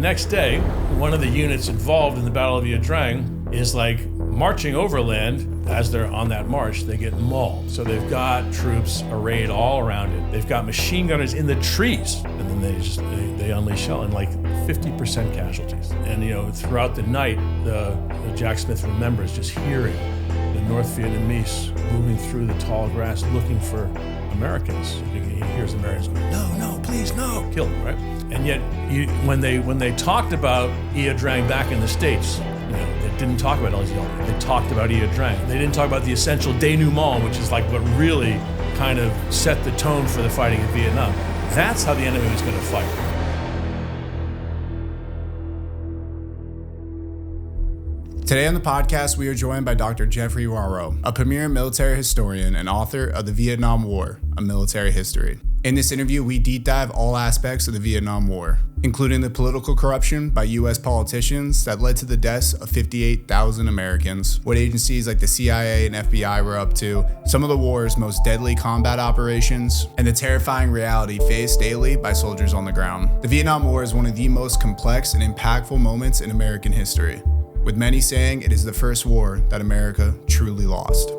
next day, one of the units involved in the Battle of Ia Drang is like marching overland. As they're on that march, they get mauled. So they've got troops arrayed all around it. They've got machine gunners in the trees, and then they unleash shell, and like 50% casualties. And throughout the night, the Jack Smith remembers just hearing the North Vietnamese moving through the tall grass looking for Americans. He hears Americans going, no, please, no, kill them, right? And yet, when they talked about Ia Drang back in the States, they didn't talk about LBJ. They talked about Ia Drang. They didn't talk about the essential denouement, which is like what really kind of set the tone for the fighting in Vietnam. That's how the enemy was going to fight. Today on the podcast, we are joined by Dr. Geoffrey Wawro, a premier military historian and author of The Vietnam War, A Military History. In this interview, we deep dive all aspects of the Vietnam War, including the political corruption by U.S. politicians that led to the deaths of 58,000 Americans, what agencies like the CIA and FBI were up to, some of the war's most deadly combat operations, and the terrifying reality faced daily by soldiers on the ground. The Vietnam War is one of the most complex and impactful moments in American history, with many saying it is the first war that America truly lost.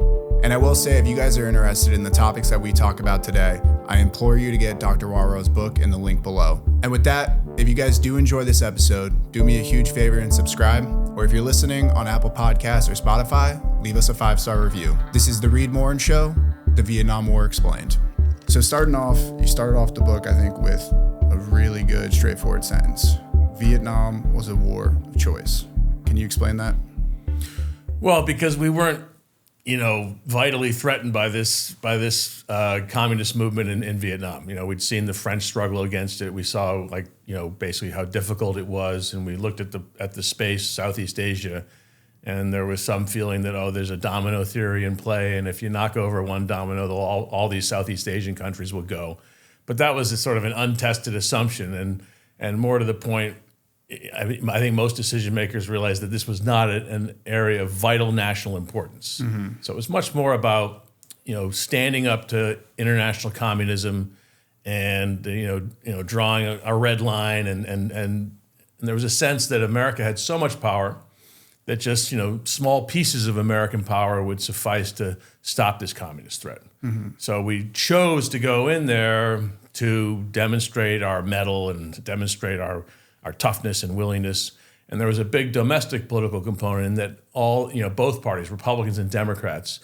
And I will say, if you guys are interested in the topics that we talk about today, I implore you to get Dr. Wawro's book in the link below. And with that, if you guys do enjoy this episode, do me a huge favor and subscribe. Or if you're listening on Apple Podcasts or Spotify, leave us a 5-star review. This is the Morin Show, The Vietnam War Explained. So you started off the book, I think, with a really good, straightforward sentence. Vietnam was a war of choice. Can you explain that? Well, because we weren't, vitally threatened by this communist movement in Vietnam. We'd seen the French struggle against it. We saw basically how difficult it was, and we looked at the space, Southeast Asia, and there was some feeling that there's a domino theory in play, and if you knock over one domino, all these Southeast Asian countries will go. But that was a sort of an untested assumption, and more to the point, I think most decision makers realized that this was not an area of vital national importance. Mm-hmm. So it was much more about, standing up to international communism and, drawing a red line. And there was a sense that America had so much power that just, small pieces of American power would suffice to stop this communist threat. Mm-hmm. So we chose to go in there to demonstrate our mettle and to demonstrate our toughness and willingness. And there was a big domestic political component in that both parties, Republicans and Democrats,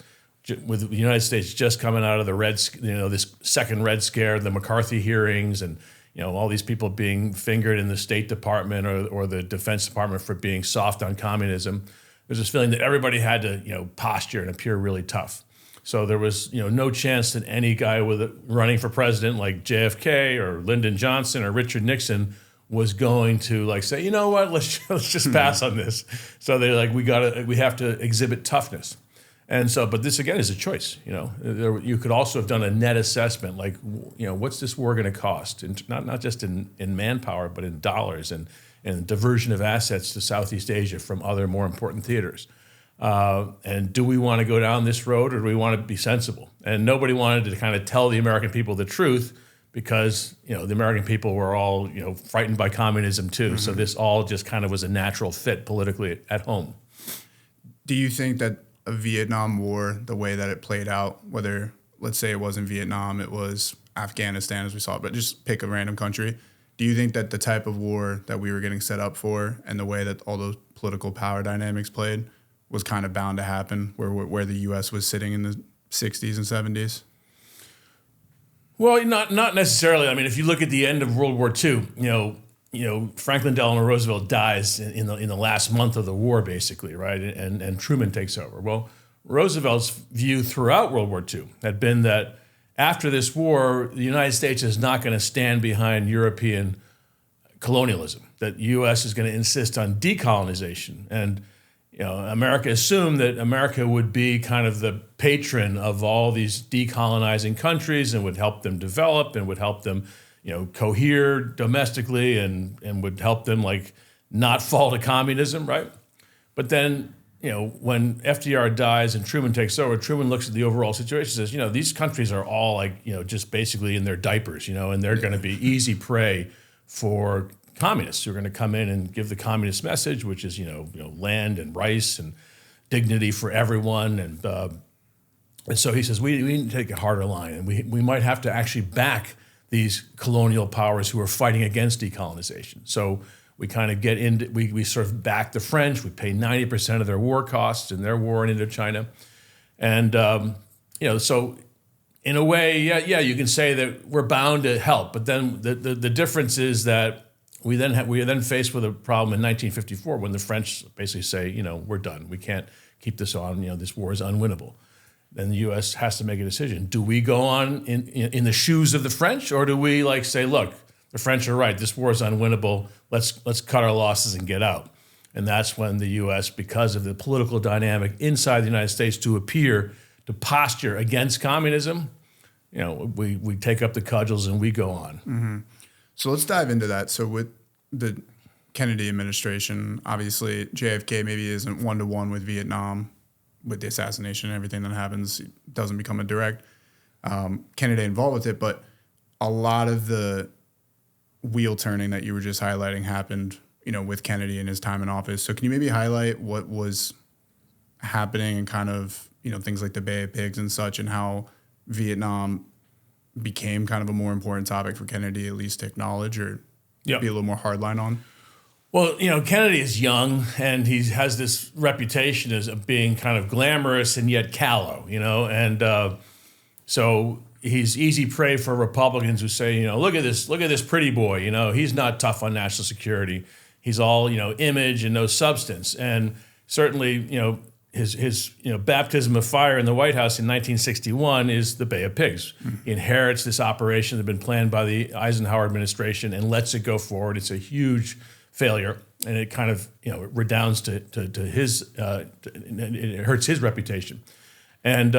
with the United States just coming out of the this second Red Scare, the McCarthy hearings, and all these people being fingered in the State Department or the Defense Department for being soft on communism. There's this feeling that everybody had to posture and appear really tough. So there was no chance that any guy running for president like JFK or Lyndon Johnson or Richard Nixon was going to say, you know what, let's just pass on this. So they're like, we have to exhibit toughness. And so, but this again is a choice. You could also have done a net assessment, what's this war going to cost? And not just in manpower, but in dollars and diversion of assets to Southeast Asia from other more important theaters. And do we want to go down this road, or do we want to be sensible? And nobody wanted to kind of tell the American people the truth, because the American people were all frightened by communism too. Mm-hmm. So this all just kind of was a natural fit politically at home. Do you think that a Vietnam War, the way that it played out, whether let's say it wasn't Vietnam, it was Afghanistan as we saw it, but just pick a random country, do you think that the type of war that we were getting set up for and the way that all those political power dynamics played was kind of bound to happen, where the U.S. was sitting in the 60s and 70s? Well, not necessarily. I mean, if you look at the end of World War II, Franklin Delano Roosevelt dies in the last month of the war, basically, right? And Truman takes over. Well, Roosevelt's view throughout World War II had been that after this war, the United States is not going to stand behind European colonialism, that the U.S. is going to insist on decolonization. And America assumed that America would be kind of the patron of all these decolonizing countries and would help them develop and would help them, cohere domestically and would help them not fall to communism, right? But then, when FDR dies and Truman takes over, Truman looks at the overall situation and says, these countries are all just basically in their diapers, and they're going to be easy prey for communists who are going to come in and give the communist message, which is, land and rice and dignity for everyone. And so he says, we need to take a harder line, and we might have to actually back these colonial powers who are fighting against decolonization. So we kind of get into, we sort of back the French. We pay 90% of their war costs in their war in Indochina. And, so in a way, you can say that we're bound to help. But then the difference is that we are then faced with a problem in 1954 when the French basically say, we're done. We can't keep this on. This war is unwinnable. Then the U.S. has to make a decision. Do we go on in the shoes of the French, or do we say, look, the French are right, this war is unwinnable, let's cut our losses and get out? And that's when the U.S., because of the political dynamic inside the United States to posture against communism, we take up the cudgels and we go on. Mm-hmm. So let's dive into that. So with the Kennedy administration, obviously JFK maybe isn't one-to-one with Vietnam. With the assassination and everything that happens, it doesn't become a direct Kennedy involved with it, but a lot of the wheel turning that you were just highlighting happened, with Kennedy in his time in office. So can you maybe highlight what was happening and kind of, things like the Bay of Pigs and such, and how Vietnam became kind of a more important topic for Kennedy at least to acknowledge or be a little more hardline on? Well, Kennedy is young, and he has this reputation as being kind of glamorous and yet callow, and so he's easy prey for Republicans who say, look at this pretty boy, he's not tough on national security, he's all image and no substance. And certainly, his baptism of fire in the White House in 1961 is the Bay of Pigs. Mm-hmm. He inherits this operation that had been planned by the Eisenhower administration and lets it go forward. It's a huge failure, and it kind of redounds to his it hurts his reputation, and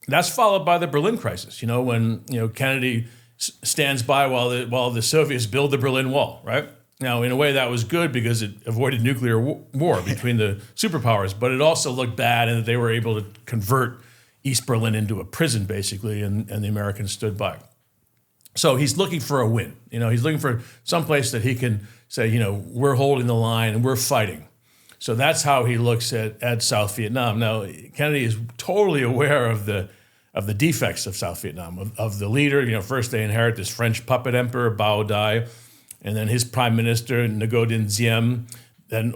that's followed by the Berlin crisis. When Kennedy stands by while the Soviets build the Berlin Wall. Right now, in a way, that was good because it avoided nuclear war between the superpowers, but it also looked bad in that they were able to convert East Berlin into a prison, basically, and the Americans stood by. So he's looking for a win. He's looking for some place that he can say, we're holding the line and we're fighting. So that's how he looks at South Vietnam. Now, Kennedy is totally aware of the defects of South Vietnam, of the leader. First they inherit this French puppet emperor, Bao Dai, and then his prime minister, Ngo Dinh Diem, then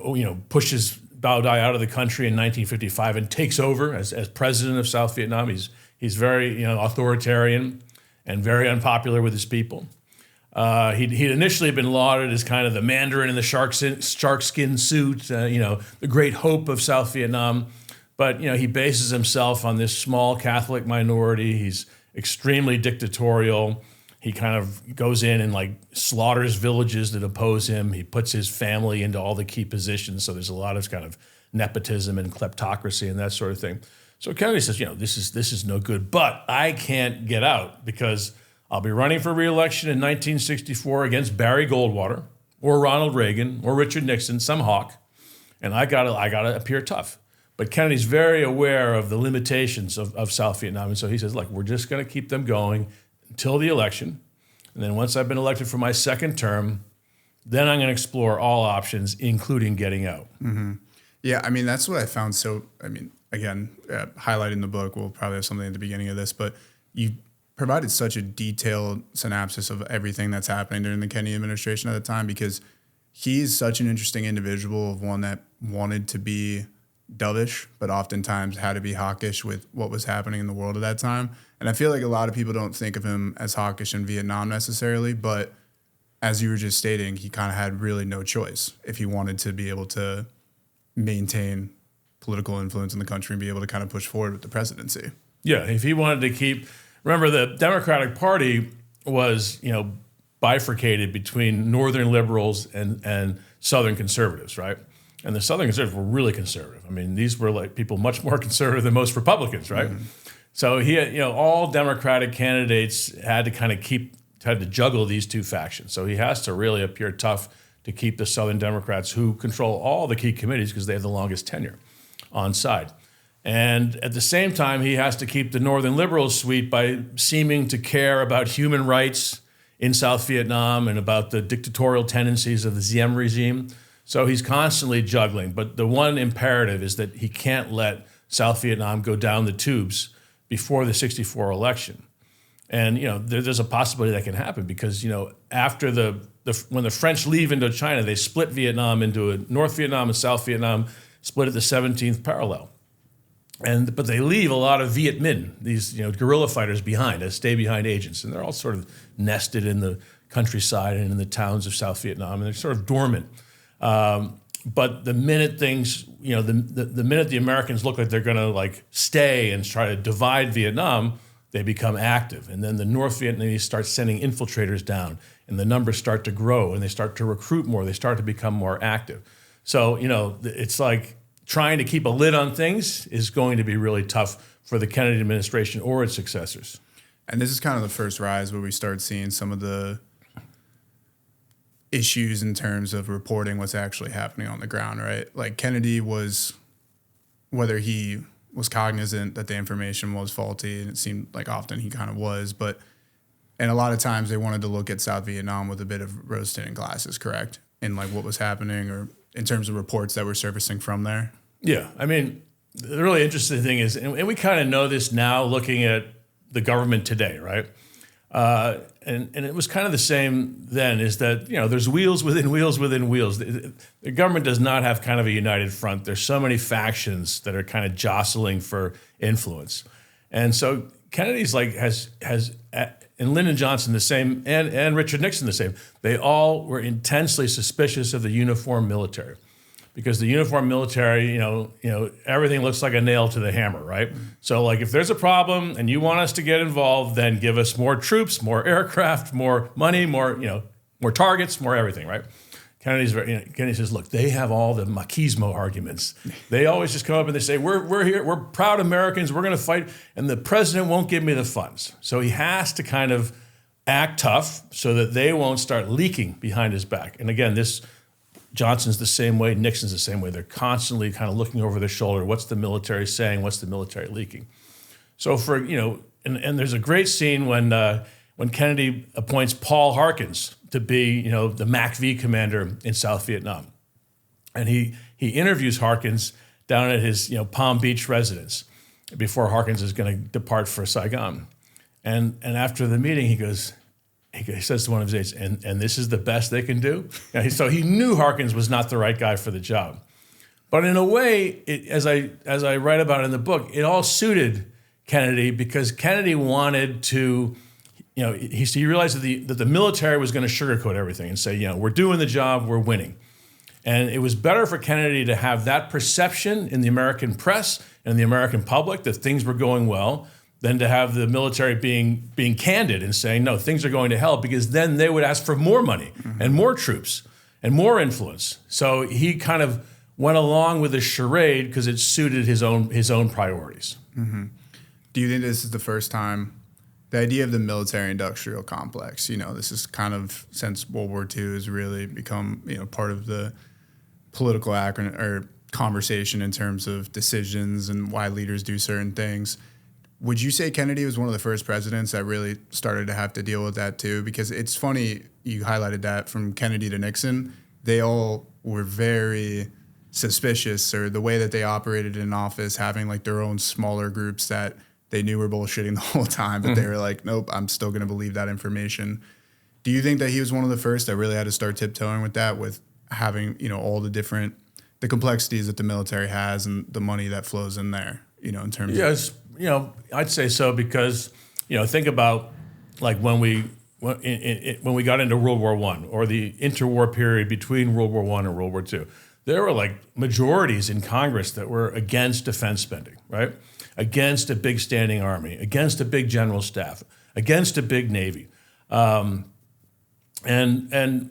pushes Bao Dai out of the country in 1955 and takes over as president of South Vietnam. He's very authoritarian and very unpopular with his people. He'd initially been lauded as kind of the Mandarin in the sharkskin suit, the great hope of South Vietnam. But, he bases himself on this small Catholic minority. He's extremely dictatorial. He kind of goes in and slaughters villages that oppose him. He puts his family into all the key positions. So there's a lot of kind of nepotism and kleptocracy and that sort of thing. So Kennedy says, this is no good, but I can't get out because I'll be running for re-election in 1964 against Barry Goldwater or Ronald Reagan or Richard Nixon, some hawk, and I gotta appear tough. But Kennedy's very aware of the limitations of South Vietnam, and so he says, look, we're just gonna keep them going until the election, and then once I've been elected for my second term, then I'm gonna explore all options, including getting out. Mm-hmm. Yeah, that's what I found so, again, highlighting the book, we'll probably have something at the beginning of this, but you provided such a detailed synopsis of everything that's happening during the Kennedy administration at the time, because he's such an interesting individual, of one that wanted to be dovish, but oftentimes had to be hawkish with what was happening in the world at that time. And I feel like a lot of people don't think of him as hawkish in Vietnam necessarily, but as you were just stating, he kind of had really no choice if he wanted to be able to maintain political influence in the country and be able to kind of push forward with the presidency. Yeah, if he wanted to keep... Remember, the Democratic Party was, bifurcated between Northern liberals and Southern conservatives, right? And the Southern conservatives were really conservative. These were people much more conservative than most Republicans, right? Mm-hmm. So he had, all Democratic candidates had to juggle these two factions. So he has to really appear tough to keep the Southern Democrats, who control all the key committees because they have the longest tenure, on side. And at the same time, he has to keep the Northern liberals sweet by seeming to care about human rights, in South Vietnam and about the dictatorial tendencies of the Diem regime. So he's constantly juggling. But the one imperative is that he can't let South Vietnam go down the tubes before the 64 election. And, there's a possibility that can happen because, after when the French leave Indochina, they split Vietnam into a North Vietnam and South Vietnam, split at the 17th parallel. But they leave a lot of Viet Minh, these guerrilla fighters behind, as stay-behind agents, and they're all sort of nested in the countryside and in the towns of South Vietnam, and they're sort of dormant. But the minute things, the minute the Americans look like they're going to stay and try to divide Vietnam, they become active, and then the North Vietnamese start sending infiltrators down, and the numbers start to grow, and they start to recruit more. They start to become more active. So it's like trying to keep a lid on things is going to be really tough for the Kennedy administration or its successors. And this is kind of the first rise where we start seeing some of the issues in terms of reporting what's actually happening on the ground, right? Like Kennedy was, whether he was cognizant that the information was faulty, and it seemed like often he kind of was, and a lot of times they wanted to look at South Vietnam with a bit of rose-tinted glasses, correct? In what was happening or in terms of reports that were surfacing from there? Yeah, I mean, the really interesting thing is, and we kind of know this now looking at the government today, right? And it was kind of the same then, is that, there's wheels within wheels within wheels. The government does not have kind of a united front. There's so many factions that are kind of jostling for influence. And so Kennedy's and Lyndon Johnson the same, and Richard Nixon the same. They all were intensely suspicious of the uniformed military. Because the uniformed military, everything looks like a nail to the hammer, right? So if there's a problem and you want us to get involved, then give us more troops, more aircraft, more money, more targets, more everything, right? Kennedy says, look, they have all the machismo arguments. They always just come up and they say, we're here, we're proud Americans, we're going to fight, and the president won't give me the funds. So he has to kind of act tough so that they won't start leaking behind his back. And again, Johnson's the same way, Nixon's the same way. They're constantly kind of looking over their shoulder. What's the military saying? What's the military leaking? So and there's a great scene when Kennedy appoints Paul Harkins to be, the MACV commander in South Vietnam. And he interviews Harkins down at his, Palm Beach residence before Harkins is going to depart for Saigon. And after the meeting, he says to one of his aides, and this is the best they can do? So he knew Harkins was not the right guy for the job. But in a way, as I write about in the book, it all suited Kennedy because Kennedy wanted to, he realized that the military was going to sugarcoat everything and say, we're doing the job, we're winning. And it was better for Kennedy to have that perception in the American press and the American public that things were going well than to have the military being candid and saying, no, things are going to hell, because then they would ask for more money and more troops and more influence. So he kind of went along with the charade because it suited his own priorities. Mm-hmm. Do you think this is the first time the idea of the military-industrial complex, this is kind of since World War II has really become, part of the political acronym or conversation in terms of decisions and why leaders do certain things? Would you say Kennedy was one of the first presidents that really started to have to deal with that too? Because it's funny, you highlighted that from Kennedy to Nixon, they all were very suspicious, or the way that they operated in office, having their own smaller groups that they knew were bullshitting the whole time, but they were like, nope, I'm still going to believe that information. Do you think that he was one of the first that really had to start tiptoeing with that, with having, all the complexities that the military has and the money that flows in there, in terms of... I'd say so because, think about when we got into World War I or the interwar period between World War I and World War II. There were majorities in Congress that were against defense spending, right? Against a big standing army, against a big general staff, against a big Navy. And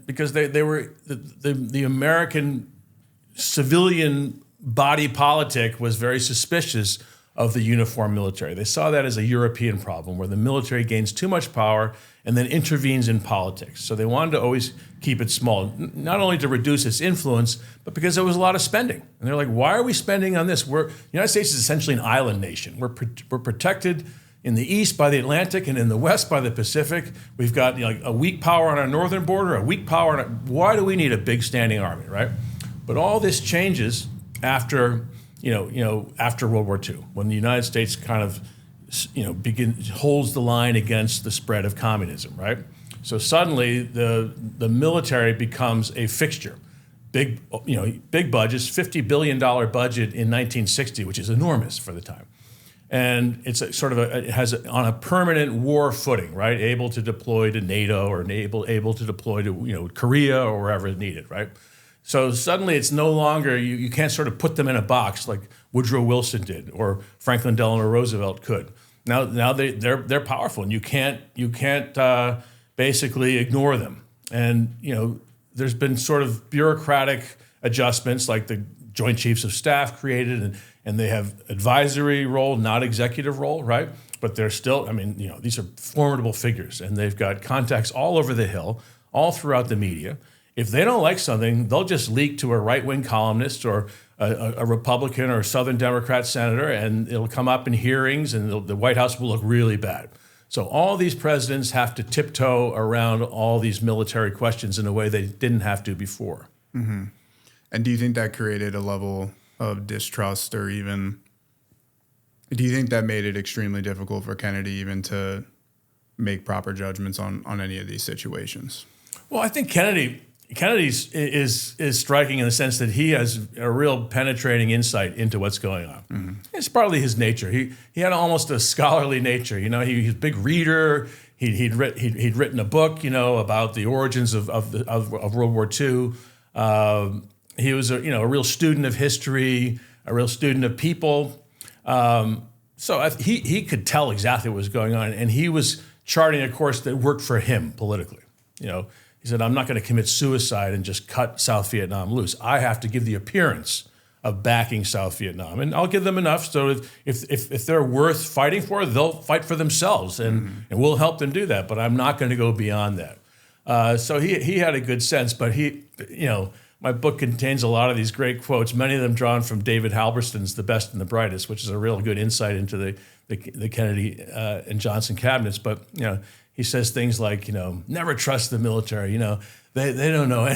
because they were the American civilian body politic was very suspicious of the uniformed military. They saw that as a European problem where the military gains too much power and then intervenes in politics. So they wanted to always keep it small, not only to reduce its influence, but because there was a lot of spending. And they're like, why are we spending on this? The United States is essentially an island nation. We're protected, in the east by the Atlantic and in the west by the Pacific. We've got a weak power on our northern border, a weak power on why do we need a big standing army, right? But all this changes after after World War II, when the United States kind of holds the line against the spread of communism, right? So suddenly the military becomes a fixture. Big budgets, $50 billion budget in 1960, which is enormous for the time. And it's it has on a permanent war footing, right? Able to deploy to NATO or able to deploy to Korea or wherever it's needed, right? So suddenly it's no longer, you can't sort of put them in a box like Woodrow Wilson did or Franklin Delano Roosevelt could. Now they're powerful, and you can't basically ignore them. And there's been sort of bureaucratic adjustments, like the Joint Chiefs of Staff created, and they have advisory role, not executive role, right? But they're still, these are formidable figures, and they've got contacts all over the Hill, all throughout the media. If they don't like something, they'll just leak to a right-wing columnist or a Republican or a Southern Democrat senator, and it'll come up in hearings, and the White House will look really bad. So all these presidents have to tiptoe around all these military questions in a way they didn't have to before. Mm-hmm. And do you think that created a level of distrust, or even do you think that made it extremely difficult for Kennedy even to make proper judgments on any of these situations? Well, I think Kennedy's is striking in the sense that he has a real penetrating insight into what's going on. Mm-hmm. It's partly his nature. He had almost a scholarly nature. He's a big reader. He'd written a book, about the origins of World War II. He was a real student of history, a real student of people. So he could tell exactly what was going on, and he was charting a course that worked for him politically. He said, I'm not going to commit suicide and just cut South Vietnam loose. I have to give the appearance of backing South Vietnam. And I'll give them enough so if they're worth fighting for, they'll fight for themselves, and we'll help them do that. But I'm not going to go beyond that. So he had a good sense, but my book contains a lot of these great quotes, many of them drawn from David Halberstam's The Best and the Brightest, which is a real good insight into the Kennedy and Johnson cabinets. But, he says things like, never trust the military. They don't know.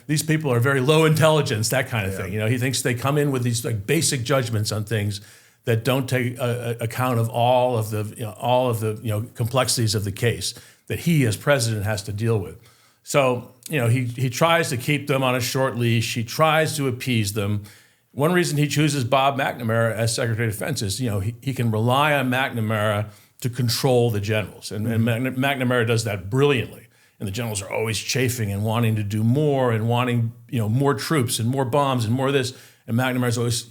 These people are very low intelligence, that kind of thing. He thinks they come in with these basic judgments on things that don't take account of all of the complexities of the case that he as president has to deal with. So he tries to keep them on a short leash. He tries to appease them. One reason he chooses Bob McNamara as Secretary of Defense is he can rely on McNamara to control the generals. And McNamara does that brilliantly. And the generals are always chafing and wanting to do more and wanting, more troops and more bombs and more of this. And McNamara's always,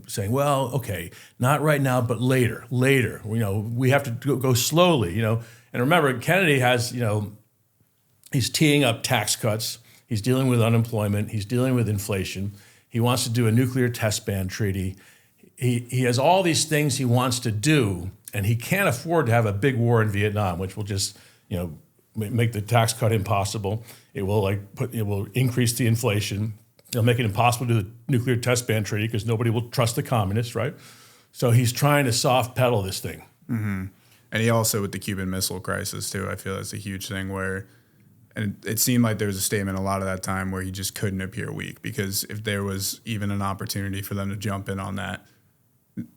saying, well, okay, not right now, but later. We have to go slowly, And remember, Kennedy has, he's teeing up tax cuts. He's dealing with unemployment. He's dealing with inflation. He wants to do a nuclear test ban treaty. He has all these things he wants to do, and he can't afford to have a big war in Vietnam, which will just, make the tax cut impossible. It will increase the inflation. It'll make it impossible to do the nuclear test ban treaty because nobody will trust the communists, right? So he's trying to soft pedal this thing. Mm-hmm. And he also, with the Cuban Missile Crisis too, I feel that's a huge thing where, and it seemed like there was a statement a lot of that time where he just couldn't appear weak, because if there was even an opportunity for them to jump in on that,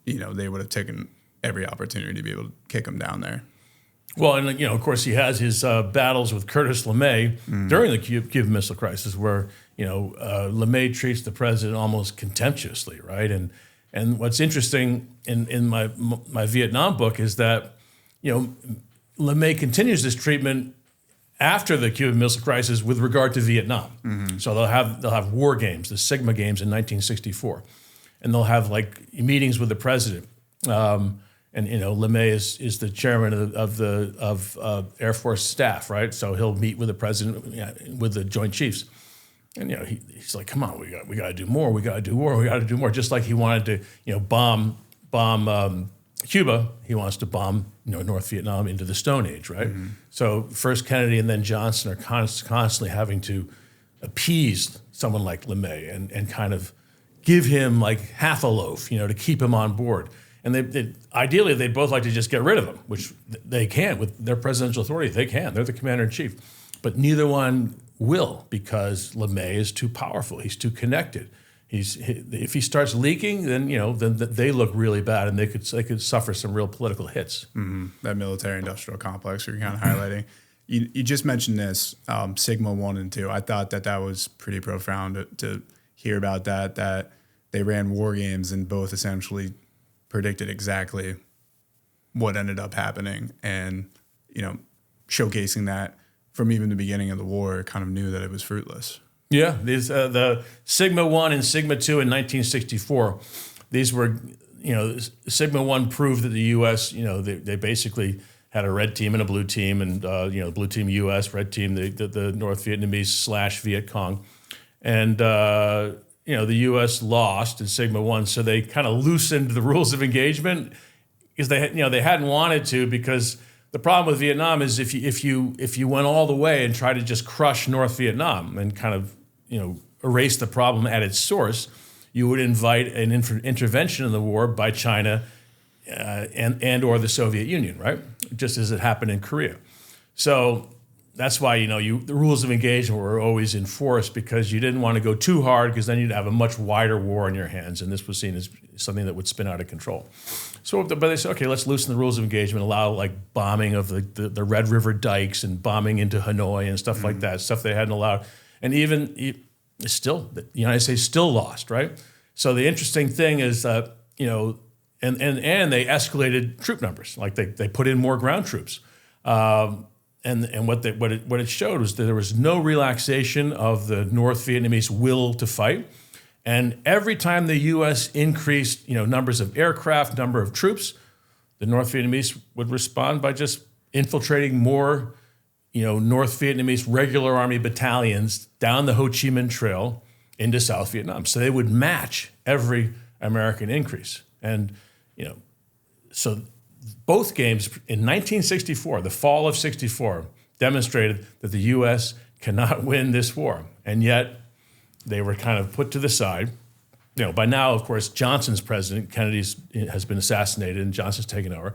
they would have taken every opportunity to be able to kick him down there. Well, and of course, he has his battles with Curtis LeMay during the Cuban Missile Crisis, where LeMay treats the president almost contemptuously, right? And what's interesting in my Vietnam book is that LeMay continues this treatment after the Cuban Missile Crisis with regard to Vietnam. Mm-hmm. So they'll have war games, the Sigma Games in 1964, and they'll have meetings with the president. And LeMay is the chairman of Air Force Staff, right? So he'll meet with the president, with the Joint Chiefs, and he's like, "Come on, we got to do more. We got to do more. We got to do more." Just like he wanted to, bomb Cuba, he wants to bomb North Vietnam into the Stone Age, right? Mm-hmm. So first Kennedy and then Johnson are constantly having to appease someone like LeMay and kind of give him half a loaf, to keep him on board. And ideally, they'd both like to just get rid of him, which they can with their presidential authority. They can. They're the commander-in-chief. But neither one will, because LeMay is too powerful. He's too connected. If he starts leaking, then they look really bad, and they could suffer some real political hits. Mm-hmm. That military-industrial complex you're kind of highlighting. You just mentioned this, Sigma 1 and 2. I thought that was pretty profound to hear about that they ran war games and both essentially predicted exactly what ended up happening, and showcasing that from even the beginning of the war, kind of knew that it was fruitless. Yeah, these the Sigma 1 and Sigma 2 in 1964. These were, Sigma 1 proved that the U.S., they basically had a red team and a blue team, and blue team U.S., red team the North Vietnamese / Viet Cong, and the U.S. lost in Sigma 1, so they kind of loosened the rules of engagement because they hadn't wanted to, because the problem with Vietnam is if you went all the way and tried to just crush North Vietnam and kind of erase the problem at its source, you would invite an intervention in the war by China and or the Soviet Union, right? Just as it happened in Korea. So that's why the rules of engagement were always enforced, because you didn't want to go too hard, because then you'd have a much wider war in your hands, and this was seen as something that would spin out of control. So, but they said, okay, let's loosen the rules of engagement, allow like bombing of the Red River dikes and bombing into Hanoi and stuff like that, stuff they hadn't allowed. And even still, the United States still lost, right? So the interesting thing is that, and they escalated troop numbers, like they put in more ground troops. And what it showed was that there was no relaxation of the North Vietnamese will to fight. And every time the U.S. increased, numbers of aircraft, number of troops, the North Vietnamese would respond by just infiltrating more, North Vietnamese regular army battalions down the Ho Chi Minh Trail into South Vietnam. So they would match every American increase. And, so both games in 1964, the fall of 64, demonstrated that the U.S. cannot win this war. And yet they were kind of put to the side. By now, of course, Johnson's president, Kennedy has been assassinated, and Johnson's taken over.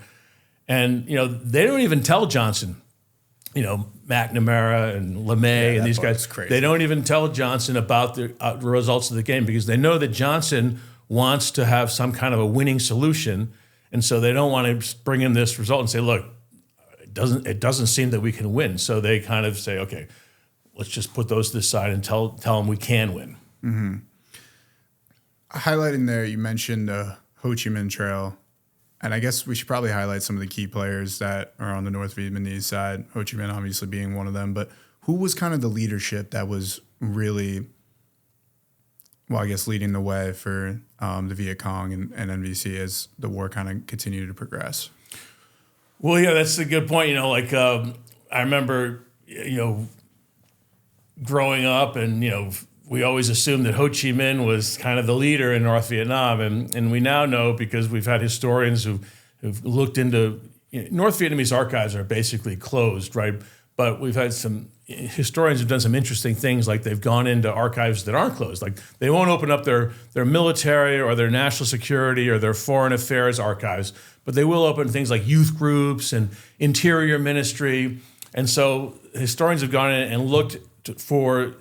And, they don't even tell Johnson, McNamara and LeMay and these guys, they don't even tell Johnson about the results of the game, because they know that Johnson wants to have some kind of a winning solution. And so they don't want to bring in this result and say, look, it doesn't seem that we can win. So they kind of say, okay, let's just put those to the side and tell them we can win. Mm-hmm. Highlighting there, you mentioned the Ho Chi Minh Trail. And I guess we should probably highlight some of the key players that are on the North Vietnamese side, Ho Chi Minh obviously being one of them. But who was kind of the leadership that was really, leading the way for the Viet Cong and NVC as the war kind of continued to progress? Well, yeah, that's a good point. I remember, growing up, and, we always assumed that Ho Chi Minh was kind of the leader in North Vietnam. And we now know, because we've had historians who've looked into, North Vietnamese archives are basically closed, right? But we've had some historians who've done some interesting things, like they've gone into archives that aren't closed. Like they won't open up their military or their national security or their foreign affairs archives, but they will open things like youth groups and interior ministry. And so historians have gone in and looked for,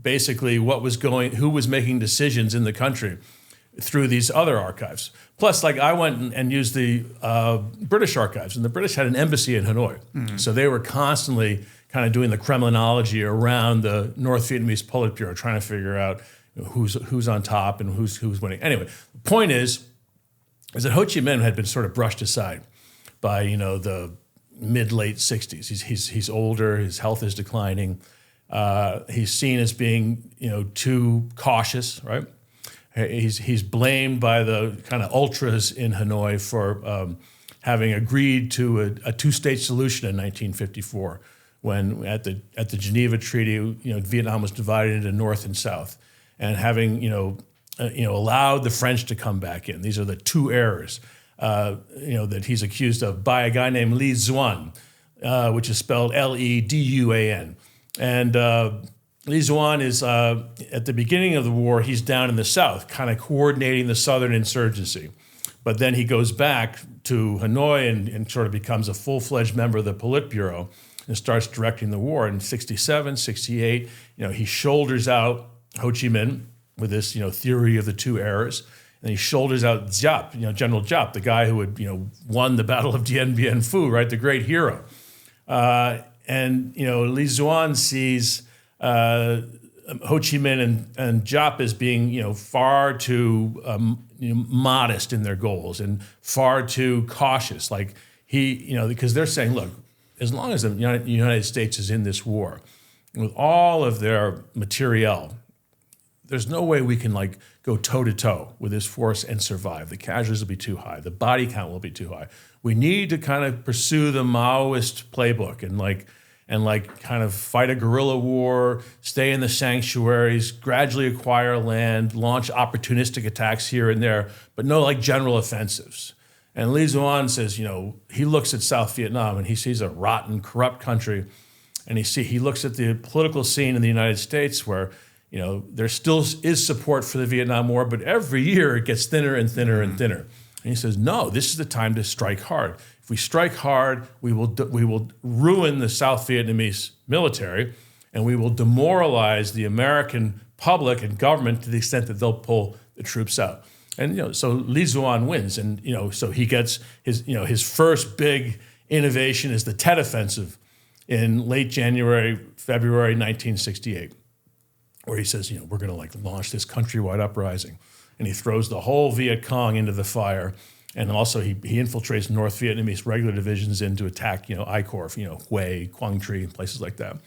basically who was making decisions in the country through these other archives. Plus, I went and used the British archives, and the British had an embassy in Hanoi. Mm-hmm. So they were constantly kind of doing the Kremlinology around the North Vietnamese Politburo, trying to figure out who's on top and who's winning. Anyway, the point is that Ho Chi Minh had been sort of brushed aside by, the mid-late 60s. He's older, his health is declining. He's seen as being, too cautious, right? He's blamed by the kind of ultras in Hanoi for having agreed to a two-state solution in 1954, when at the Geneva Treaty, Vietnam was divided into North and South, and having allowed the French to come back in. These are the two errors that he's accused of by a guy named Li Zuan, which is spelled Leduan. And Li Zuan is, at the beginning of the war, he's down in the south, kind of coordinating the southern insurgency. But then he goes back to Hanoi and sort of becomes a full-fledged member of the Politburo and starts directing the war. In 67, 68, he shoulders out Ho Chi Minh with this, theory of the two eras. And he shoulders out Giap, General Giap, the guy who had, won the Battle of Dien Bien Phu, right, the great hero. And Li Zuan sees Ho Chi Minh and Giap as being, far too modest in their goals and far too cautious. Like because they're saying, look, as long as the United States is in this war, with all of their materiel, there's no way we can go toe-to-toe with this force and survive. The casualties will be too high. The body count will be too high. We need to kind of pursue the Maoist playbook and kind of fight a guerrilla war, stay in the sanctuaries, gradually acquire land, launch opportunistic attacks here and there, but no general offensives. And Li Zuan says, he looks at South Vietnam and he sees a rotten, corrupt country, and he looks at the political scene in the United States where there still is support for the Vietnam War, but every year it gets thinner and thinner and thinner. And he says, no, this is the time to strike hard. If we strike hard, we will ruin the South Vietnamese military, and we will demoralize the American public and government to the extent that they'll pull the troops out. And so Li Zuan wins, and so he gets his first big innovation is the Tet Offensive in late January, February 1968. Where he says, we're going to launch this countrywide uprising. And he throws the whole Viet Cong into the fire. And also he infiltrates North Vietnamese regular divisions in to attack, I Corps, Hue, Quang Tri, and places like that.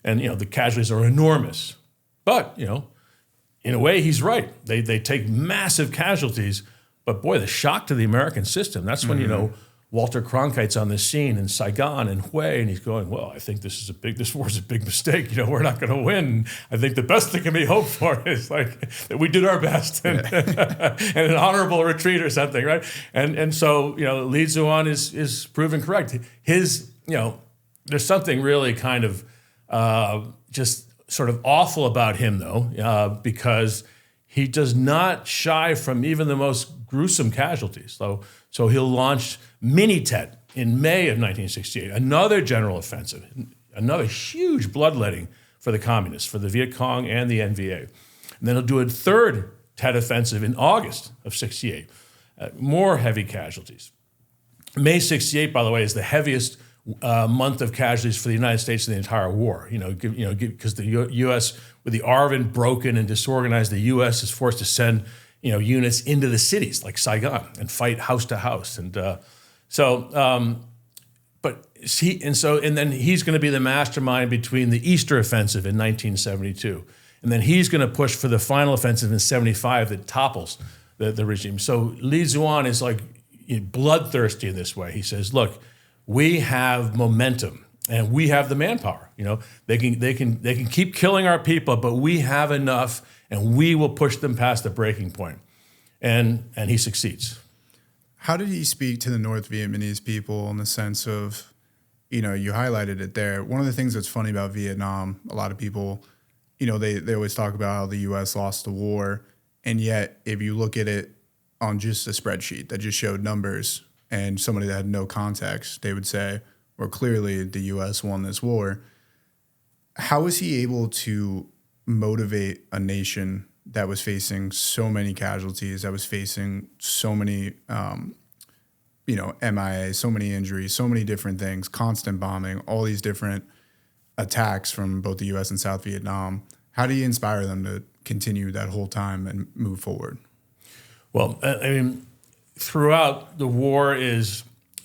And, the casualties are enormous. But, in a way, he's right. They take massive casualties. But boy, the shock to the American system, that's when, Walter Cronkite's on the scene in Saigon and Hue, and he's going, well, I think this war's a big mistake. We're not going to win. I think the best that can be hoped for is that we did our best and, and an honorable retreat or something, right? And so, Li Zuan is proven correct. His, there's something really kind of just sort of awful about him, though, because he does not shy from even the most gruesome casualties. So he'll launch Mini-Tet in May of 1968, another general offensive, another huge bloodletting for the communists, for the Viet Cong and the NVA. And then he'll do a third Tet offensive in August of 68, more heavy casualties. May 68, by the way, is the heaviest month of casualties for the United States in the entire war. Because the U.S., with the ARVN broken and disorganized, the U.S. is forced to send units into the cities like Saigon and fight house to house. And then he's going to be the mastermind between the Easter Offensive in 1972. And then he's going to push for the final offensive in 75 that topples the regime. So Li Zuan is bloodthirsty in this way. He says, look, we have momentum and we have the manpower. They can keep killing our people, but we have enough and we will push them past the breaking point. And he succeeds. How did he speak to the North Vietnamese people in the sense of, you highlighted it there. One of the things that's funny about Vietnam, a lot of people, they always talk about how the U.S. lost the war. And yet, if you look at it on just a spreadsheet that just showed numbers and somebody that had no context, they would say, well, clearly the U.S. won this war. How was he able to motivate a nation that was facing so many casualties, that was facing so many, MIA, so many injuries, so many different things, constant bombing, all these different attacks from both the U.S. and South Vietnam? How do you inspire them to continue that whole time and move forward? Well, throughout the war is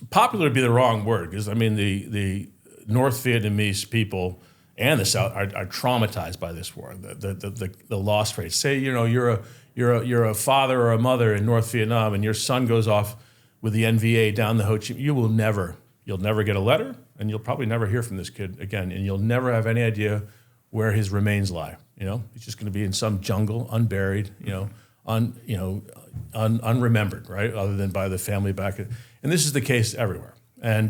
popular to be the wrong word, because the North Vietnamese people and the South are traumatized by this war. The loss rates. Say you're a father or a mother in North Vietnam, and your son goes off with the NVA down the Ho Chi Minh. You'll never get a letter, and you'll probably never hear from this kid again, and you'll never have any idea where his remains lie. He's just going to be in some jungle, unburied. Unremembered, right? Other than by the family back. And this is the case everywhere. And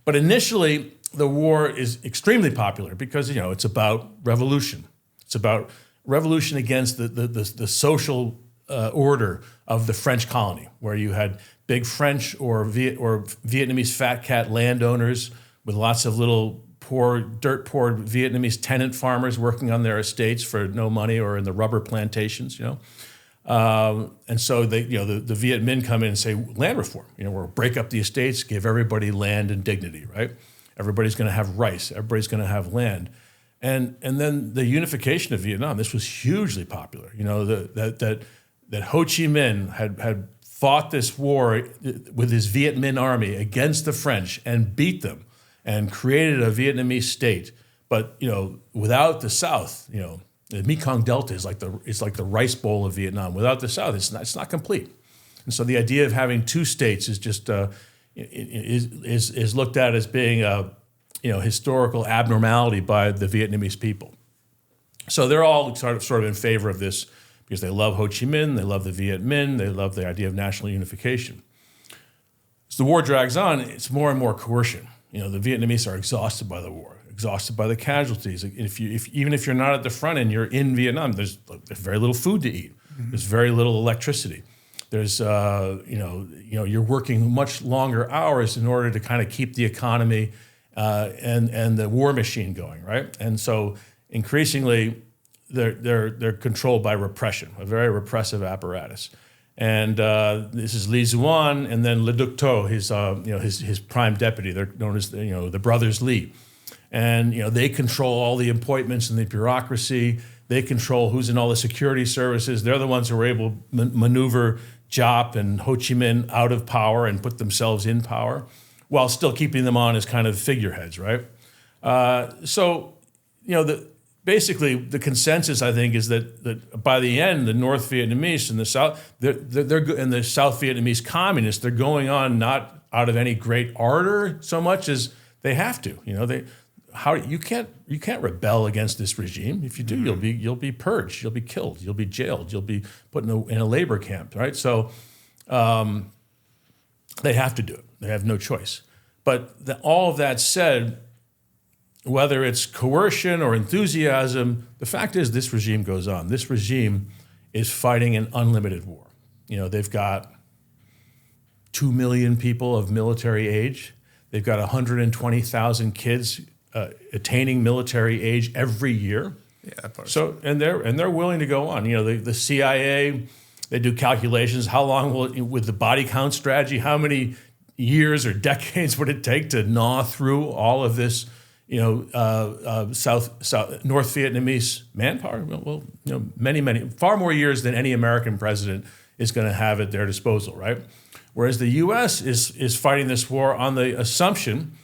but initially, the war is extremely popular because, it's about revolution. It's about revolution against the social order of the French colony, where you had big French or Vietnamese fat cat landowners with lots of little dirt poor Vietnamese tenant farmers working on their estates for no money, or in the rubber plantations, and so the Viet Minh come in and say land reform. We'll break up the estates, give everybody land and dignity, right? Everybody's going to have rice. Everybody's going to have land. And then the unification of Vietnam, this was hugely popular. That Ho Chi Minh had fought this war with his Viet Minh army against the French and beat them and created a Vietnamese state. But without the South, the Mekong Delta is like the rice bowl of Vietnam. Without the South, it's not complete. And so the idea of having two states is just is looked at as being a historical abnormality by the Vietnamese people. So they're all sort of in favor of this because they love Ho Chi Minh, they love the Viet Minh, they love the idea of national unification. As the war drags on, it's more and more coercion. The Vietnamese are exhausted by the war, exhausted by the casualties. Even if you're not at the front end, you're in Vietnam. There's very little food to eat. Mm-hmm. There's very little electricity. There's you're working much longer hours in order to kind of keep the economy and the war machine going, right? And so increasingly, they're controlled by repression, a very repressive apparatus. And this is Li Zuan, and then Le Duc Tho, his prime deputy. They're known as the brothers Li, and they control all the appointments and the bureaucracy. They control who's in all the security services. They're the ones who are able to maneuver Giap and Ho Chi Minh out of power and put themselves in power, while still keeping them on as kind of figureheads, right? Basically, the consensus, I think, is that by the end, the North Vietnamese and the South, and the South Vietnamese communists, they're going on not out of any great ardor so much as they have to. You can't rebel against this regime. If you do, you'll be purged, you'll be killed, you'll be jailed, you'll be put in a labor camp, right? So they have to do it. They have no choice. But all of that said, whether it's coercion or enthusiasm, the fact is this regime goes on. This regime is fighting an unlimited war. They've got 2 million people of military age. They've got 120,000 kids attaining military age every year. Yeah, that part. So and they're willing to go on. The CIA, they do calculations. How long with the body count strategy? How many years or decades would it take to gnaw through all of this? North Vietnamese manpower. Well, many, far more years than any American president is going to have at their disposal, right? Whereas the U.S. is fighting this war on the assumption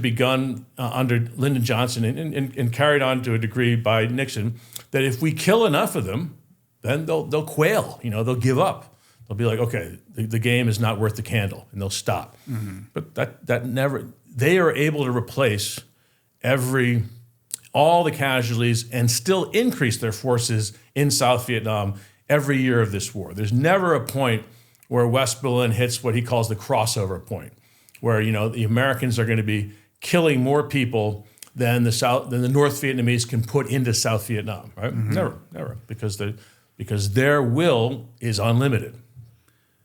begun under Lyndon Johnson and carried on to a degree by Nixon, that if we kill enough of them, then they'll quail. They'll give up. They'll be like, okay, the game is not worth the candle, and they'll stop. Mm-hmm. But that never. They are able to replace all the casualties and still increase their forces in South Vietnam every year of this war. There's never a point where West Berlin hits what he calls the crossover point, where the Americans are going to be killing more people than the North Vietnamese can put into South Vietnam, right? Mm-hmm. Never, because their will is unlimited.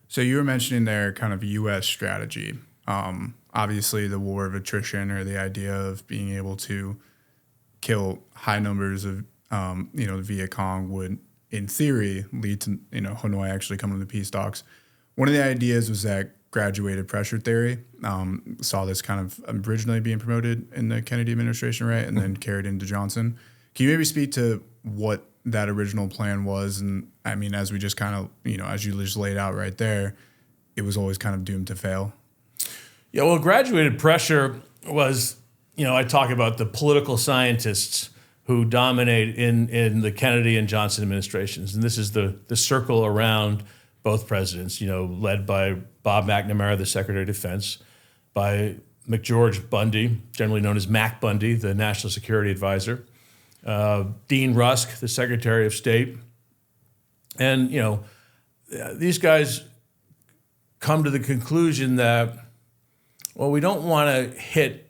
So you were mentioning their kind of U.S. strategy. Obviously, the war of attrition, or the idea of being able to kill high numbers of, the Viet Cong would, in theory, lead to, Hanoi actually coming to the peace talks. One of the ideas was that graduated pressure theory. Saw this kind of originally being promoted in the Kennedy administration, right, and then carried into Johnson. Can you maybe speak to what that original plan was? And I mean, as we just kind of, as you just laid out right there, it was always kind of doomed to fail. Yeah, well, graduated pressure was, I talk about the political scientists who dominate in the Kennedy and Johnson administrations. And this is the circle around both presidents, led by Bob McNamara, the Secretary of Defense, by McGeorge Bundy, generally known as Mac Bundy, the National Security Advisor, Dean Rusk, the Secretary of State. And, these guys come to the conclusion that, well, we don't want to hit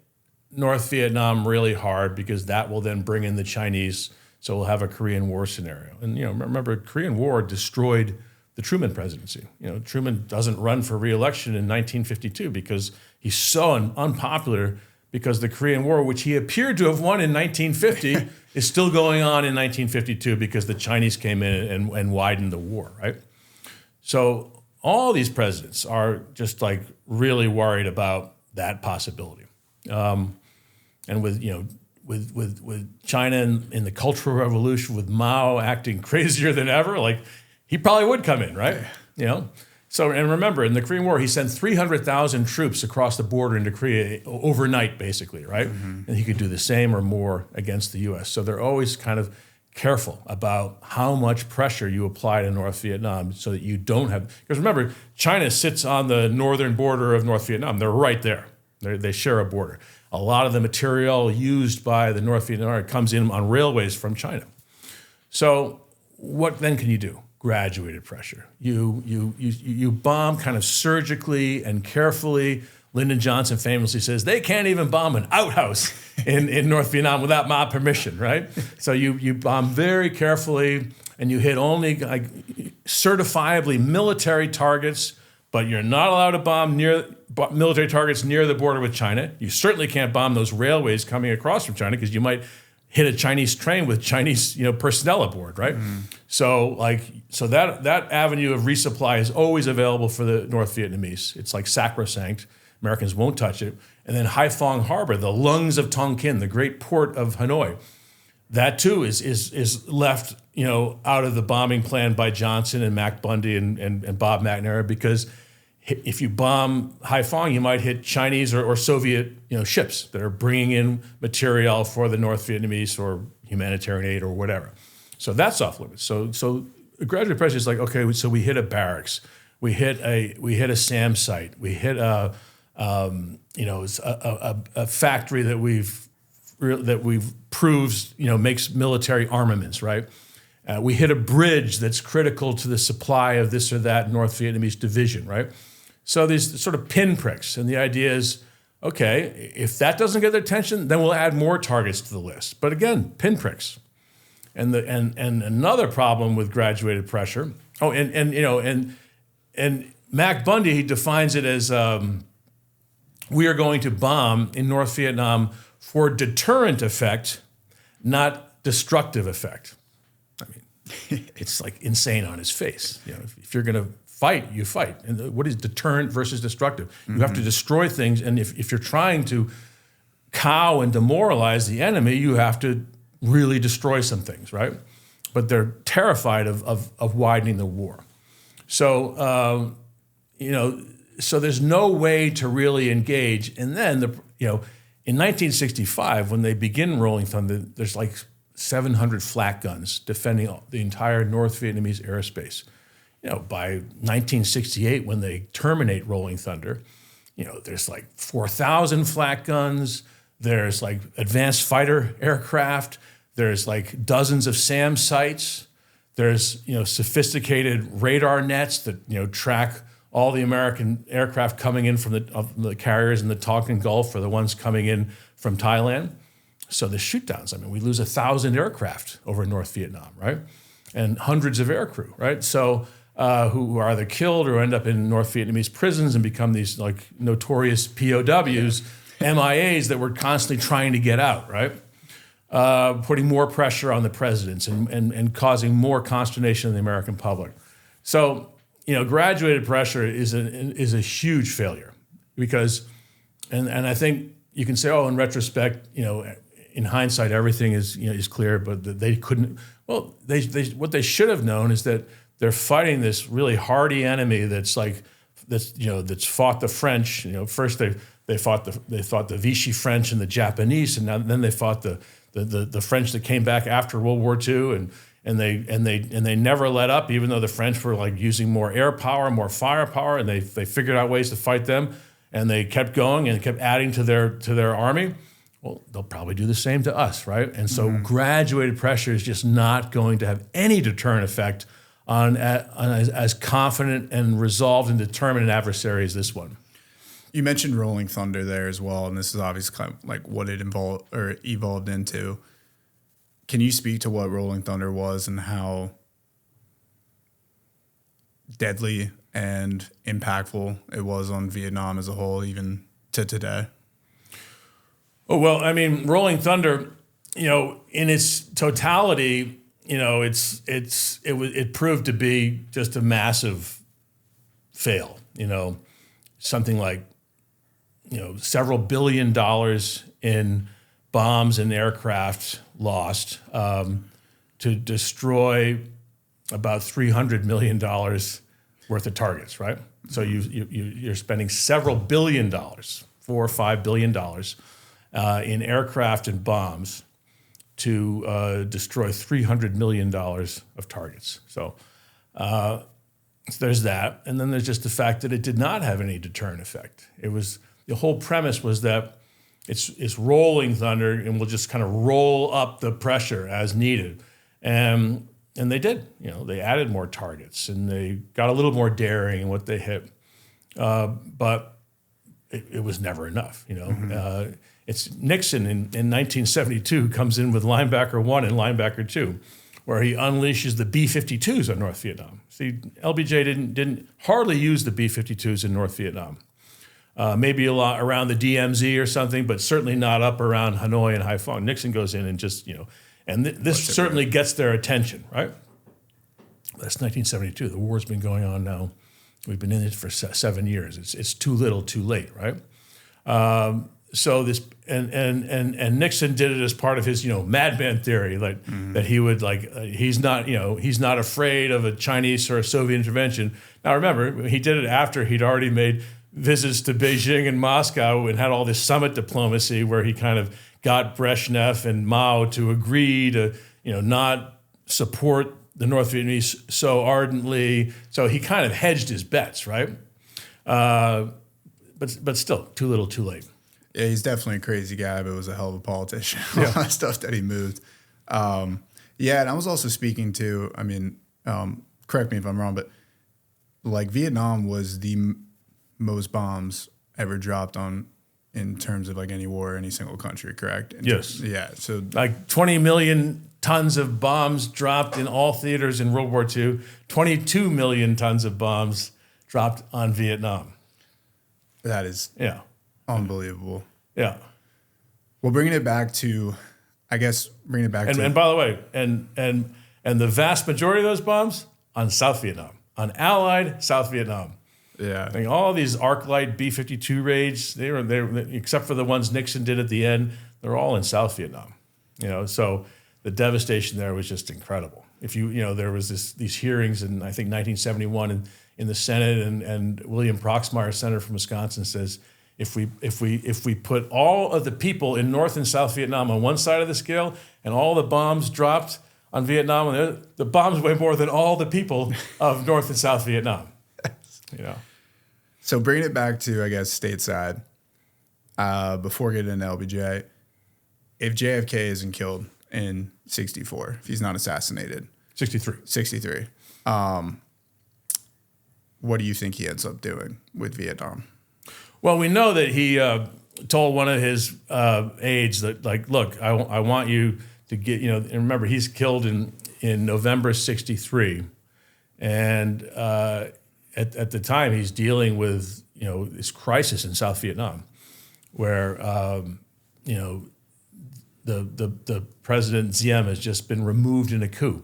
North Vietnam really hard because that will then bring in the Chinese, so we'll have a Korean War scenario. And, remember, Korean War destroyed the Truman presidency. Truman doesn't run for re-election in 1952 because he's so unpopular because the Korean War, which he appeared to have won in 1950, is still going on in 1952 because the Chinese came in and widened the war, right? So all these presidents are just like really worried about that possibility. And with China in the Cultural Revolution, with Mao acting crazier than ever, like he probably would come in, right? So, and remember, in the Korean War, he sent 300,000 troops across the border into Korea overnight, basically, right? Mm-hmm. And he could do the same or more against the U.S. So they're always kind of careful about how much pressure you apply to North Vietnam so that you don't have, because remember, China sits on the northern border of North Vietnam. They're right there. They share a border. A lot of the material used by the North Vietnamese comes in on railways from China. So what then can you do? Graduated pressure. You bomb kind of surgically and carefully. Lyndon Johnson famously says they can't even bomb an outhouse in North Vietnam without my permission, right? So you bomb very carefully and you hit only like certifiably military targets, but you're not allowed to bomb military targets near the border with China. You certainly can't bomb those railways coming across from China because you might hit a Chinese train with Chinese personnel aboard, right? Mm. So that avenue of resupply is always available for the North Vietnamese. It's like sacrosanct. Americans won't touch it. And then Haiphong Harbor, the lungs of Tonkin, the great port of Hanoi, that too is left out of the bombing plan by Johnson and Mac Bundy and Bob McNamara, because if you bomb Haiphong, you might hit Chinese or Soviet ships that are bringing in material for the North Vietnamese or humanitarian aid or whatever. So that's off limits. So graduate pressure is like, okay, so we hit a barracks, we hit a SAM site, we hit a factory that we've proved makes military armaments, right? We hit a bridge that's critical to the supply of this or that North Vietnamese division, right? So these sort of pinpricks, and the idea is, okay, if that doesn't get their attention, then we'll add more targets to the list. But again, pinpricks. And another problem with graduated pressure. Oh, and Mac Bundy defines it as we are going to bomb in North Vietnam for deterrent effect, not destructive effect. I mean, it's like insane on his face. If you're going to fight, you fight. And what is deterrent versus destructive? Mm-hmm. You have to destroy things, and if you're trying to cow and demoralize the enemy, you have to really destroy some things, right? But they're terrified of widening the war. So, so there's no way to really engage. And then, in 1965, when they begin Rolling Thunder, there's like 700 flak guns defending the entire North Vietnamese airspace. By 1968, when they terminate Rolling Thunder, there's like 4,000 flak guns. There's like advanced fighter aircraft. There's like dozens of SAM sites. There's sophisticated radar nets that track all the American aircraft coming in from the carriers in the Tonkin Gulf or the ones coming in from Thailand. So the shootdowns, we lose 1,000 aircraft over North Vietnam, right? And hundreds of aircrew, right? So who are either killed or end up in North Vietnamese prisons and become these like notorious POWs, MIAs that we're constantly trying to get out, right? Putting more pressure on the presidents and causing more consternation in the American public. So, graduated pressure is a huge failure because, and I think you can say, oh, in retrospect, in hindsight, everything is clear, but they couldn't. Well, they what they should have known is that they're fighting this really hardy enemy that's fought the French. First they fought the Vichy French and the Japanese, and then they fought the French that came back after World War II, and they never let up, even though the French were like using more air power, more firepower, and they figured out ways to fight them, and they kept going and kept adding to their army. Well, they'll probably do the same to us, right? And so graduated pressure is just not going to have any deterrent effect on as confident and resolved and determined an adversary as this one. You mentioned Rolling Thunder there as well, and this is obviously kind of like what it evolved into. Can you speak to what Rolling Thunder was and how deadly and impactful it was on Vietnam as a whole, even to today? Oh, well, I mean, Rolling Thunder, in its totality, it proved to be just a massive fail. Something like, several $1 billion in bombs and aircraft lost, to destroy about $300 million worth of targets, right? So you're spending several $1 billion, $4 or $5 billion, in aircraft and bombs to destroy $300 million of targets. So there's that. And then there's just the fact that it did not have any deterrent effect. The whole premise was that it's rolling thunder and we'll just kind of roll up the pressure as needed. And they did. They added more targets and they got a little more daring in what they hit. But it was never enough, It's Nixon in 1972 comes in with linebacker 1 and linebacker 2, where he unleashes the B-52s on North Vietnam. See, LBJ didn't hardly use the B-52s in North Vietnam. Maybe a lot around the DMZ or something, but certainly not up around Hanoi and Haiphong. Nixon goes in and just, and this certainly gets their attention, right? That's 1972. The war's been going on now. We've been in it for 7 years. It's too little, too late, right? So this and Nixon did it as part of his madman theory, that he would he's not afraid of a Chinese or a Soviet intervention. Now remember, he did it after he'd already made visits to Beijing and Moscow and had all this summit diplomacy where he kind of got Brezhnev and Mao to agree to not support the North Vietnamese so ardently. So he kind of hedged his bets, right? But still, too little, too late. Yeah, he's definitely a crazy guy, but was a hell of a politician. A lot of stuff that he moved. And I was also speaking to, correct me if I'm wrong, but Vietnam was the most bombs ever dropped on in terms of any war, any single country, correct? Yes. Yeah. So 20 million tons of bombs dropped in all theaters in World War II. 22 million tons of bombs dropped on Vietnam. That is unbelievable. Yeah. Well, bringing it back to. And by the way, and the vast majority of those bombs on South Vietnam, on Allied South Vietnam. Yeah. All these Arc-Light B-52 raids, they were except for the ones Nixon did at the end, they're all in South Vietnam. So the devastation there was just incredible. If there was these hearings in I think 1971 in the Senate, and William Proxmire, senator from Wisconsin, says if we put all of the people in North and South Vietnam on one side of the scale, and all the bombs dropped on Vietnam, and the bombs weigh more than all the people of North and South Vietnam. So bringing it back to, stateside, before getting into LBJ, if JFK isn't killed in 64, if he's not assassinated. 63. What do you think he ends up doing with Vietnam? Well, we know that he told one of his aides that, look, I want you to get, and remember, he's killed in November 63. And at the time, he's dealing with, this crisis in South Vietnam where, the President Diem has just been removed in a coup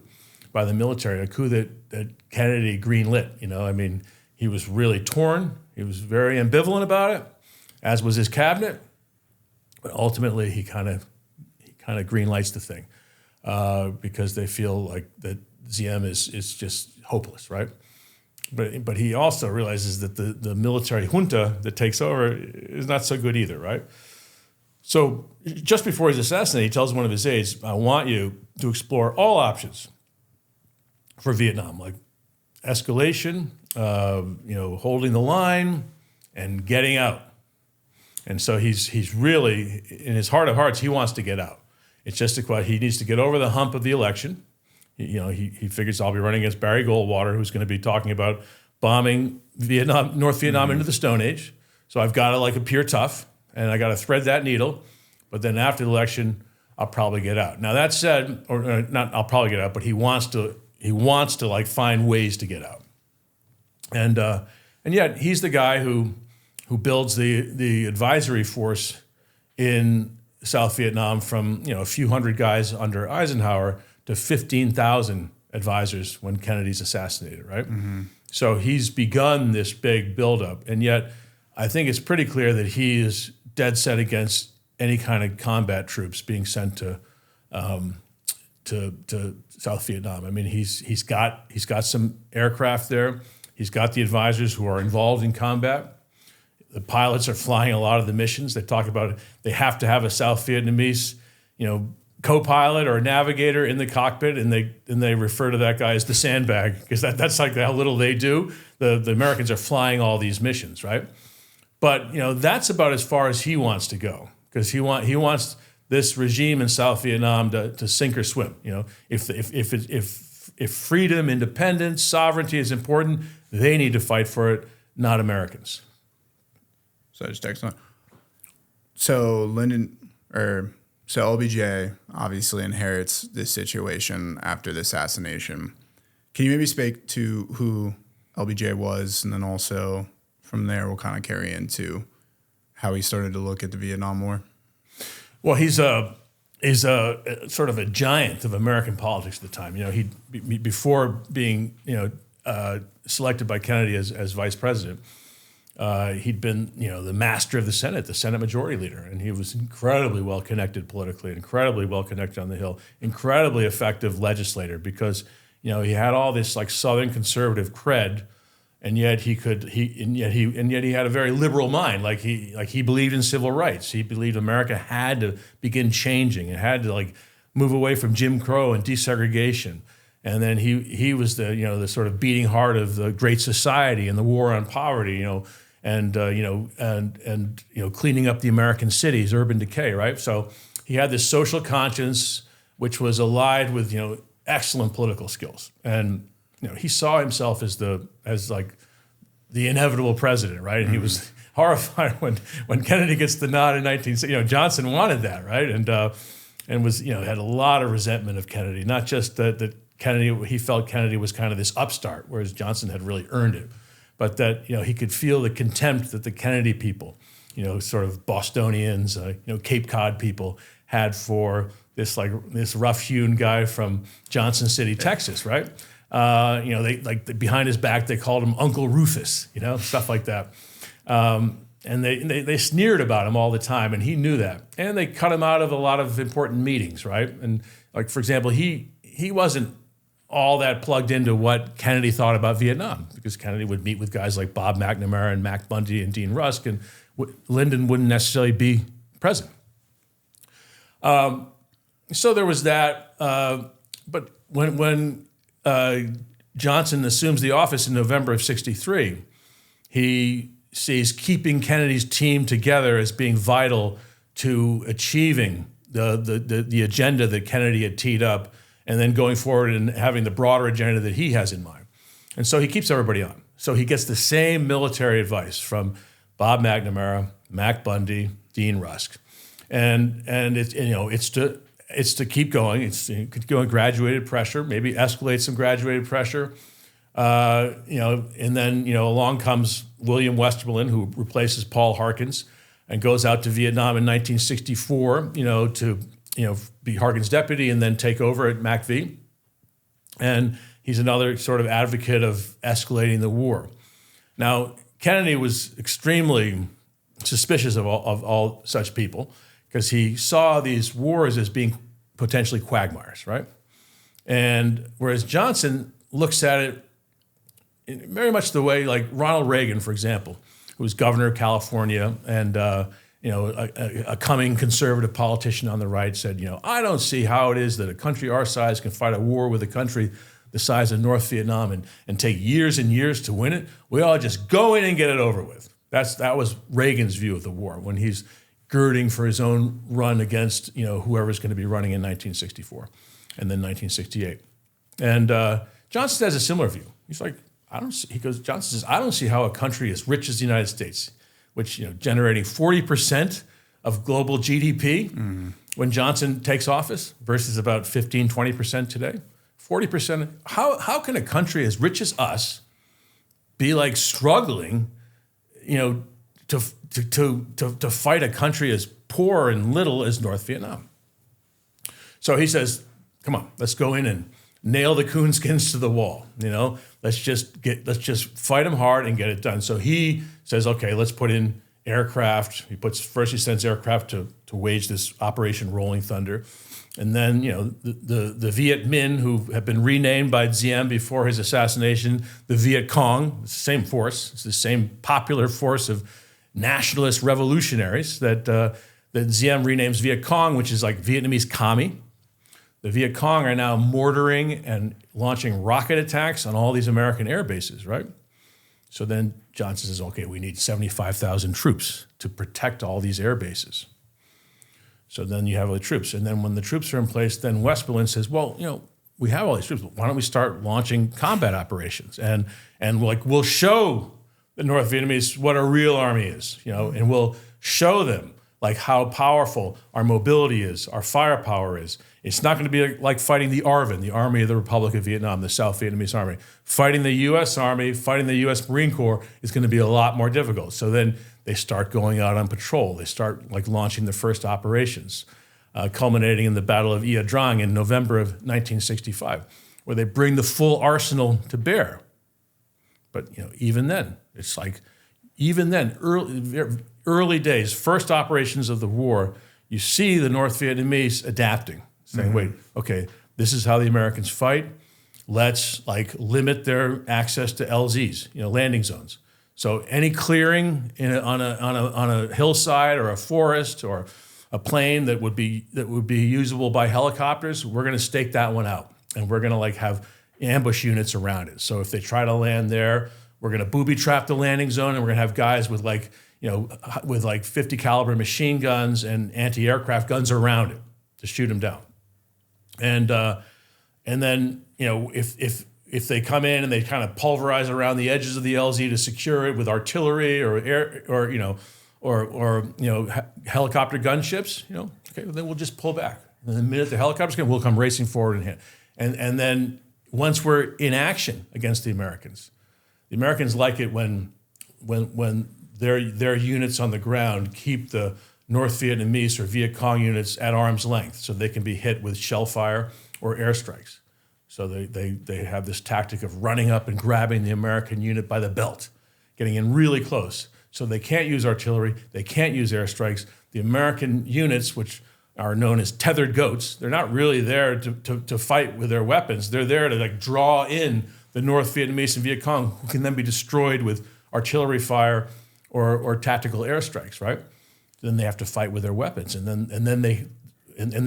by the military, a coup that Kennedy greenlit. He was really torn. He was very ambivalent about it, as was his cabinet. But ultimately, he kind of greenlights the thing because they feel like that Diem is just hopeless, right? But he also realizes that the military junta that takes over is not so good either, right? So just before he's assassinated, he tells one of his aides, I want you to explore all options for Vietnam, like escalation, holding the line, and getting out. And so he's really, in his heart of hearts, he wants to get out. It's just a question. He needs to get over the hump of the election. He figures I'll be running against Barry Goldwater, who's going to be talking about bombing North Vietnam into the Stone Age. So I've got to appear tough, and I got to thread that needle. But then after the election, I'll probably get out. Now that said, or not, I'll probably get out. But he wants to find ways to get out. And yet he's the guy who builds the advisory force in South Vietnam from a few hundred guys under Eisenhower to 15,000 advisors when Kennedy's assassinated, right? Mm-hmm. So he's begun this big buildup, and yet I think it's pretty clear that he is dead set against any kind of combat troops being sent to South Vietnam. I mean, he's got some aircraft there. He's got the advisors who are involved in combat. The pilots are flying a lot of the missions. They talk about they have to have a South Vietnamese, co-pilot or navigator in the cockpit, and they refer to that guy as the sandbag because that's like how little they do. The Americans are flying all these missions, right? But that's about as far as he wants to go because he wants this regime in South Vietnam to sink or swim. If freedom, independence, sovereignty is important, they need to fight for it, not Americans. So just excellent. So LBJ obviously inherits this situation after the assassination. Can you maybe speak to who LBJ was, and then also from there we'll kind of carry into how he started to look at the Vietnam War? Well, he's a sort of a giant of American politics at the time. Before being selected by Kennedy as vice president. He'd been, the master of the Senate Majority Leader, and he was incredibly well connected politically, incredibly well connected on the Hill, incredibly effective legislator because, he had all this like Southern conservative cred, and yet he had a very liberal mind. Like he believed in civil rights. He believed America had to begin changing. It had to move away from Jim Crow and desegregation. And then he was the sort of beating heart of the Great Society and the war on poverty, and cleaning up the American cities, urban decay, right? So he had this social conscience, which was allied with excellent political skills, and he saw himself as the inevitable president, right? And he was horrified when Kennedy gets the nod in 1960. Johnson wanted that, right? And was had a lot of resentment of Kennedy, not just that Kennedy, he felt Kennedy was kind of this upstart, whereas Johnson had really earned it. But that, he could feel the contempt that the Kennedy people, sort of Bostonians, Cape Cod people had for this rough-hewn guy from Johnson City, Texas, right? They behind his back, they called him Uncle Rufus, stuff like that. And they sneered about him all the time, and he knew that. And they cut him out of a lot of important meetings, right? And for example, he wasn't all that plugged into what Kennedy thought about Vietnam, because Kennedy would meet with guys like Bob McNamara and Mac Bundy and Dean Rusk, and Lyndon wouldn't necessarily be present. So there was that. But when Johnson assumes the office in November of '63, he sees keeping Kennedy's team together as being vital to achieving the agenda that Kennedy had teed up, and then going forward and having the broader agenda that he has in mind. And so he keeps everybody on. So he gets the same military advice from Bob McNamara, Mac Bundy, Dean Rusk. And it's to keep going. It's to keep going graduated pressure, maybe escalate some graduated pressure. And then along comes William Westerlin, who replaces Paul Harkins and goes out to Vietnam in 1964, to be Harkin's deputy and then take over at MACV. And he's another sort of advocate of escalating the war. Now, Kennedy was extremely suspicious of all such people because he saw these wars as being potentially quagmires, right? And whereas Johnson looks at it in very much the way like Ronald Reagan, for example, who was governor of California and a coming conservative politician on the right said, I don't see how it is that a country our size can fight a war with a country the size of North Vietnam and take years and years to win it. We ought to just go in and get it over with. That was Reagan's view of the war when he's girding for his own run against whoever's going to be running in 1964 and then 1968. And Johnson has a similar view. He's like, Johnson says, I don't see how a country as rich as the United States, which generating 40% of global GDP when Johnson takes office versus about 15, 20% today. 40%. How can a country as rich as us be like struggling, to fight a country as poor and little as North Vietnam. So he says, come on, let's go in and nail the coonskins to the wall. Let's just fight them hard and get it done. So he says, okay, let's put in aircraft. He sends aircraft to wage this Operation Rolling Thunder. And then, the Viet Minh, who have been renamed by Diem before his assassination, the Viet Cong, it's the same force. It's the same popular force of nationalist revolutionaries that Diem renames Viet Cong, which is like Vietnamese commie. The Viet Cong are now mortaring and launching rocket attacks on all these American air bases, right? So then Johnson says, okay, we need 75,000 troops to protect all these air bases. So then you have all the troops. And then when the troops are in place, then West Berlin says, well, we have all these troops, but why don't we start launching combat operations? And we'll show the North Vietnamese what a real army is, and we'll show them like how powerful our mobility is, our firepower is. It's not going to be like fighting the ARVN, the Army of the Republic of Vietnam, the South Vietnamese Army. Fighting the U.S. Army, fighting the U.S. Marine Corps is going to be a lot more difficult. So then they start going out on patrol. They start launching the first operations, culminating in the Battle of Ia Drang in November of 1965, where they bring the full arsenal to bear. But even then, it's early days, first operations of the war, you see the North Vietnamese adapting, saying, wait, okay, this is how the Americans fight. Let's limit their access to LZs, landing zones. So any clearing on a hillside or a forest or a plain that would be usable by helicopters, we're going to stake that one out, and we're going to have ambush units around it. So if they try to land there, we're going to booby trap the landing zone, and we're going to have guys with 50 caliber machine guns and anti-aircraft guns around it to shoot them down. And then if they come in and they kind of pulverize around the edges of the LZ to secure it with artillery or air or helicopter gunships, okay, then we'll just pull back. And the minute the helicopters come, we'll come racing forward and hit. And then once we're in action against the Americans like it when their units on the ground keep the North Vietnamese or Viet Cong units at arm's length so they can be hit with shell fire or airstrikes. So they have this tactic of running up and grabbing the American unit by the belt, getting in really close. So they can't use artillery, they can't use airstrikes. The American units, which are known as tethered goats, they're not really there to fight with their weapons. They're there to draw in the North Vietnamese and Viet Cong, who can then be destroyed with artillery fire or tactical airstrikes, right? Then they have to fight with their weapons, and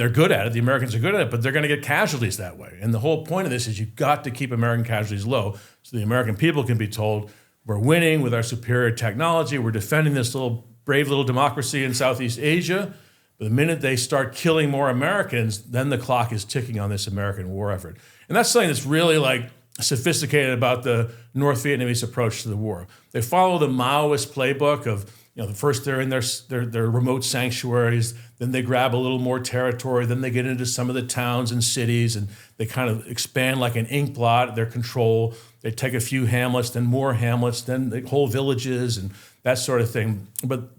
they're good at it. The Americans are good at it, but they're going to get casualties that way. And the whole point of this is you've got to keep American casualties low so the American people can be told, we're winning with our superior technology, we're defending this brave little democracy in Southeast Asia. But the minute they start killing more Americans, then the clock is ticking on this American war effort. And that's something that's really sophisticated about the North Vietnamese approach to the war. They follow the Maoist playbook of, first they're in their remote sanctuaries, then they grab a little more territory, then they get into some of the towns and cities, and they kind of expand like an ink blot, their control. They take a few hamlets, then more hamlets, then the whole villages and that sort of thing. But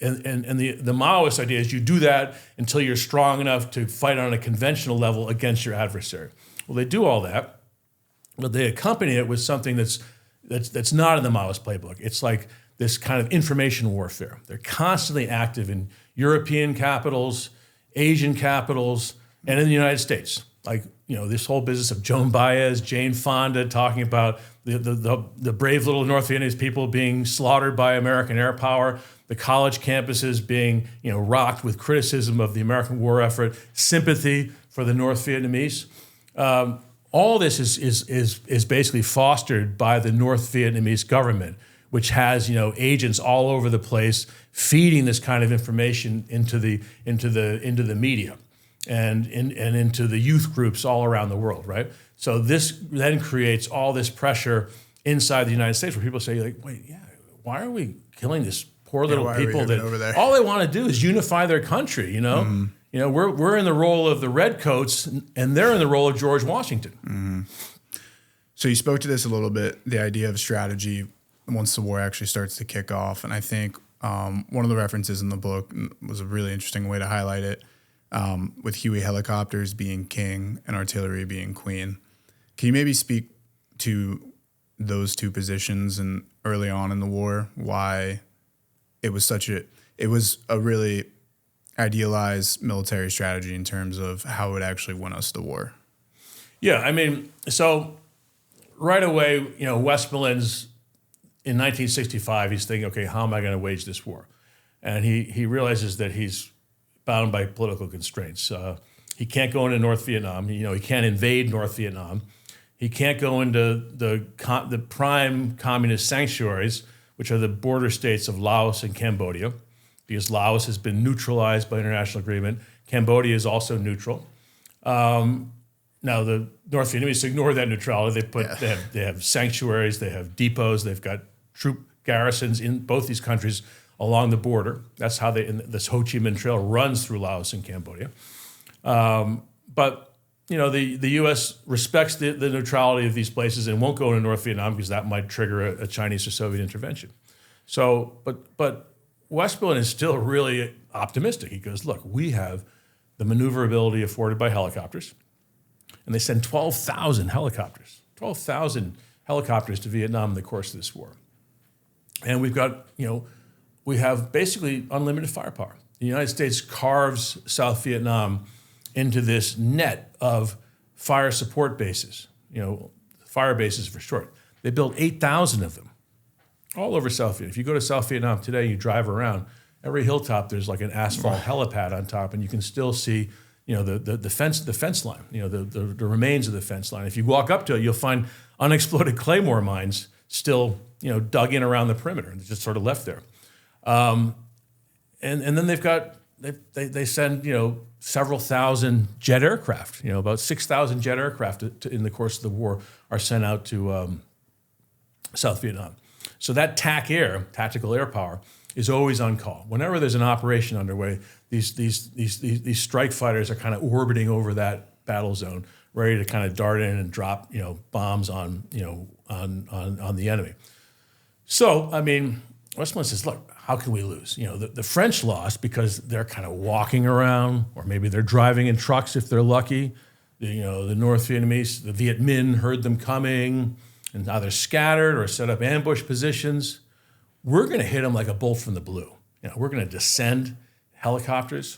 and the Maoist idea is you do that until you're strong enough to fight on a conventional level against your adversary. Well, they do all that, but they accompany it with something that's not in the Maoist playbook. It's like this kind of information warfare. They're constantly active in European capitals, Asian capitals, and in the United States. This whole business of Joan Baez, Jane Fonda talking about the brave little North Vietnamese people being slaughtered by American air power, the college campuses being rocked with criticism of the American war effort, sympathy for the North Vietnamese. All this is basically fostered by the North Vietnamese government, which has agents all over the place feeding this kind of information into the media and into the youth groups all around the world, right? So this then creates all this pressure inside the United States where people say, why are we killing this poor little people that all they want to do is unify their country, Mm-hmm. We're in the role of the redcoats and they're in the role of George Washington. Mm-hmm. So you spoke to this a little bit, the idea of strategy once the war actually starts to kick off. And I think one of the references in the book was a really interesting way to highlight it, with Huey helicopters being king and artillery being queen. Can you maybe speak to those two positions and early on in the war, why it was a really idealized military strategy in terms of how it would actually win us the war? Yeah, I mean, so right away, Westmoreland's in 1965, he's thinking, okay, how am I going to wage this war? And he realizes that he's bound by political constraints. He can't go into North Vietnam. He can't invade North Vietnam. He can't go into the prime communist sanctuaries, which are the border states of Laos and Cambodia, because Laos has been neutralized by international agreement. Cambodia is also neutral. Now the North Vietnamese ignore that neutrality. They have sanctuaries, they have depots, they've got troop garrisons in both these countries along the border. That's how this Ho Chi Minh Trail runs through Laos and Cambodia. But the U.S. respects the neutrality of these places and won't go into North Vietnam because that might trigger a Chinese or Soviet intervention. So, but Westmoreland is still really optimistic. He goes, look, we have the maneuverability afforded by helicopters. And they send 12,000 helicopters to Vietnam in the course of this war. And we've got, we have basically unlimited firepower. The United States carves South Vietnam into this net of fire support bases, fire bases for short. They built 8,000 of them all over South Vietnam. If you go to South Vietnam today, you drive around, every hilltop, there's like an asphalt helipad on top, and you can still see the fence line, the remains of the fence line. If you walk up to it, you'll find unexploded claymore mines still, dug in around the perimeter and just sort of left there. And then they send, several thousand jet aircraft, about 6,000 jet aircraft in the course of the war are sent out to South Vietnam. So that tactical air power, is always on call. Whenever there's an operation underway, these strike fighters are kind of orbiting over that battle zone, ready to kind of dart in and drop bombs on the enemy. So I mean, Westmoreland says, look, how can we lose? The French lost because they're kind of walking around, or maybe they're driving in trucks if they're lucky. The North Vietnamese, the Viet Minh heard them coming and either scattered or set up ambush positions. We're going to hit them like a bolt from the blue. We're going to descend helicopters,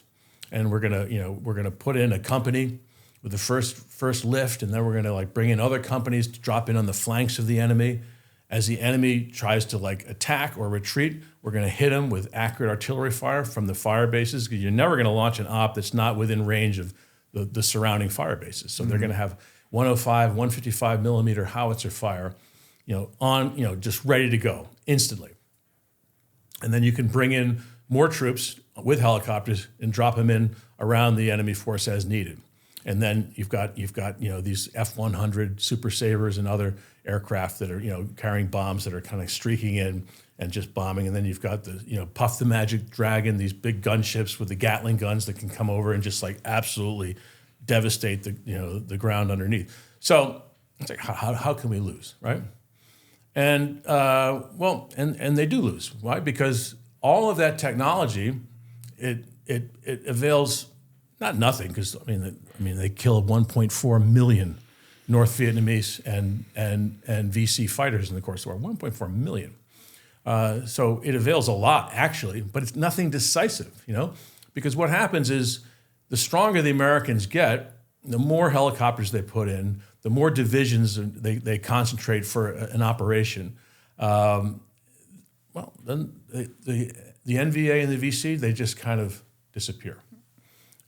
and we're going to put in a company with the first lift, and then we're going to bring in other companies to drop in on the flanks of the enemy. As the enemy tries to attack or retreat, we're going to hit them with accurate artillery fire from the fire bases, because you're never going to launch an op that's not within range of the surrounding fire bases. So they're going to have 105, 155 millimeter howitzer fire, just ready to go instantly. And then you can bring in more troops with helicopters and drop them in around the enemy force as needed. And then you've got these F-100 Super Sabres and other aircraft that are carrying bombs that are kind of streaking in and just bombing. And then you've got the Puff the Magic Dragon, these big gunships with the Gatling guns that can come over and just absolutely devastate the ground underneath. So it's how can we lose, right? And and they do lose. Why? Because all of that technology, it avails not nothing. Because they killed 1.4 million North Vietnamese and VC fighters in the course of the war. 1.4 million. So it avails a lot actually, but it's nothing decisive. Because what happens is the stronger the Americans get, the more helicopters they put in, the more divisions they concentrate for an operation. Then the NVA and the VC, they just kind of disappear.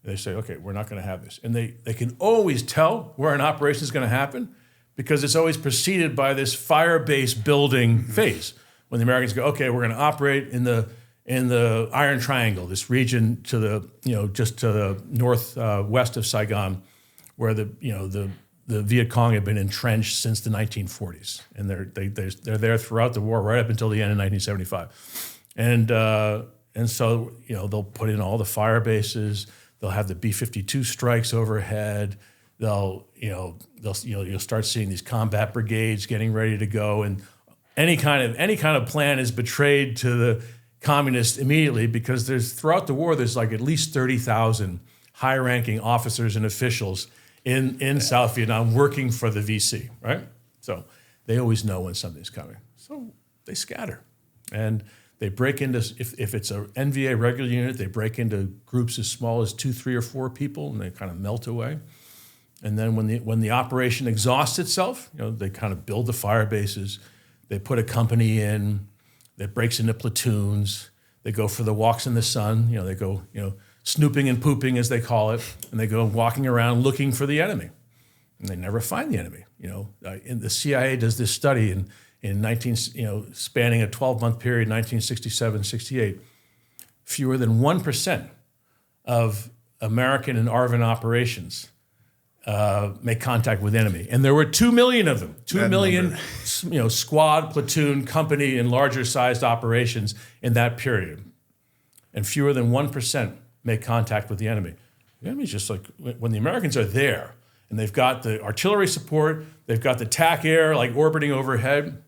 They say, okay, we're not going to have this. And they can always tell where an operation is going to happen because it's always preceded by this fire base building phase. When the Americans go, okay, we're going to operate in the Iron Triangle, this region to the just to the northwest of Saigon, where the Viet Cong had been entrenched since the 1940s, and they're there throughout the war, right up until the end of 1975, and so they'll put in all the fire bases. They'll have the B-52 strikes overhead. you'll start seeing these combat brigades getting ready to go, and any kind of plan is betrayed to the communists immediately, because throughout the war there's like at least 30,000 high-ranking officers and officials in South Vietnam working for the VC, right? So they always know when something's coming. So they scatter, and they break into, if it's a NVA regular unit, they break into groups as small as 2, 3, or 4 people, and they kind of melt away. And then when the operation exhausts itself, they kind of build the fire bases. They put a company in that breaks into platoons. They go for the walks in the sun. They go, snooping and pooping, as they call it, and they go walking around looking for the enemy, and they never find the enemy. And the CIA does this study spanning a 12-month period, 1967, 68. Fewer than 1% of American and ARVN operations make contact with enemy, and there were 2 million of them. 2 million, squad, platoon, company, and larger-sized operations in that period, and fewer than 1% make contact with the enemy. The enemy's just like, when the Americans are there, and they've got the artillery support, they've got the TAC air like orbiting overhead.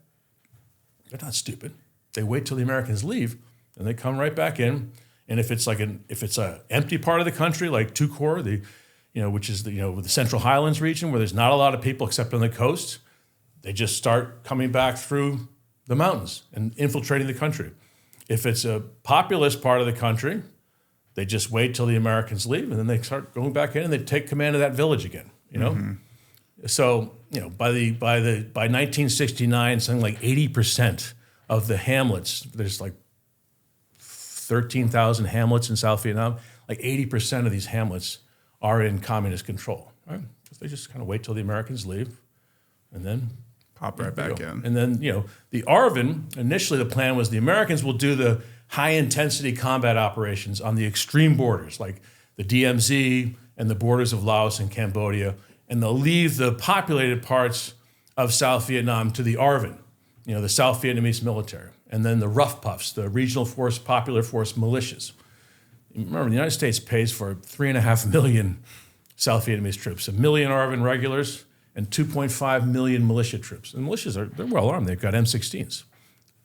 They're not stupid. They wait till the Americans leave, and they come right back in. And if it's a empty part of the country like Tukor, which is the Central Highlands region where there's not a lot of people except on the coast, they just start coming back through the mountains and infiltrating the country. If it's a populous part of the country, they just wait till the Americans leave, and then they start going back in and they take command of that village again. Mm-hmm. So by 1969, something like 80% of the hamlets, there's like 13,000 hamlets in South Vietnam, like 80% of these hamlets are in communist control, right? Because they just kind of wait till the Americans leave, and then pop right back in. And then, the ARVN, initially the plan was the Americans will do the high-intensity combat operations on the extreme borders, like the DMZ and the borders of Laos and Cambodia, and they'll leave the populated parts of South Vietnam to the ARVN, the South Vietnamese military, and then the Rough Puffs, the Regional Force, Popular Force militias. Remember, the United States pays for 3.5 million South Vietnamese troops, 1 million ARVN regulars, and 2.5 million militia troops. And militias they're well armed. They've got M16s.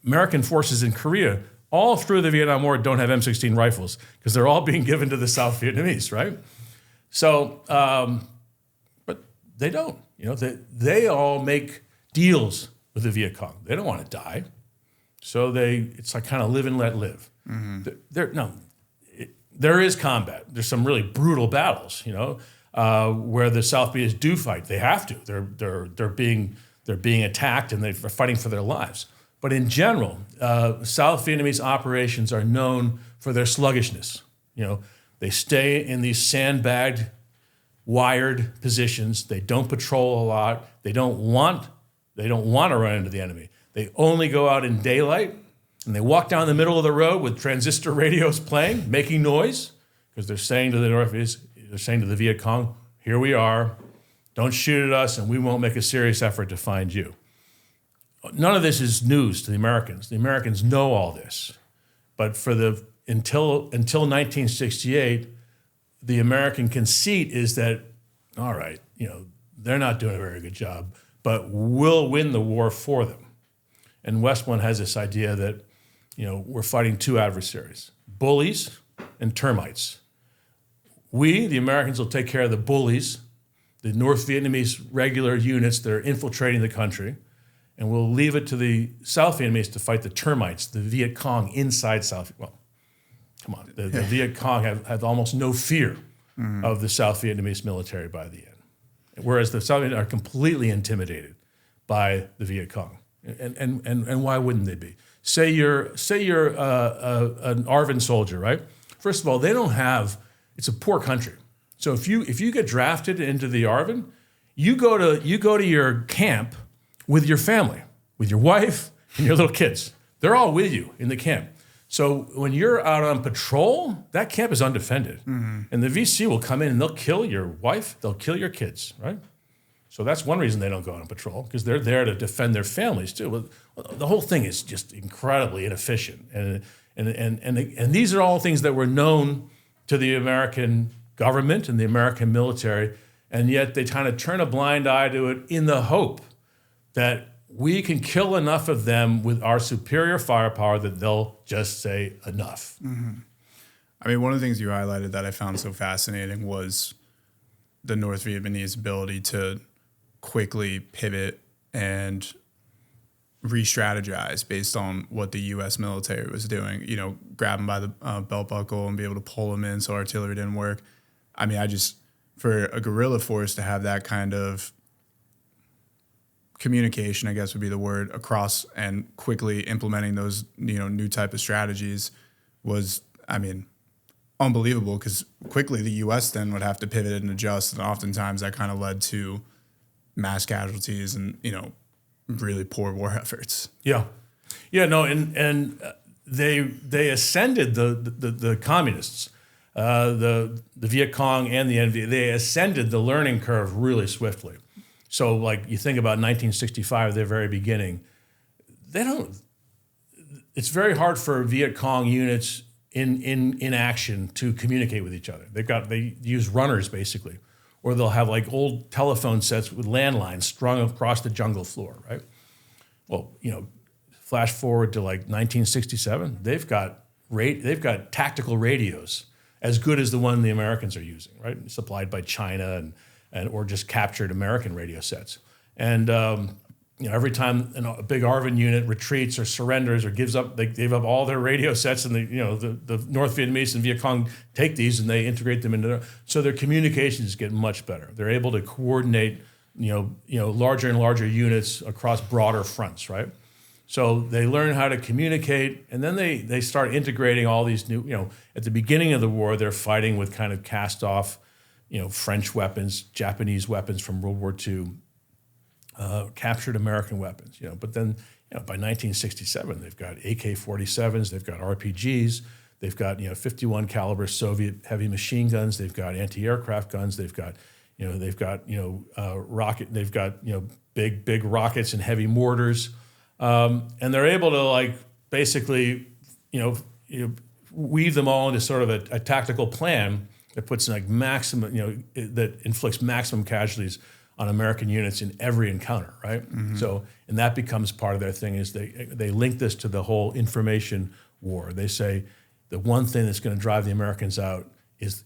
American forces in Korea, all through the Vietnam War, don't have M16 rifles because they're all being given to the South Vietnamese, right? So, but they don't. They all make deals with the Viet Cong. They don't want to die, so it's like kind of live and let live. Mm-hmm. There is combat. There's some really brutal battles, where the South Vietnamese do fight. They have to. They're being attacked and they're fighting for their lives. But in general, South Vietnamese operations are known for their sluggishness. They stay in these sandbagged, wired positions. They don't patrol a lot. They don't want to run into the enemy. They only go out in daylight, and they walk down the middle of the road with transistor radios playing, making noise, because they're saying to the North-Vietnamese, they're saying to the Viet Cong, here we are, don't shoot at us, and we won't make a serious effort to find you. None of this is news to the Americans. The Americans know all this. But until 1968, the American conceit is that, all right, they're not doing a very good job, but we'll win the war for them. And Westmoreland has this idea that, we're fighting two adversaries, bullies and termites. We, the Americans, will take care of the bullies, the North Vietnamese regular units that are infiltrating the country, and we'll leave it to the South Vietnamese to fight the termites, the Viet Cong inside South. Well, come on, the Viet Cong have almost no fear of the South Vietnamese military by the end, whereas the South Vietnamese are completely intimidated by the Viet Cong. And why wouldn't they be? Say you're an ARVN soldier, right? First of all, it's a poor country. So if you get drafted into the ARVN, you go to your camp with your family, with your wife and your little kids. They're all with you in the camp. So when you're out on patrol, that camp is undefended. Mm-hmm. And the VC will come in and they'll kill your wife, they'll kill your kids, right? So that's one reason they don't go on patrol, because they're there to defend their families too. Well, the whole thing is just incredibly inefficient. And these are all things that were known to the American government and the American military And yet they kind of turn a blind eye to it in the hope that we can kill enough of them with our superior firepower that they'll just say enough. Mm-hmm. I mean, one of the things you highlighted that I found so fascinating was the North Vietnamese ability to quickly pivot and re-strategize based on what the U.S. military was doing, you know, grab them by the belt buckle and be able to pull them in so artillery didn't work. I mean, for a guerrilla force to have that kind of communication, I guess would be the word, across and quickly implementing those, you know, new type of strategies was, I mean, unbelievable, because quickly the U.S. then would have to pivot and adjust, and oftentimes that kind of led to mass casualties and, you know, really poor war efforts. Yeah, no, and they ascended the communists, the Viet Cong and the NVC. They ascended the learning curve really swiftly. So, like, you think about 1965, their very beginning, it's very hard for Viet Cong units in action to communicate with each other. They use runners basically, or they'll have like old telephone sets with landlines strung across the jungle floor, right? Well, you know, flash forward to like 1967, they've got tactical radios as good as the one the Americans are using, right? Supplied by China and or just captured American radio sets. And you know, every time a big ARVN unit retreats or surrenders or they gave up all their radio sets, and the North Vietnamese and Viet Cong take these and they integrate them into so their communications get much better. They're able to coordinate, you know, larger and larger units across broader fronts, right? So they learn how to communicate, and then they start integrating all these new, you know, at the beginning of the war, they're fighting with kind of cast off, you know, French weapons, Japanese weapons from World War II, captured American weapons, you know. But then, you know, by 1967, they've got AK-47s, they've got RPGs, they've got, you know, 51 caliber Soviet heavy machine guns, they've got anti-aircraft guns, they've got rocket, they've got, you know, big rockets and heavy mortars, and they're able to like basically, you know, weave them all into sort of a tactical plan that puts like maximum, you know, that inflicts maximum casualties on American units in every encounter, right? Mm-hmm. So, and that becomes part of their thing is they link this to the whole information war. They say the one thing that's going to drive the Americans out is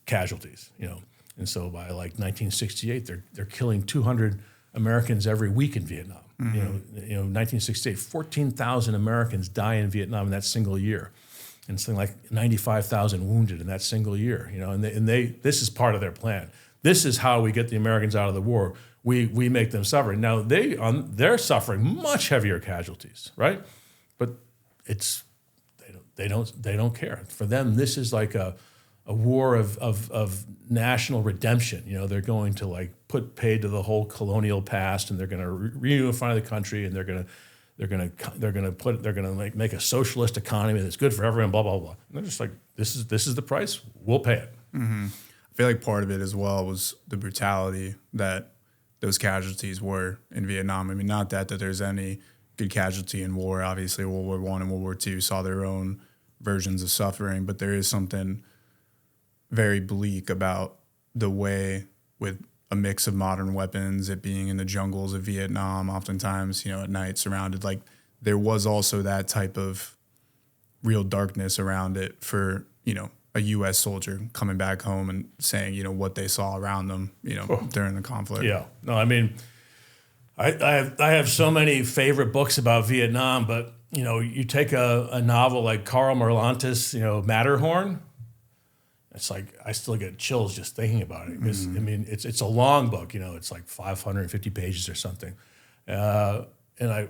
casualties, you know. And so by like 1968, they're killing 200 Americans every week in Vietnam. Mm-hmm. You know, 1968, 14,000 Americans die in Vietnam in that single year, and something like 95,000 wounded in that single year. You know, and this is part of their plan. This is how we get the Americans out of the war. We make them suffer. Now they're suffering much heavier casualties, right? But they don't care. For them, this is like a war of national redemption. You know, they're going to like put paid to the whole colonial past, and they're going to reunify the country, and they're going to make a socialist economy that's good for everyone. Blah blah blah. And they're just like, this is the price. We'll pay it. Mm-hmm. I feel like part of it as well was the brutality that those casualties were in Vietnam. I mean, not that there's any good casualty in war. Obviously, World War I and World War II saw their own versions of suffering, but there is something very bleak about the way, with a mix of modern weapons, it being in the jungles of Vietnam, oftentimes, you know, at night surrounded, like there was also that type of real darkness around it for, you know, a U.S. soldier coming back home and saying, you know, what they saw around them, you know, during the conflict. Yeah. No, I mean, I have so many favorite books about Vietnam, but, you know, you take a novel like Karl Merlantis, you know, Matterhorn, it's like I still get chills just thinking about it. Mm-hmm. I mean, it's a long book, you know, it's like 550 pages or something. And I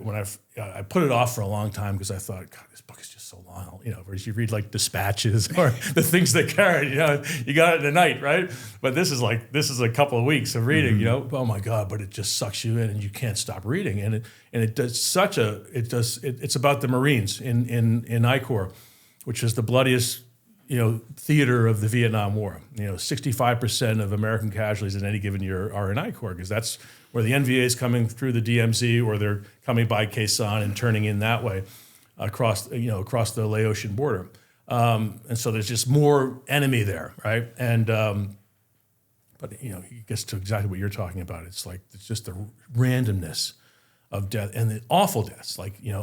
put it off for a long time because I thought, God, this book is just so long. You know, whereas you read like Dispatches or the things they carried, you know, you got it in a night, right? But this is a couple of weeks of reading, mm-hmm. you know. Oh my God! But it just sucks you in, and you can't stop reading. And it's about the Marines in I Corps, which is the bloodiest, you know, theater of the Vietnam War. You know, 65% of American casualties in any given year are in I Corps, because that's where the NVA is coming through the DMZ, or they're coming by Quai Son and turning in that way across the Laotian border. And so there's just more enemy there, right? And But it gets to exactly what you're talking about. It's just the randomness of death and the awful deaths.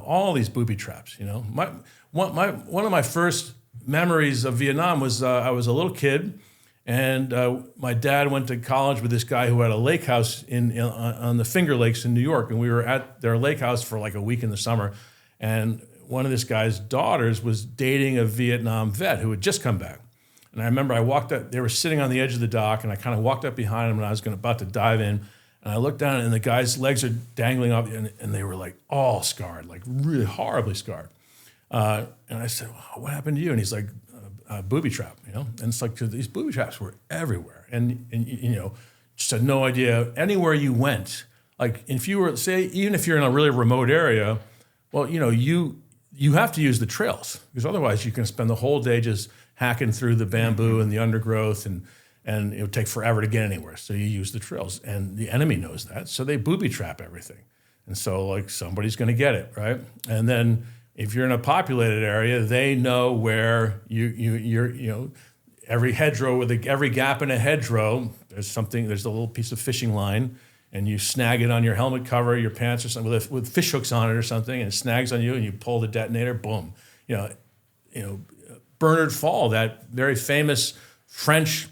All these booby traps. One of my first memories of Vietnam was I was a little kid, and my dad went to college with this guy who had a lake house on the Finger Lakes in New York, and we were at their lake house for like a week in the summer, and one of this guy's daughters was dating a Vietnam vet who had just come back. And I remember I walked up, they were sitting on the edge of the dock, and I kind of walked up behind them, and I was about to dive in, and I looked down, and the guy's legs are dangling off, and they were like all scarred, like really horribly scarred. And I said, well, what happened to you? And he's like, a booby trap, And it's like, these booby traps were everywhere. And just had no idea. Anywhere you went, like if you were, say, even if you're in a really remote area, well, you have to use the trails, because otherwise you can spend the whole day just hacking through the bamboo and the undergrowth, and it would take forever to get anywhere. So you use the trails, and the enemy knows that, so they booby trap everything. And so like somebody's going to get it, right? And then if you're in a populated area, they know where you're every hedgerow, every gap in a hedgerow, there's a little piece of fishing line, and you snag it on your helmet cover, your pants or something with fish hooks on it or something, and it snags on you, and you pull the detonator, boom. Bernard Fall, that very famous French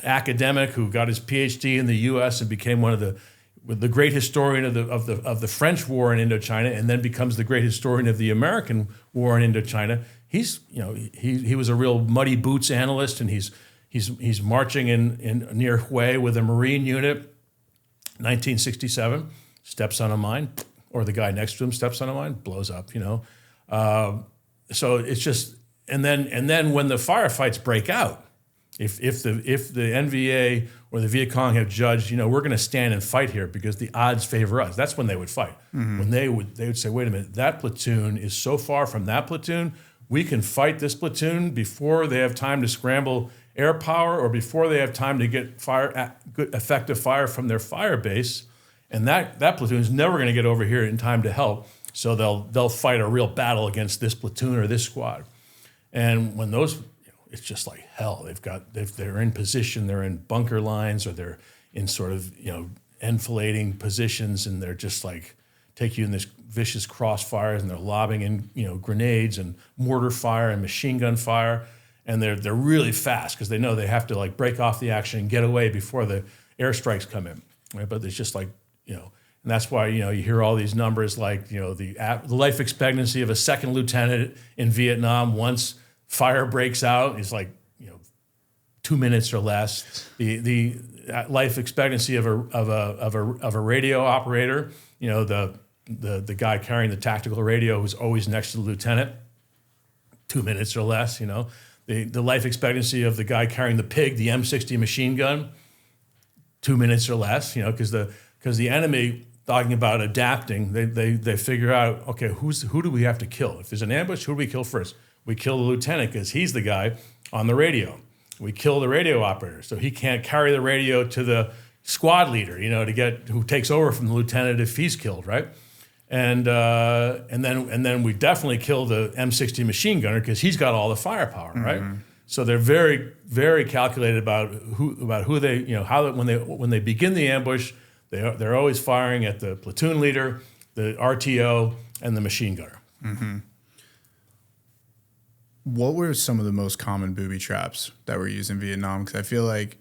academic who got his PhD in the U.S. and became one of the great historian of the French war in Indochina, and then becomes the great historian of the American war in Indochina. He was a real muddy boots analyst, and he's marching in near Hue with a Marine unit, 1967, steps on a mine, or the guy next to him steps on a mine, blows up. So it's just, and then when the firefights break out, if the NVA or the Viet Cong have judged, we're going to stand and fight here because the odds favor us, that's when they would fight. Mm-hmm. When they would say, wait a minute, that platoon is so far from that platoon, we can fight this platoon before they have time to scramble air power or before they have time to get good effective fire from their fire base, and that platoon is never going to get over here in time to help. So they'll fight a real battle against this platoon or this squad. And when those, it's just like hell. They're in position, they're in bunker lines, or they're in sort of enfilading positions, and they're just like take you in this vicious crossfires, and they're lobbing in grenades and mortar fire and machine gun fire. And they're really fast because they know they have to like break off the action and get away before the airstrikes come in. Right? But it's just like, and that's why, you hear all these numbers like, the life expectancy of a second lieutenant in Vietnam once fire breaks out is like, 2 minutes or less. The life expectancy of a radio operator, the guy carrying the tactical radio who's always next to the lieutenant, 2 minutes or less, The life expectancy of the guy carrying the pig, the M60 machine gun, 2 minutes or less, because the enemy, talking about adapting, they figure out, okay, who do we have to kill? If there's an ambush, who do we kill first? We kill the lieutenant because he's the guy on the radio. We kill the radio operator, so he can't carry the radio to the squad leader, who takes over from the lieutenant if he's killed, right? And then we definitely kill the M60 machine gunner because he's got all the firepower, right? Mm-hmm. So they're very, very calculated about who they, how when they begin the ambush, they're always firing at the platoon leader, the RTO, and the machine gunner. Mm-hmm. What were some of the most common booby traps that were used in Vietnam? Because I feel like,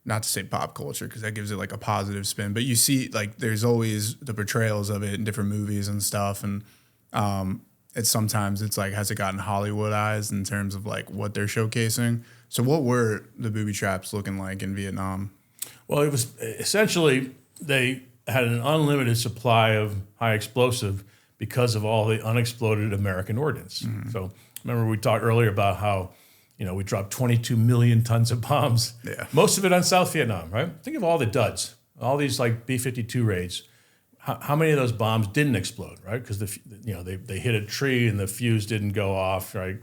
not to say pop culture, because that gives it like a positive spin, but you see like there's always the portrayals of it in different movies and stuff, and sometimes it's like, has it gotten Hollywoodized in terms of like what they're showcasing? So what were the booby traps looking like in Vietnam? Well, it was essentially they had an unlimited supply of high explosive because of all the unexploded American ordnance. Mm-hmm. So remember we talked earlier about how we dropped 22 million tons of bombs, most of it on South Vietnam, right? Think of all the duds, all these like B-52 raids. How many of those bombs didn't explode, right? Because they hit a tree and the fuse didn't go off, right?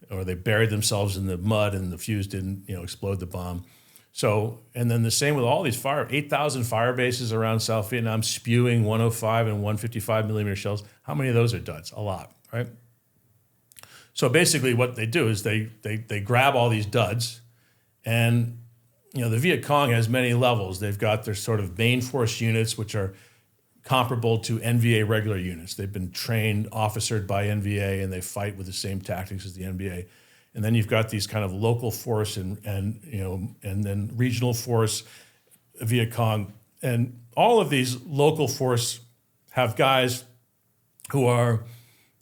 Or they buried themselves in the mud and the fuse didn't explode the bomb. So, and then the same with all these 8,000 fire bases around South Vietnam spewing 105 and 155 millimeter shells. How many of those are duds? A lot, right? So basically what they do is they grab all these duds, and the Viet Cong has many levels. They've got their sort of main force units, which are comparable to NVA regular units. They've been trained, officered by NVA, and they fight with the same tactics as the NVA. And then you've got these kind of local force and then regional force, Viet Cong. And all of these local force have guys who are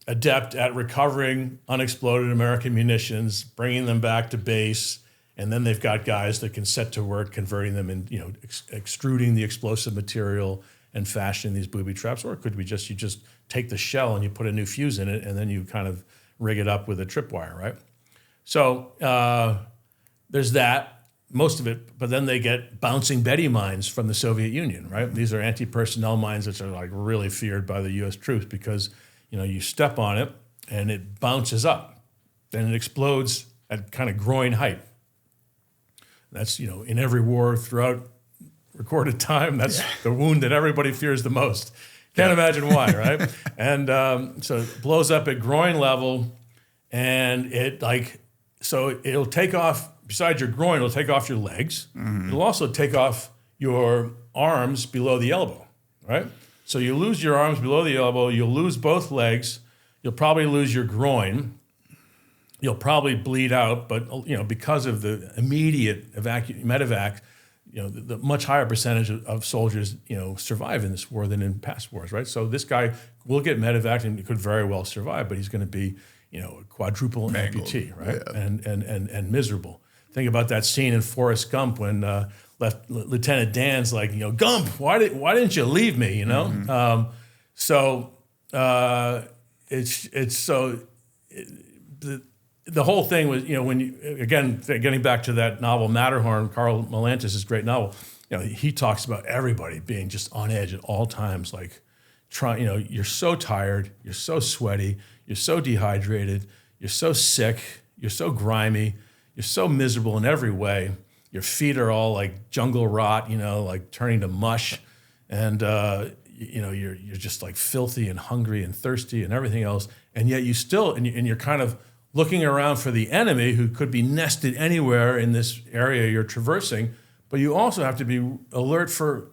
adept at recovering unexploded American munitions, bringing them back to base, and then they've got guys that can set to work converting them and extruding the explosive material and fashioning these booby traps. Or it could be you just take the shell and you put a new fuse in it, and then you kind of rig it up with a tripwire, right? So there's that, most of it, but then they get bouncing Betty mines from the Soviet Union, right? These are anti-personnel mines that are like really feared by the U.S. troops because you step on it and it bounces up, then it explodes at kind of groin height. That's in every war throughout recorded time. That's the wound that everybody fears the most. Can't imagine why, right? And so it blows up at groin level, and it'll take off. Besides your groin, it'll take off your legs. Mm-hmm. It'll also take off your arms below the elbow, right? So you lose your arms below the elbow. You'll lose both legs. You'll probably lose your groin. You'll probably bleed out, but because of the immediate medevac, the much higher percentage of soldiers survive in this war than in past wars, right? So this guy will get medevac and could very well survive, but he's going to be a quadruple amputee, right? Yeah. And miserable. Think about that scene in Forrest Gump when Lieutenant Dan's like, Gump, why didn't you leave me? Mm-hmm. The whole thing was, when getting back to that novel Matterhorn, Karl Melanchthus' great novel, he talks about everybody being just on edge at all times, like you're so tired, you're so sweaty, you're so dehydrated, you're so sick, you're so grimy, you're so miserable in every way. Your feet are all like jungle rot, like turning to mush, and you're just like filthy and hungry and thirsty and everything else, and yet you still and you're kind of looking around for the enemy who could be nested anywhere in this area you're traversing, but you also have to be alert for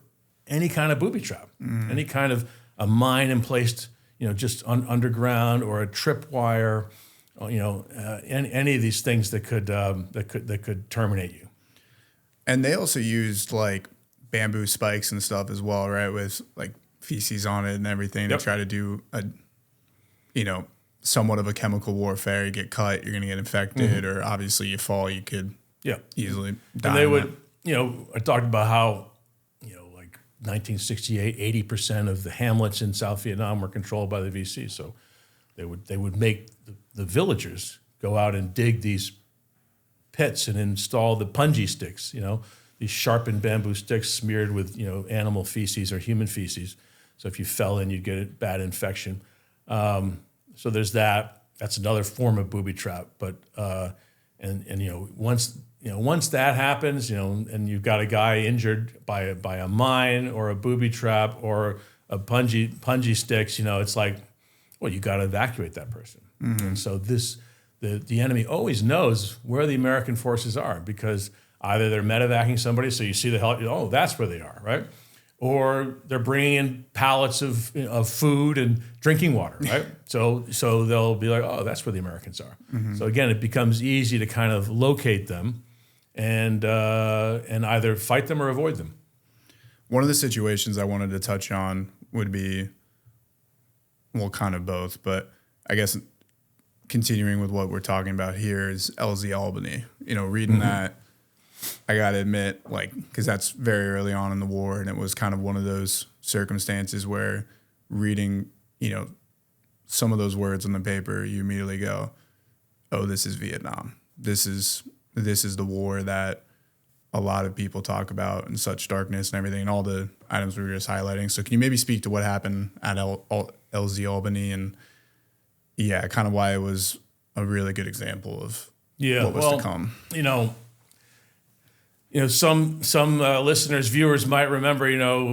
any kind of booby trap, any kind of a mine emplaced, just underground, or a tripwire, any of these things that could terminate you. And they also used like bamboo spikes and stuff as well, right? With like feces on it and everything to try to do somewhat of a chemical warfare. You get cut, you're going to get infected, or obviously you fall, you could easily die. And they would, I talked about how, like 1968, 80% of the hamlets in South Vietnam were controlled by the VC. So they would make the villagers go out and dig these pits and install the punji sticks, these sharpened bamboo sticks smeared with, animal feces or human feces. So if you fell in, you'd get a bad infection. So there's that. That's another form of booby trap. But once that happens, and you've got a guy injured by a mine or a booby trap or a punji sticks, it's like, well, you got to evacuate that person. Mm-hmm. And so the enemy always knows where the American forces are, because either they're medevacing somebody, so you see the hell, that's where they are, right? Or they're bringing in pallets of food and drinking water, right? So they'll be like, oh, that's where the Americans are. Mm-hmm. So again, it becomes easy to kind of locate them and either fight them or avoid them. One of the situations I wanted to touch on would be, well, kind of both, but I guess continuing with what we're talking about here is LZ Albany. Reading that, I got to admit, because that's very early on in the war, and it was kind of one of those circumstances where reading, some of those words on the paper, you immediately go, oh, this is Vietnam. This is the war that a lot of people talk about in such darkness and everything, and all the items we were just highlighting. So can you maybe speak to what happened at LZ Albany and, kind of why it was a really good example of what was to come? Some listeners, viewers might remember,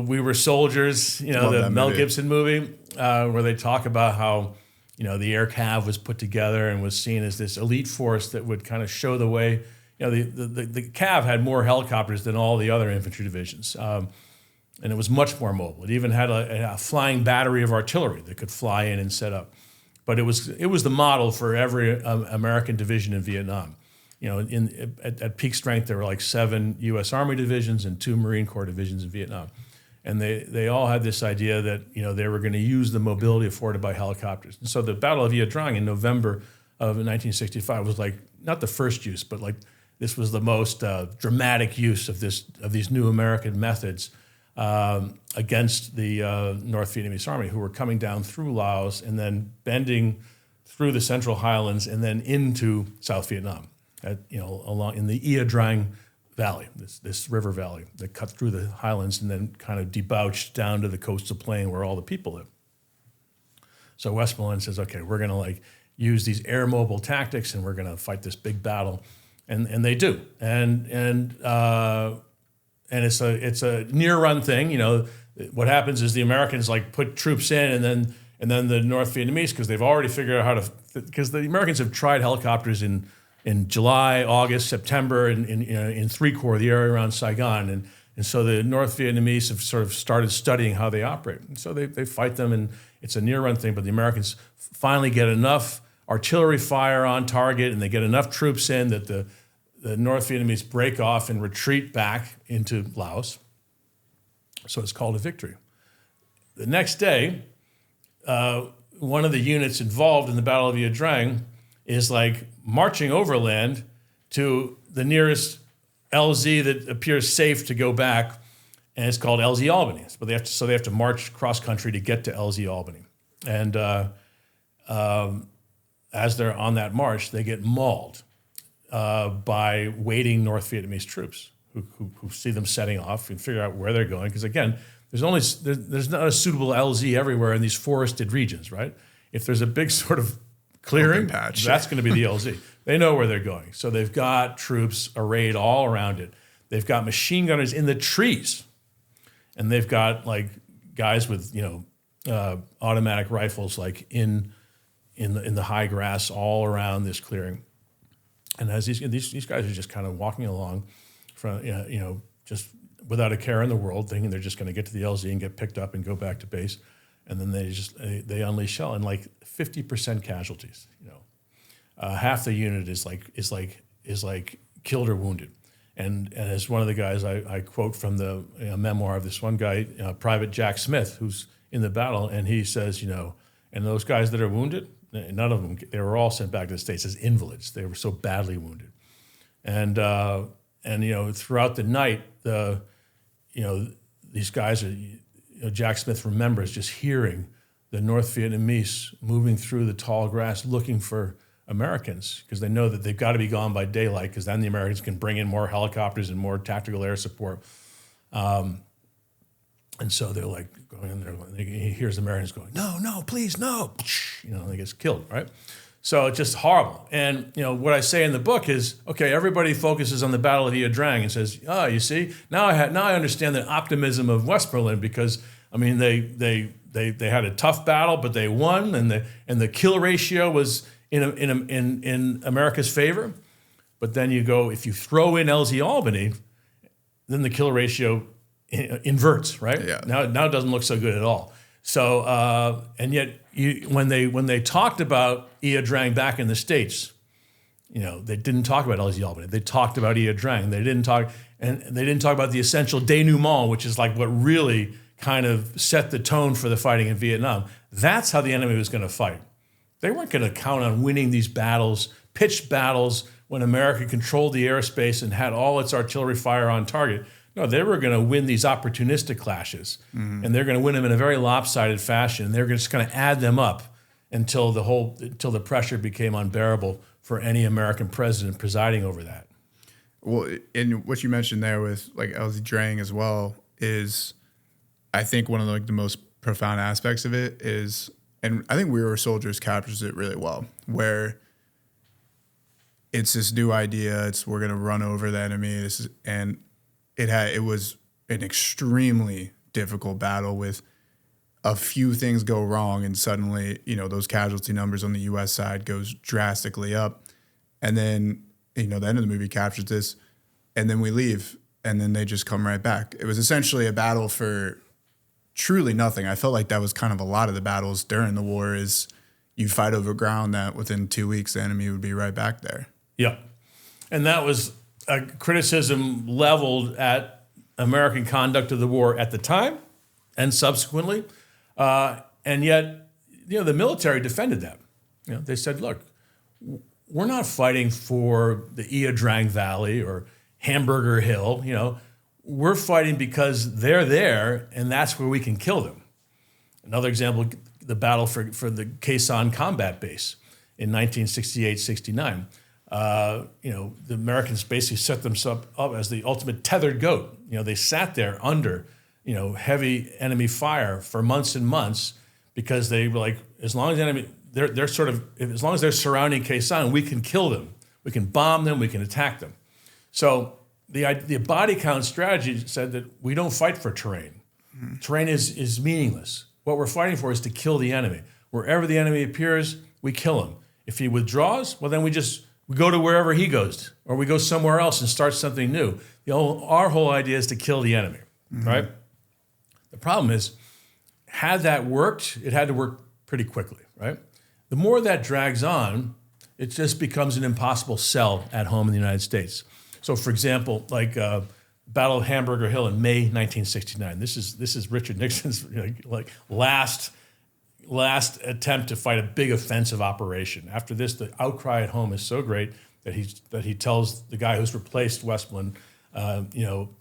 We Were Soldiers, the Mel Gibson movie, where they talk about how, the air cav was put together and was seen as this elite force that would kind of show the way, the Cav had more helicopters than all the other infantry divisions. And it was much more mobile. It even had a flying battery of artillery that could fly in and set up. But it was the model for every American division in Vietnam. At peak strength, there were like 7 U.S. Army divisions and 2 Marine Corps divisions in Vietnam. And they all had this idea that they were going to use the mobility afforded by helicopters. And so the Battle of Ia Drang in November of 1965 was like not the first use, but like this was the most dramatic use of these new American methods against the North Vietnamese Army, who were coming down through Laos and then bending through the Central Highlands and then into South Vietnam, along in the Ia Drang Valley, this river valley that cut through the highlands and then kind of debouched down to the coastal plain where all the people live. So Westmoreland says, okay, we're going to use these air mobile tactics and we're going to fight this big battle, and they do, and it's a near run thing. What happens is the Americans put troops in, and then the North Vietnamese, because they've already figured out how to, because the Americans have tried helicopters in July, August, September, in 3 Corps, the area around Saigon, and so the North Vietnamese have sort of started studying how they operate. And so they fight them, and it's a near run thing. But the Americans finally get enough artillery fire on target, and they get enough troops in that the North Vietnamese break off and retreat back into Laos. So it's called a victory. The next day, one of the units involved in the Battle of Ia Drang is marching overland to the nearest LZ that appears safe to go back, and it's called LZ Albany. But they have to march cross country to get to LZ Albany. And as they're on that march, they get mauled by waiting North Vietnamese troops who see them setting off and figure out where they're going. Because again, there's not a suitable LZ everywhere in these forested regions, right? If there's a big sort of clearing, that's going to be the LZ. They know where they're going. So they've got troops arrayed all around it. They've got machine gunners in the trees. And they've got guys with, automatic rifles in the high grass all around this clearing. And as these guys are just kind of walking along from, just without a care in the world, thinking they're just going to get to the LZ and get picked up and go back to base. And then they unleash shell, and 50% casualties. Half the unit is killed or wounded. And as one of the guys I quote from the memoir of this one guy, Private Jack Smith, who's in the battle, and he says, and those guys that are wounded, none of them, they were all sent back to the States as invalids. They were so badly wounded. And throughout the night, these guys are, Jack Smith remembers just hearing the North Vietnamese moving through the tall grass looking for Americans, because they know that they've got to be gone by daylight, because then the Americans can bring in more helicopters and more tactical air support. And so they're going in there, he hears the Americans going, no, please, no. And he gets killed, right? So it's just horrible. And what I say in the book is, okay, everybody focuses on the Battle of Ia Drang and says, oh, you see, now I understand the optimism of Westmoreland, because they had a tough battle, but they won, and the kill ratio was in America's favor. But then if you throw in LZ Albany, then the kill ratio inverts, right? Yeah. Now it doesn't look so good at all. So and yet when they talked about Ia Drang back in the States, they didn't talk about LZ Albany. They talked about Ia Drang. They didn't talk about the essential denouement, which is what really kind of set the tone for the fighting in Vietnam. That's how the enemy was going to fight. They weren't going to count on winning these battles, pitched battles, when America controlled the airspace and had all its artillery fire on target. No, they were going to win these opportunistic clashes, and they're going to win them in a very lopsided fashion. And they're just going to add them up until the pressure became unbearable for any American president presiding over that. Well, and what you mentioned there with LZ Drang as well is, I think one of the most profound aspects of it is, and I think We Were Soldiers captures it really well, where it's this new idea. We're going to run over the enemy. It was an extremely difficult battle with a few things go wrong, and suddenly, those casualty numbers on the U.S. side goes drastically up. And then the end of the movie captures this, and then we leave, and then they just come right back. It was essentially a battle for truly nothing. I felt like that was kind of a lot of the battles during the war is you fight over ground that within 2 weeks the enemy would be right back there. Yeah. And that was a criticism leveled at American conduct of the war at the time and subsequently. And yet, the military defended that. They said, look, we're not fighting for the Ia Drang Valley or Hamburger Hill. We're fighting because they're there and that's where we can kill them. Another example, the battle for the Quezon combat base in 1968-69. The Americans basically set themselves up as the ultimate tethered goat. They sat there under, heavy enemy fire for months and months because they were like, as long as as long as they're surrounding Quezon, we can kill them, we can bomb them, we can attack them. So the body count strategy said that we don't fight for terrain. Mm-hmm. Terrain is meaningless. What we're fighting for is to kill the enemy. Wherever the enemy appears, we kill him. If he withdraws, well, then we go to wherever he goes, or we go somewhere else and start something new. Our whole idea is to kill the enemy, right? The problem is, had that worked, it had to work pretty quickly, right? The more that drags on, it just becomes an impossible sell at home in the United States. So, for example, like Battle of Hamburger Hill in May 1969. This is Richard Nixon's last attempt to fight a big offensive operation. After this, the outcry at home is so great that he tells the guy who's replaced Westmoreland,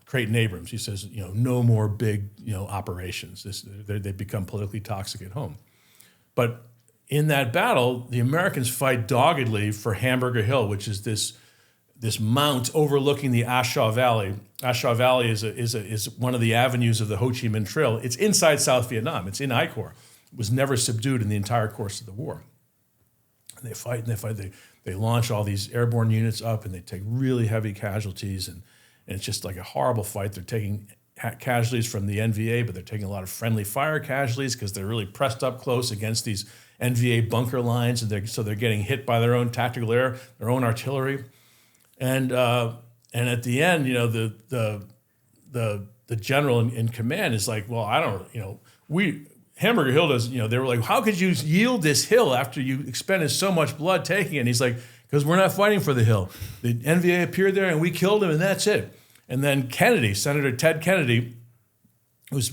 Creighton Abrams, he says, no more big, operations. They become politically toxic at home. But in that battle, the Americans fight doggedly for Hamburger Hill, which is this mount overlooking the Ashaw Valley. Ashaw Valley is one of the avenues of the Ho Chi Minh Trail. It's inside South Vietnam. It's in I Corps. It was never subdued in the entire course of the war. And they fight. They launch all these airborne units up, and they take really heavy casualties, and it's just like a horrible fight. They're taking casualties from the NVA, but they're taking a lot of friendly fire casualties because they're really pressed up close against these NVA bunker lines, and so they're getting hit by their own tactical air, their own artillery. And at the end, the general in command is like, well, Hamburger Hill does, they were like, how could you yield this hill after you expended so much blood taking it? And he's like, because we're not fighting for the hill. The NVA appeared there and we killed him and that's it. And then Kennedy, Senator Ted Kennedy, who's,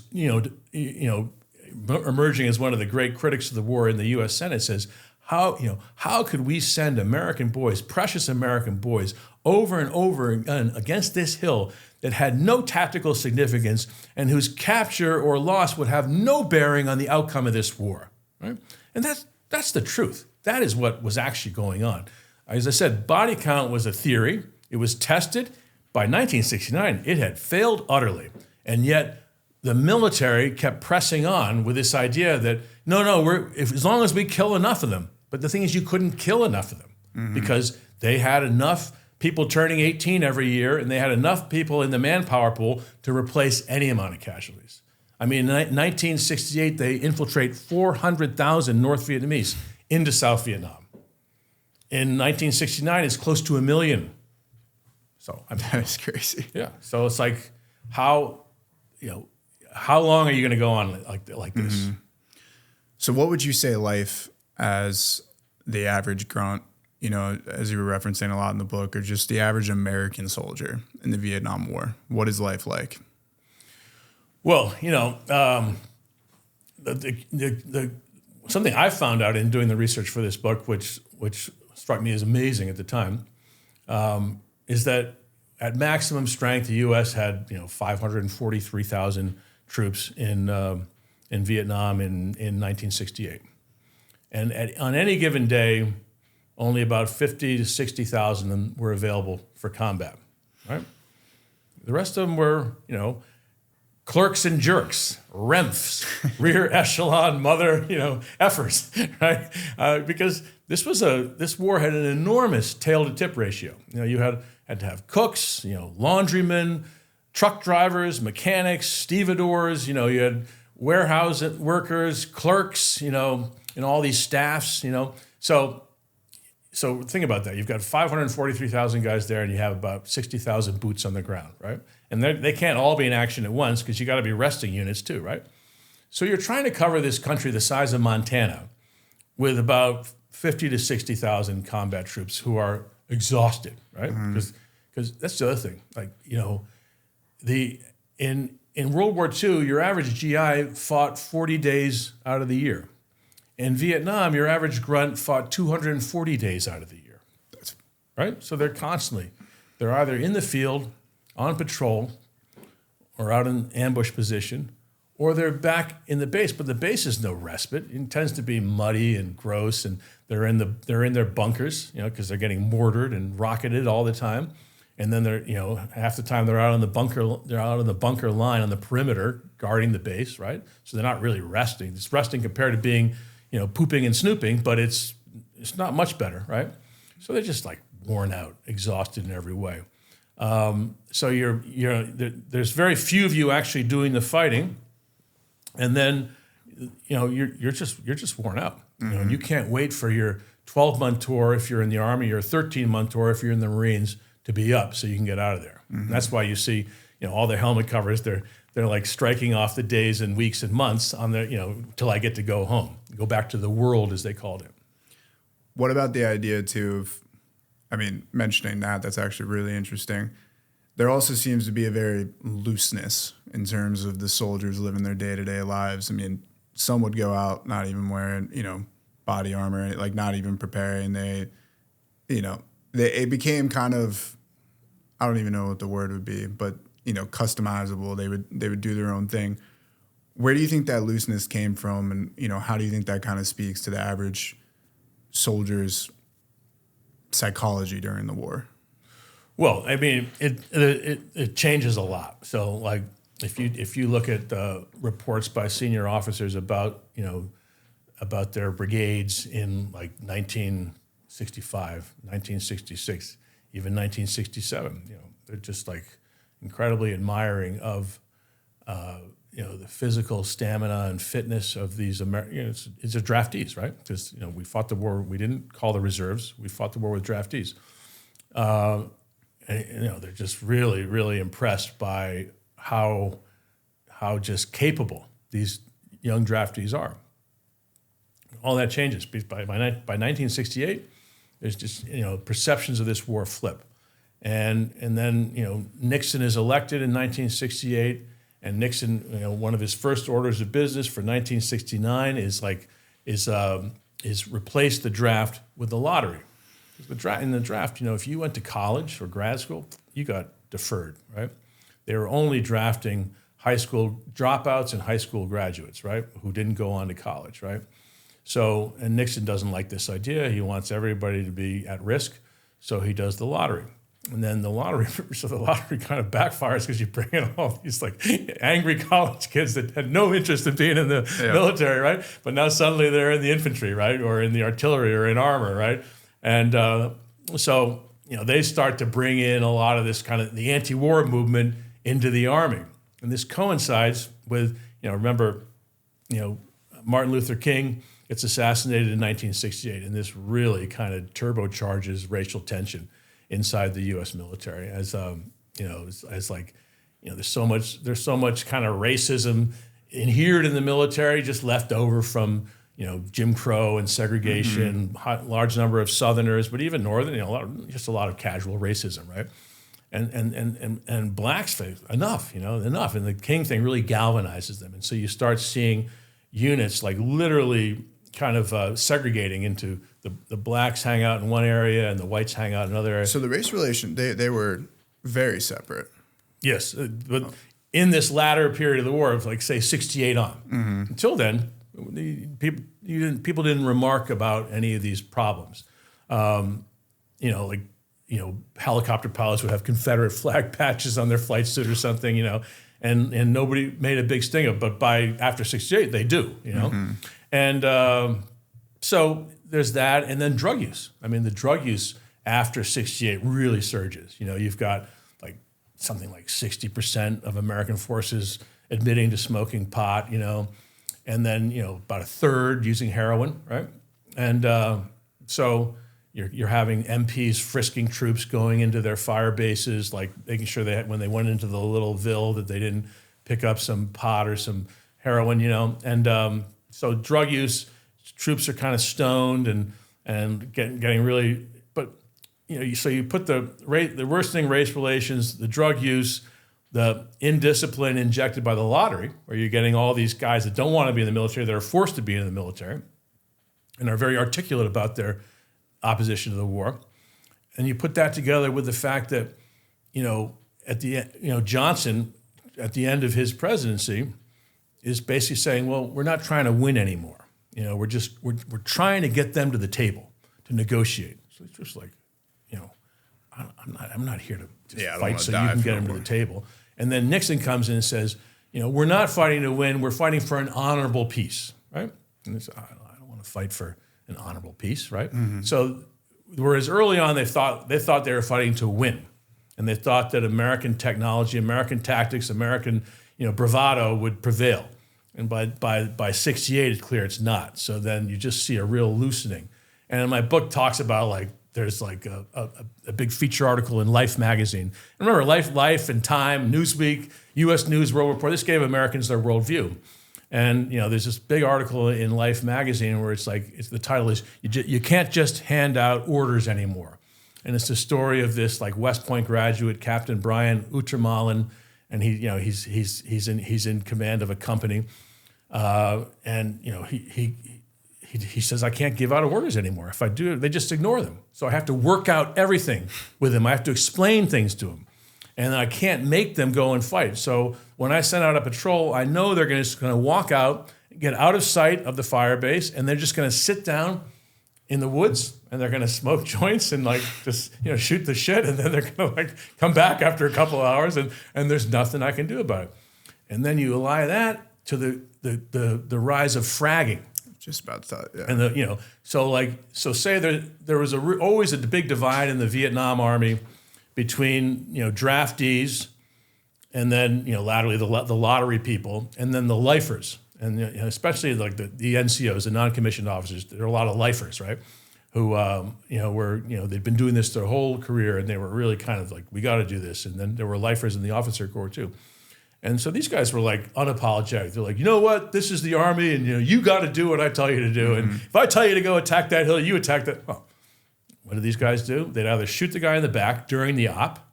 emerging as one of the great critics of the war in the U.S. Senate, says, how could we send American boys, precious American boys, over and over again against this hill that had no tactical significance and whose capture or loss would have no bearing on the outcome of this war, right? And that's the truth. That is what was actually going on. As I said, body count was a theory. It was tested. By 1969, it had failed utterly. And yet the military kept pressing on with this idea that, as long as we kill enough of them. But the thing is, you couldn't kill enough of them because they had enough people turning 18 every year, and they had enough people in the manpower pool to replace any amount of casualties. I mean, in 1968, they infiltrate 400,000 North Vietnamese into South Vietnam. In 1969, it's close to 1 million. So that is crazy. Yeah. So it's like, how long are you going to go on like this? So what would you say life as the average grunt, as you were referencing a lot in the book, or just the average American soldier in the Vietnam War? What is life like? Well, something I found out in doing the research for this book, which struck me as amazing at the time, is that at maximum strength, the U.S. had 543,000 troops in Vietnam in 1968, and on any given day, only about 50 to 60,000 were available for combat. Right, the rest of them were clerks and jerks, REMFs, rear echelon mother, effers, right? Because this war had an enormous tail to tip ratio. You had to have cooks, laundrymen, truck drivers, mechanics, stevedores. You had warehouse workers, clerks, and all these staffs. So So think about that. You've got 543,000 guys there, and you have about 60,000 boots on the ground, right? And they can't all be in action at once because you got to be resting units too, right? So you're trying to cover this country the size of Montana with about 50 to 60,000 combat troops who are exhausted, right? Because that's the other thing. Like, you know, in World War II, your average GI fought 40 days out of the year. In Vietnam, your average grunt fought 240 days out of the year, right? So they're either in the field, on patrol, or out in ambush position, or they're back in the base. But the base is no respite. It tends to be muddy and gross, and they're in their bunkers, you know, because they're getting mortared and rocketed all the time. And then they're, you know, half the time they're out on the bunker line on the perimeter guarding the base, right? So they're not really resting. It's resting compared to being, you know, pooping and snooping, but it's not much better, right? So they're just like worn out, exhausted in every way. So there's very few of you actually doing the fighting, and then, you know, you're just worn out. You know, and you can't wait for your 12-month tour if you're in the Army, or 13-month tour if you're in the Marines, to be up so you can get out of there. And that's why you see, you know, all the helmet covers, they're like striking off the days and weeks and months on the, you know, till I get to go home, go back to the world, as they called it. What about the idea too of, I mean, mentioning that's actually really interesting. There also seems to be a very looseness in terms of the soldiers living their day-to-day lives. I mean, some would go out not even wearing, you know, body armor, like not even preparing. It became kind of, I don't even know what the word would be, but, you know, customizable. They would do their own thing. Where do you think that looseness came from, and, you know, how do you think that kind of speaks to the average soldier's psychology during the war? Well, I mean, it changes a lot. So, like, if you look at reports by senior officers about their brigades in like 1965, 1966, even 1967, you know, they're just like incredibly admiring of, you know, the physical stamina and fitness of these Americans. It's a draftees, right? Because, you know, we fought the war. We didn't call the reserves. We fought the war with draftees. And, you know, they're just really, really impressed by how just capable these young draftees are. All that changes. By 1968, there's just, you know, perceptions of this war flip. And then, you know, Nixon is elected in 1968, and Nixon, you know, one of his first orders of business for 1969 is replace the draft with the lottery. In the draft, you know, if you went to college or grad school, you got deferred, right? They were only drafting high school dropouts and high school graduates, right, who didn't go on to college, right? So, and Nixon doesn't like this idea. He wants everybody to be at risk, so he does the lottery. And then the lottery kind of backfires because you bring in all these like angry college kids that had no interest in being in the military, right? But now suddenly they're in the infantry, right, or in the artillery or in armor, right? And so, you know, they start to bring in a lot of this kind of the anti-war movement into the Army. And this coincides with, you know, remember, you know, Martin Luther King gets assassinated in 1968, and this really kind of turbocharges racial tension inside the U.S. military. As you know, as like, you know, there's so much kind of racism inhered in the military, just left over from, you know, Jim Crow and segregation, large number of Southerners, but even Northern, you know, just a lot of casual racism, right? And blacks say enough. And the King thing really galvanizes them, and so you start seeing units like literally kind of segregating into the blacks hang out in one area and the whites hang out in another area. So the race relation, they were very separate. Yes, but in this latter period of the war, like say 68 on, until then, people didn't remark about any of these problems. You know, like, you know, helicopter pilots would have Confederate flag patches on their flight suit or something, you know, and nobody made a big sting of it. But after 68, they do, you know. And so there's that, and then drug use. I mean, the drug use after 68 really surges. You know, you've got like something like 60% of American forces admitting to smoking pot, you know, and then, you know, about a third using heroin, right? And so, You're having MPs frisking troops going into their fire bases, like making sure when they went into the little ville that they didn't pick up some pot or some heroin, And so drug use, troops are kind of stoned and getting really. But so you put the worst thing, race relations, the drug use, the indiscipline injected by the lottery, where you're getting all these guys that don't want to be in the military, that are forced to be in the military, and are very articulate about their opposition to the war. And you put that together with the fact that, at the end, Johnson, at the end of his presidency, is basically saying, well, we're not trying to win anymore. We're trying to get them to the table to negotiate. So it's just like, I'm not here to just fight so you can get them to the table. And then Nixon comes in and says, we're not fighting to win, we're fighting for an honorable peace, right? And it's, I don't want to fight for an honorable peace, right? Mm-hmm. So whereas early on they thought they were fighting to win, and they thought that American technology, American tactics, American bravado would prevail. And by 68, it's clear it's not. So then you just see a real loosening. And in my book talks about there's a big feature article in Life magazine. And remember, Life and Time, Newsweek, U.S. News, World Report, this gave Americans their worldview. And there's this big article in Life magazine where the title is you can't just hand out orders anymore. And it's the story of this West Point graduate, Captain Brian Utermalin, and he's in command of a company, and he says, I can't give out orders anymore. If I do, they just ignore them. So I have to work out everything with them. I have to explain things to them. And I can't make them go and fight. So when I send out a patrol, I know they're just going to walk out, get out of sight of the fire base, and they're just going to sit down in the woods, and they're going to smoke joints and just shoot the shit, and then they're going to come back after a couple of hours, and there's nothing I can do about it. And then you ally that to the rise of fragging. Just about that, yeah. And so say there was always a big divide in the Vietnam Army between draftees, and then laterally the lottery people, and then the lifers, and especially the NCOs, the non-commissioned officers. There are a lot of lifers, right? Who were they'd been doing this their whole career, and they were really kind of we got to do this. And then there were lifers in the officer corps too. And so these guys were unapologetic. They're like, you know what? This is the Army, and you got to do what I tell you to do. Mm-hmm. And if I tell you to go attack that hill, you attack that. Well, what did these guys do? They'd either shoot the guy in the back during the op,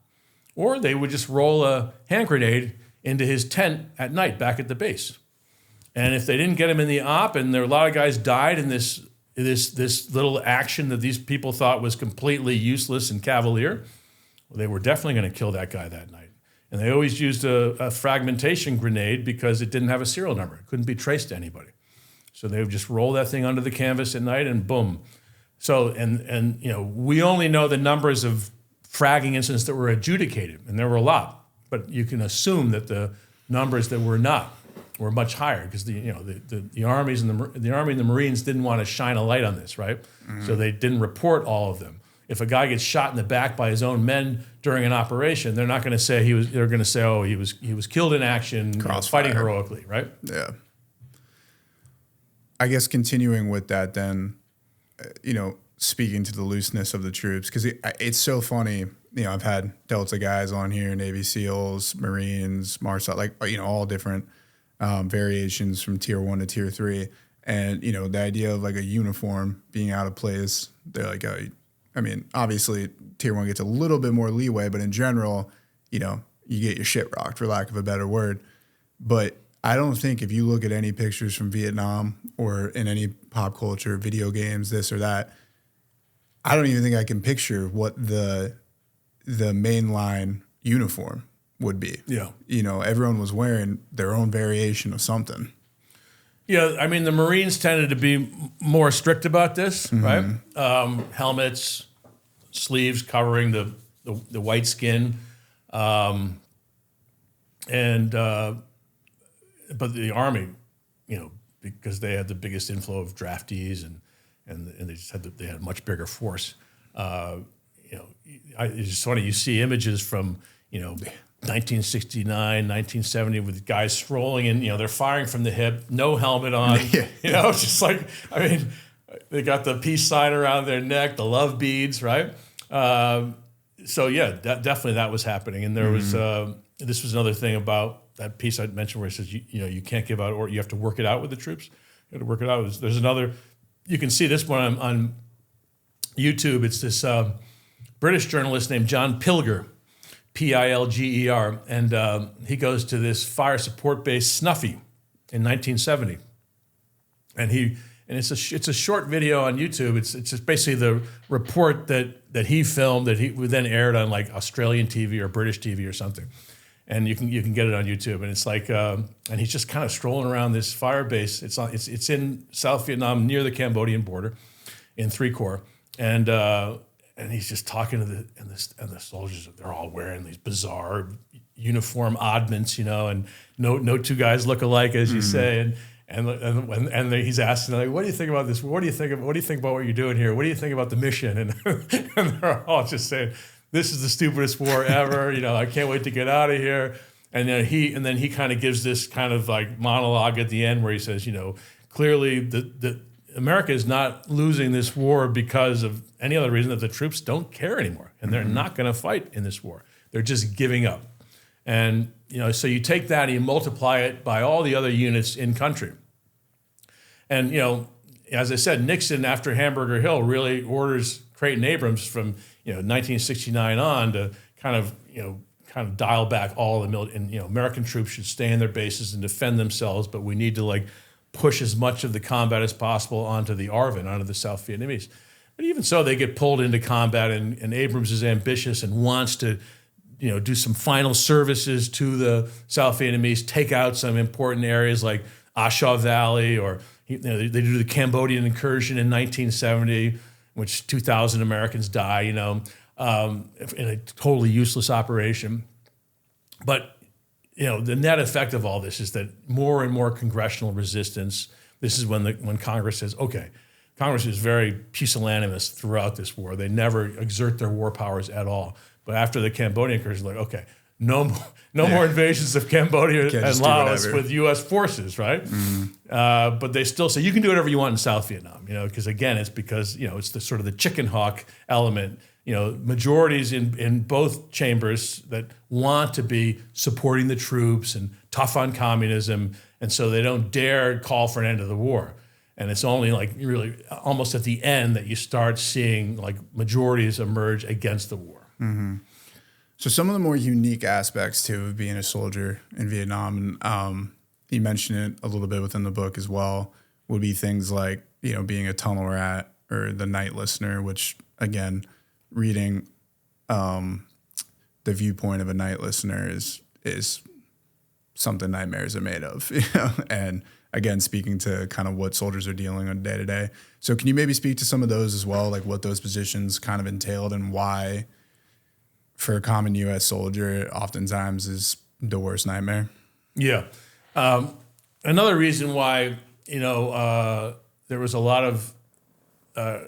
or they would just roll a hand grenade into his tent at night back at the base. And if they didn't get him in the op, and there were a lot of guys died in this little action that these people thought was completely useless and cavalier, well, they were definitely going to kill that guy that night. And they always used a fragmentation grenade because it didn't have a serial number. It couldn't be traced to anybody. So they would just roll that thing under the canvas at night, and boom. So, and we only know the numbers of fragging incidents that were adjudicated, and there were a lot. But you can assume that the numbers that were not were much higher, because the armies and the Army and the Marines didn't want to shine a light on this, right? Mm-hmm. So they didn't report all of them. If a guy gets shot in the back by his own men during an operation, they're not going to say he was. They're going to say, "Oh, he was killed in action, fighting heroically," right? Yeah. I guess continuing with that, then, speaking to the looseness of the troops, because it's so funny. I've had Delta guys on here, Navy SEALs, Marines, Marshal, all different variations from Tier 1 to Tier 3, and the idea of a uniform being out of place. They're like, obviously Tier 1 gets a little bit more leeway, but in general, you get your shit rocked, for lack of a better word. But I don't think if you look at any pictures from Vietnam or in any pop culture, video games, this or that, I don't even think I can picture what the mainline uniform would be. Yeah. Everyone was wearing their own variation of something. Yeah, the Marines tended to be more strict about this, mm-hmm. right? Helmets, sleeves covering the white skin, but the Army, because they had the biggest inflow of draftees and they just had they had a much bigger force. It's just funny, you see images from 1969, 1970 with guys strolling in, they're firing from the hip, no helmet on, just They got the peace sign around their neck, the love beads, right? So yeah, definitely that was happening. And there was this was another thing about that piece I mentioned where it says you can't give out, or you have to work it out with the troops. You have to work it out. There's another. You can see this one on YouTube. It's this British journalist named John Pilger, Pilger, and he goes to this fire support base Snuffy in 1970, and it's a short video on YouTube. It's just basically the report that he filmed that he then aired on like Australian TV or British TV or something, and you can get it on YouTube. And it's like and he's just kind of strolling around this fire base. It's in South Vietnam near the Cambodian border, in 3 Corps, and he's just talking to the soldiers. They're all wearing these bizarre uniform oddments, and no two guys look alike, as you say, and he's asking, like, what do you think about this? What do you think about what you're doing here? What do you think about the mission? And they're all just saying, this is the stupidest war ever. I can't wait to get out of here. And then he kind of gives this kind of like monologue at the end where he says, clearly the America is not losing this war because of any other reason, that the troops don't care anymore, and they're not going to fight in this war. They're just giving up. And so you take that and you multiply it by all the other units in country. And as I said, Nixon after Hamburger Hill really orders Creighton Abrams from 1969 on to kind of dial back all the military. And American troops should stay in their bases and defend themselves, but we need to push as much of the combat as possible onto the ARVN, onto the South Vietnamese. But even so, they get pulled into combat, and Abrams is ambitious and wants to do some final services to the South Vietnamese, take out some important areas like A Shaw Valley, or they do the Cambodian incursion in 1970, which 2,000 Americans die, in a totally useless operation. But the net effect of all this is that more and more congressional resistance. This is when Congress says, okay, Congress is very pusillanimous throughout this war. They never exert their war powers at all. But after the Cambodian incursion, like, okay, no more invasions of Cambodia and Laos with U.S. forces, right? But they still say you can do whatever you want in South Vietnam, because again, it's because it's the sort of the chicken hawk element. Majorities in both chambers that want to be supporting the troops and tough on communism, and so they don't dare call for an end of the war. And it's only really almost at the end that you start seeing majorities emerge against the war. Mm-hmm. So some of the more unique aspects too of being a soldier in Vietnam, and you mentioned it a little bit within the book as well, would be things like being a tunnel rat or the night listener, which again, reading the viewpoint of a night listener is something nightmares are made of, and again, speaking to kind of what soldiers are dealing on day to day. So can you maybe speak to some of those as well, like what those positions kind of entailed and why for a common U.S. soldier oftentimes is the worst nightmare? Yeah. Another reason why, there was a lot of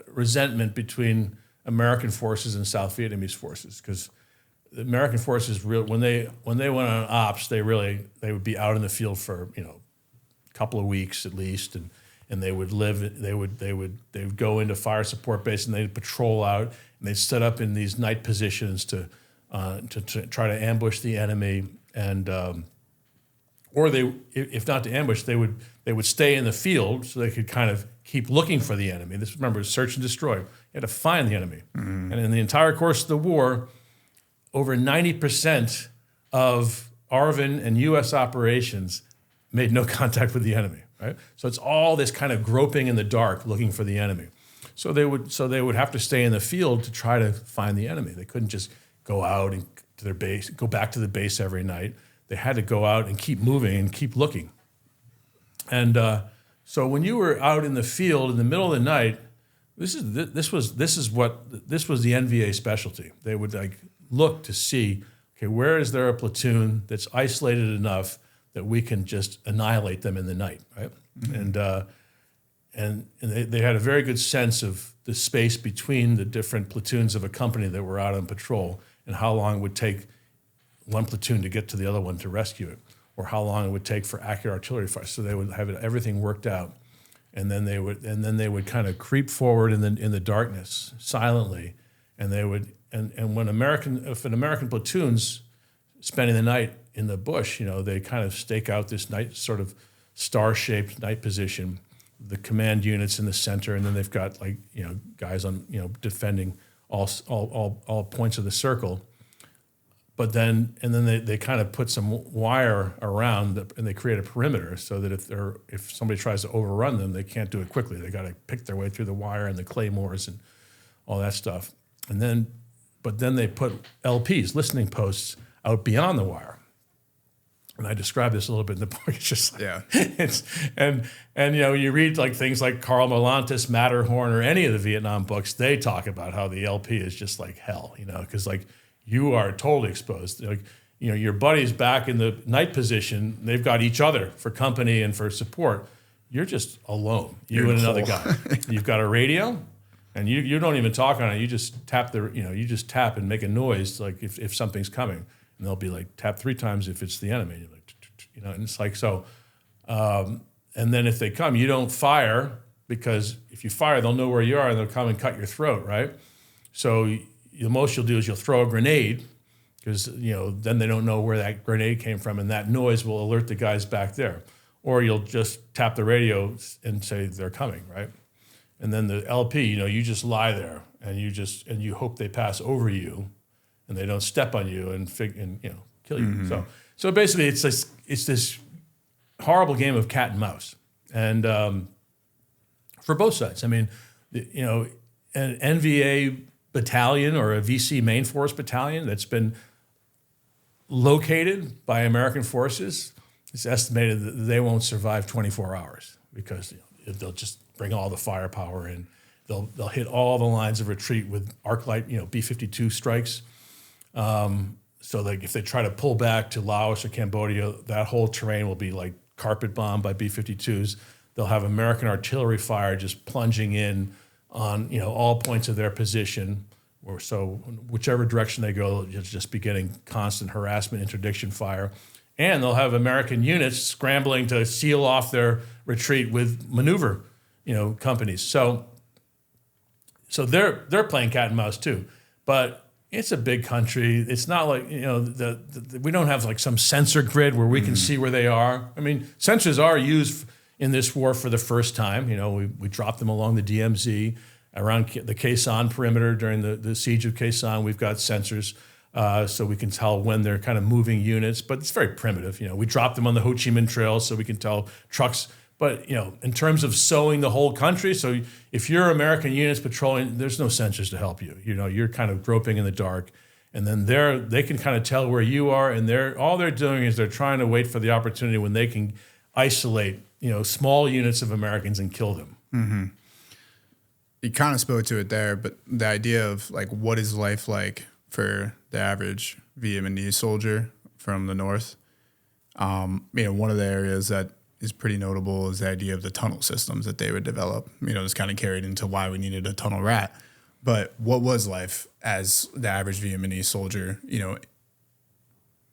resentment between American forces and South Vietnamese forces, because the American forces when they went on ops, they would be out in the field for a couple of weeks at least, and they would go into fire support base and they'd patrol out, and they'd set up in these night positions to try to ambush the enemy, and or if not to ambush, they would stay in the field so they could kind of keep looking for the enemy. Remember, search and destroy. You had to find the enemy. Mm-hmm. And in the entire course of the war, over 90% of ARVN and U.S. operations made no contact with the enemy, right? So it's all this kind of groping in the dark looking for the enemy. So they would have to stay in the field to try to find the enemy. They couldn't just go out and to their base, go back to the base every night. They had to go out and keep moving and keep looking. And so when you were out in the field in the middle of the night, this was the NVA specialty. They would look to see, okay, where is there a platoon that's isolated enough that we can just annihilate them in the night, right? Mm-hmm. And they had a very good sense of the space between the different platoons of a company that were out on patrol, and how long it would take one platoon to get to the other one to rescue it, or how long it would take for accurate artillery fire. So they would have everything worked out. and then they would kind of creep forward in the darkness silently, and they would and when if an American platoon's spending the night in the bush, they kind of stake out this night sort of star-shaped night position, the command units in the center, and then they've got guys on defending all points of the circle. But then they kind of put some wire around and they create a perimeter so that if somebody tries to overrun them, they can't do it quickly. They got to pick their way through the wire and the claymores and all that stuff. But then they put LPs, listening posts, out beyond the wire. And I describe this a little bit in the book. It's just you read things like Karl Marlantes, Matterhorn, or any of the Vietnam books. They talk about how the LP is just like hell, because you are totally exposed. Your buddies back in the night position, they've got each other for company and for support. You're just alone, you and another guy. You've got a radio, and you don't even talk on it. You just tap you just tap and make a noise if something's coming. And they'll be tap 3 times if it's the enemy. You're and it's so. And then if they come, you don't fire, because if you fire, they'll know where you are and they'll come and cut your throat, right? So the most you'll do is you'll throw a grenade, because then they don't know where that grenade came from, and that noise will alert the guys back there. Or you'll just tap the radio and say they're coming, right? And then the LP, you just lie there and you hope they pass over you, and they don't step on you and kill you. Mm-hmm. So basically, it's this horrible game of cat and mouse, and for both sides. I mean, an NVA battalion or a VC main force battalion that's been located by American forces, it's estimated that they won't survive 24 hours, because they'll just bring all the firepower in. They'll hit all the lines of retreat with arc light, B-52 strikes. So if they try to pull back to Laos or Cambodia, that whole terrain will be carpet bombed by B-52s. They'll have American artillery fire just plunging in on all points of their position, or so whichever direction they go, you'll just be getting constant harassment, interdiction fire, and they'll have American units scrambling to seal off their retreat with maneuver, companies. So they're playing cat and mouse too, but it's a big country. It's not we don't have some sensor grid where we can see where they are. I mean, sensors are used in this war for the first time. We dropped them along the DMZ, around the Khe Sanh perimeter during the siege of Khe Sanh. We've got sensors so we can tell when they're kind of moving units, but it's very primitive. We dropped them on the Ho Chi Minh Trail so we can tell trucks. But in terms of sewing the whole country, so if you're American units patrolling, there's no sensors to help you. You're kind of groping in the dark, and then they can kind of tell where you are, and all they're doing is they're trying to wait for the opportunity when they can isolate small units of Americans and kill them. Mm-hmm. You kind of spoke to it there, but the idea of what is life like for the average Vietnamese soldier from the north. One of the areas that is pretty notable is the idea of the tunnel systems that they would develop. It's kind of carried into why we needed a tunnel rat. But what was life as the average Vietnamese soldier,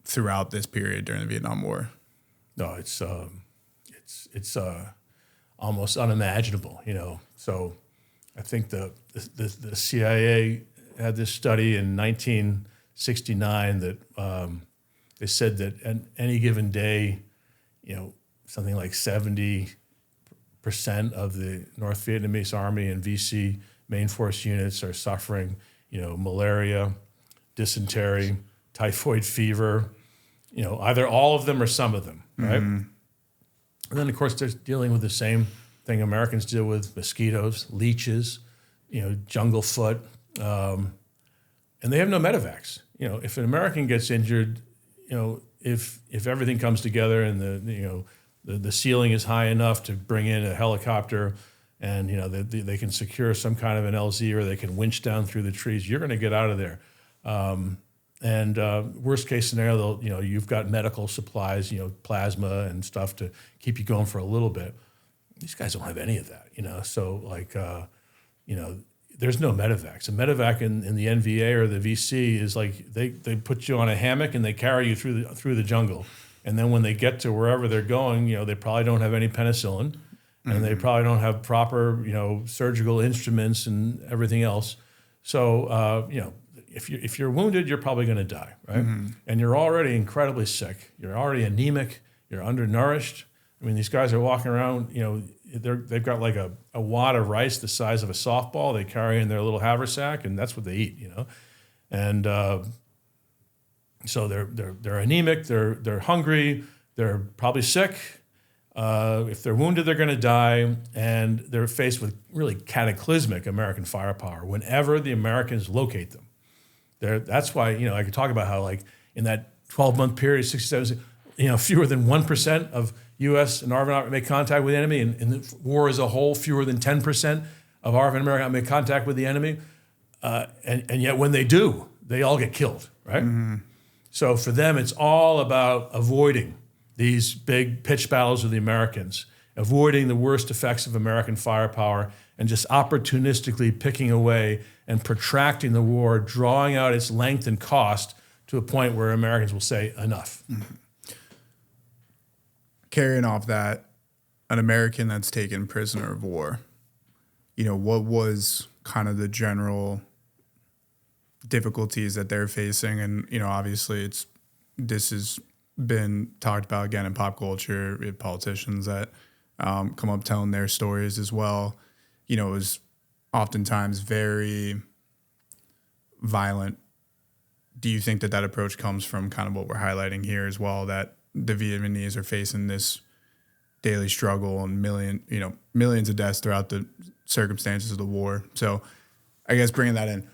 throughout this period during the Vietnam War? No, it's almost unimaginable. So I think the CIA had this study in 1969 that they said that at any given day, something like 70% of the North Vietnamese Army and VC main force units are suffering, malaria, dysentery, typhoid fever, either all of them or some of them, right? Mm-hmm. And then, of course, they're dealing with the same thing Americans deal with: mosquitoes, leeches, jungle foot, and they have no medevacs. If an American gets injured, if everything comes together and the ceiling is high enough to bring in a helicopter, and they can secure some kind of an LZ, or they can winch down through the trees, you're going to get out of there. And worst case scenario, you've got medical supplies, plasma and stuff to keep you going for a little bit. These guys don't have any of that, So there's no medevacs. A medevac in the NVA or the VC is they put you on a hammock and they carry you through the jungle. And then when they get to wherever they're going, they probably don't have any penicillin, and they probably don't have proper, surgical instruments and everything else. So, if you're wounded, you're probably going to die, right? And you're already incredibly sick. You're already anemic. You're undernourished. I mean, these guys are walking around, they've got like a wad of rice the size of a softball they carry in their little haversack, and that's what they eat, And so they're anemic, they're hungry, they're probably sick. If they're wounded, they're going to die, and they're faced with really cataclysmic American firepower whenever the Americans locate them. That's why, I could talk about how, like, in that 12-month period, 67, fewer than 1% of U.S. and ARVN make contact with the enemy, and in the war as a whole, fewer than 10% of ARVN and American make contact with the enemy. And yet when they do, they all get killed, right? So for them, it's all about avoiding these big pitched battles with the Americans, avoiding the worst effects of American firepower, and just opportunistically picking away and protracting the war, drawing out its length and cost to a point where Americans will say enough. Carrying off that, an American that's taken prisoner of war, what was kind of the general difficulties that they're facing? And, obviously this has been talked about again in pop culture. We have politicians that come up telling their stories as well. It was oftentimes very violent. Do you think that approach comes from kind of what we're highlighting here as well, that the Vietnamese are facing this daily struggle and millions of deaths throughout the circumstances of the war? So I guess bringing that in,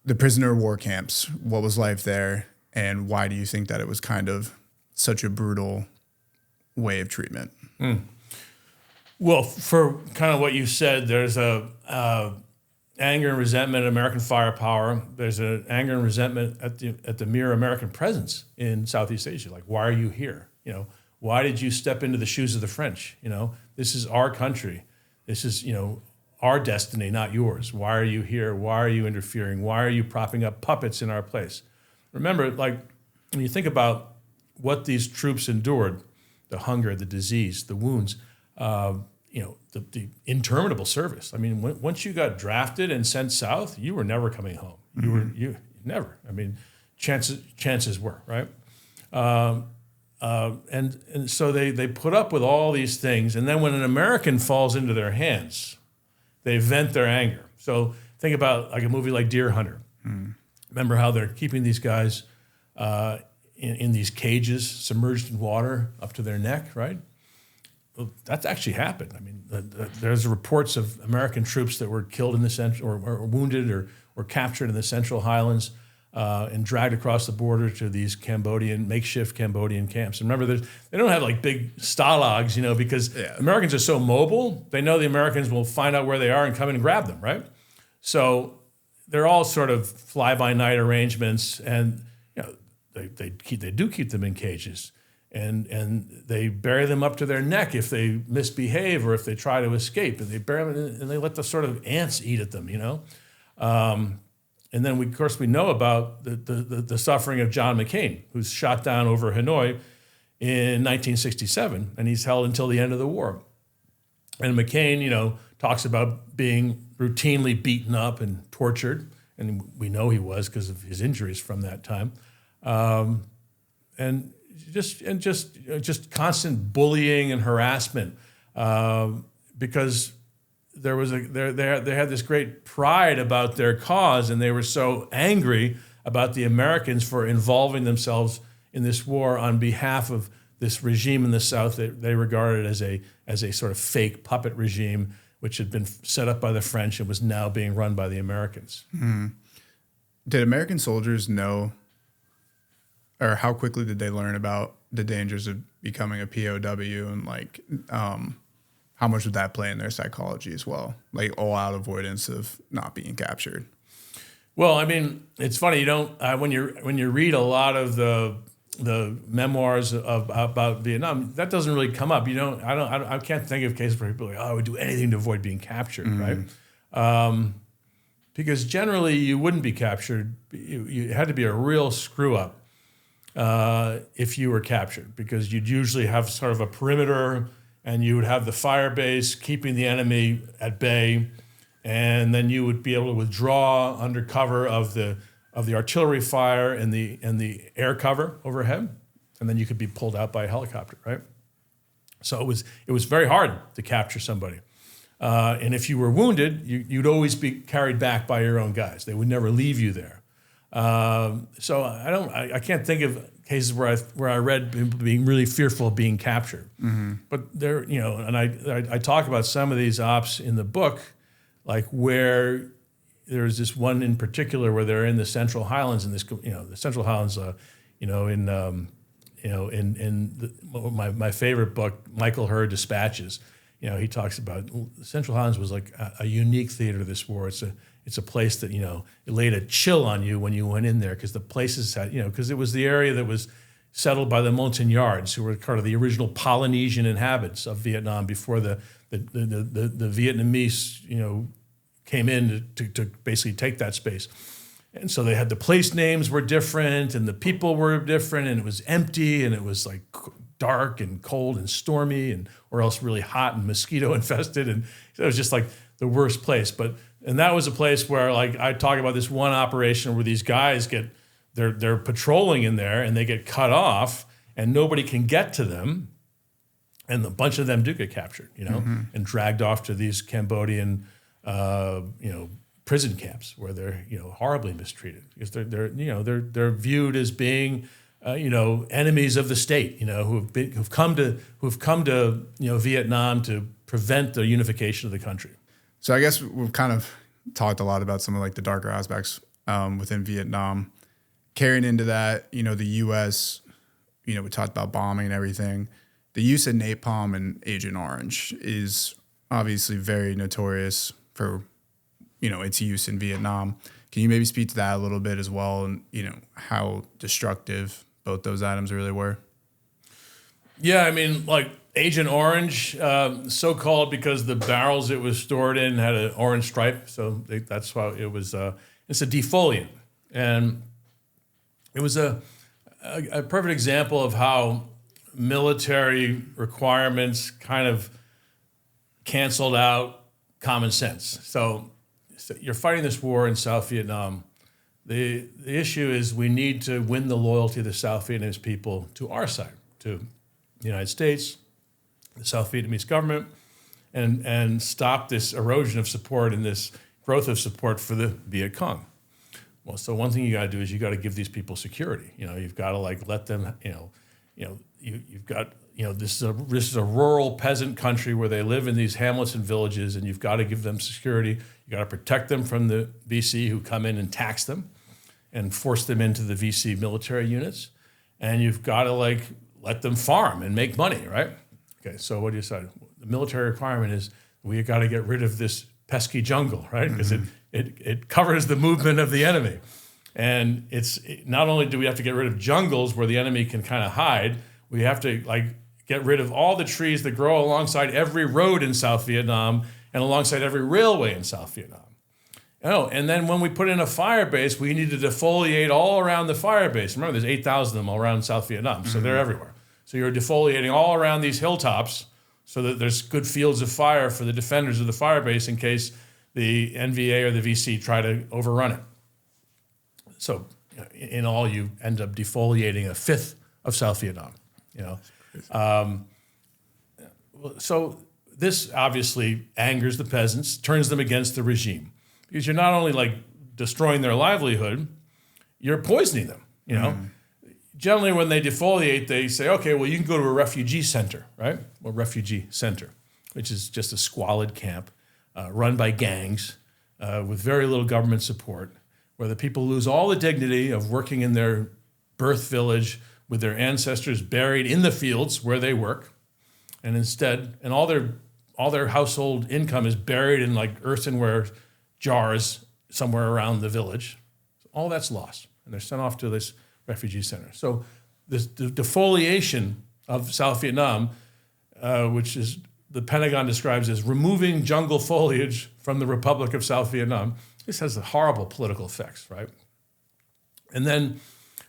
the prisoner of war camps, what was life there, and why do you think that it was kind of such a brutal way of treatment? Well, for kind of what you said, there's a anger and resentment at American firepower. There's an anger and resentment at the mere American presence in Southeast Asia. Like, why are you here? Why did you step into the shoes of the French? This is our country. This is, our destiny, not yours. Why are you here? Why are you interfering? Why are you propping up puppets in our place? Remember, like, when you think about what these troops endured, the hunger, the disease, the wounds, the interminable service. I mean, once you got drafted and sent south, you were never coming home. You never. I mean, chances were, right? And so they put up with all these things, and then when an American falls into their hands, they vent their anger. So think about like a movie like Deer Hunter. Remember how they're keeping these guys in these cages, submerged in water up to their neck, right? Well, that's actually happened. I mean, there's reports of American troops that were killed in the central, or wounded, or captured in the Central Highlands, and dragged across the border to these makeshift Cambodian camps. And remember, they don't have like big stalags, because Americans are so mobile. They know the Americans will find out where they are and come in and grab them, right? So they're all sort of fly-by-night arrangements, and they do keep them in cages. And they bury them up to their neck if they misbehave or if they try to escape. And they bury them and they let the sort of ants eat at them, And then, of course, we know about the suffering of John McCain, who's shot down over Hanoi in 1967, and he's held until the end of the war. And McCain, talks about being routinely beaten up and tortured, and we know he was because of his injuries from that time. And just constant bullying and harassment, because they had this great pride about their cause, and they were so angry about the Americans for involving themselves in this war on behalf of this regime in the South that they regarded as a sort of fake puppet regime, which had been set up by the French and was now being run by the Americans. Did American soldiers know, or how quickly did they learn about the dangers of becoming a POW, and like how much would that play in their psychology as well? Like all-out avoidance of not being captured. Well, I mean, it's funny, when you read a lot of the memoirs about Vietnam, that doesn't really come up. I can't think of cases where people are like, I would do anything to avoid being captured, right? Because generally you wouldn't be captured. You had to be a real screw up if you were captured, because you'd usually have sort of a perimeter and you would have the fire base keeping the enemy at bay, and then you would be able to withdraw under cover of the artillery fire and the air cover overhead, and then you could be pulled out by a helicopter, right? So it was very hard to capture somebody. And if you were wounded, you'd always be carried back by your own guys. They would never leave you there. So I can't think of cases where I read people being really fearful of being captured. Mm-hmm. But there, and I talk about some of these ops in the book, like where there's this one in particular where they're in the Central Highlands, and the Central Highlands, my favorite book, Michael Hurd Dispatches. He talks about Central Highlands was like a unique theater of this war. It's a place that, it laid a chill on you when you went in there, because the places had, because it was the area that was settled by the Montagnards, who were kind of the original Polynesian inhabitants of Vietnam before the Vietnamese, came in to basically take that space. And so they had the place names were different and the people were different, and it was empty, and it was like dark and cold and stormy, or else really hot and mosquito infested. And it was just like the worst place. And that was a place where, like, I talk about this one operation where these guys they're patrolling in there and they get cut off and nobody can get to them. And a bunch of them do get captured, mm-hmm. and dragged off to these Cambodian, prison camps where they're, horribly mistreated, because they're viewed as being, enemies of the state, who've come to Vietnam to prevent the unification of the country. So I guess we've kind of talked a lot about some of like the darker aspects within Vietnam. Carrying into that, the U.S., we talked about bombing and everything. The use of napalm and Agent Orange is obviously very notorious for, its use in Vietnam. Can you maybe speak to that a little bit as well, and, how destructive both those items really were? Yeah, I mean, like Agent Orange, so-called because the barrels it was stored in had an orange stripe, so that's why it was. It's a defoliant, and it was a perfect example of how military requirements kind of canceled out common sense. So you're fighting this war in South Vietnam. The issue is we need to win the loyalty of the South Vietnamese people to our side, to the United States, the South Vietnamese government, and stop this erosion of support and this growth of support for the Viet Cong. Well, so one thing you got to do is you got to give these people security. You've got to let them. You've got this is a rural peasant country where they live in these hamlets and villages, and you've got to give them security. You got to protect them from the VC who come in and tax them, and force them into the VC military units, and you've got to let them farm and make money, right? Okay, so what do you decide? The military requirement is we got to get rid of this pesky jungle, right? Because mm-hmm. it covers the movement of the enemy. And not only do we have to get rid of jungles where the enemy can kind of hide, we have to get rid of all the trees that grow alongside every road in South Vietnam and alongside every railway in South Vietnam. And then when we put in a fire base, we need to defoliate all around the fire base. Remember, there's 8,000 of them all around South Vietnam, so mm-hmm. they're everywhere. So you're defoliating all around these hilltops so that there's good fields of fire for the defenders of the fire base in case the NVA or the VC try to overrun it. So in all, you end up defoliating a fifth of South Vietnam. So this obviously angers the peasants, turns them against the regime, because you're not only destroying their livelihood, you're poisoning them. Mm-hmm. Generally, when they defoliate, they say, okay, well, you can go to a refugee center, right? Well, refugee center, which is just a squalid camp run by gangs with very little government support, where the people lose all the dignity of working in their birth village with their ancestors buried in the fields where they work, and instead, and all their household income is buried in earthenware jars somewhere around the village. All that's lost, and they're sent off to this refugee center. So the defoliation of South Vietnam, which is the Pentagon describes as removing jungle foliage from the Republic of South Vietnam, this has horrible political effects, right? And then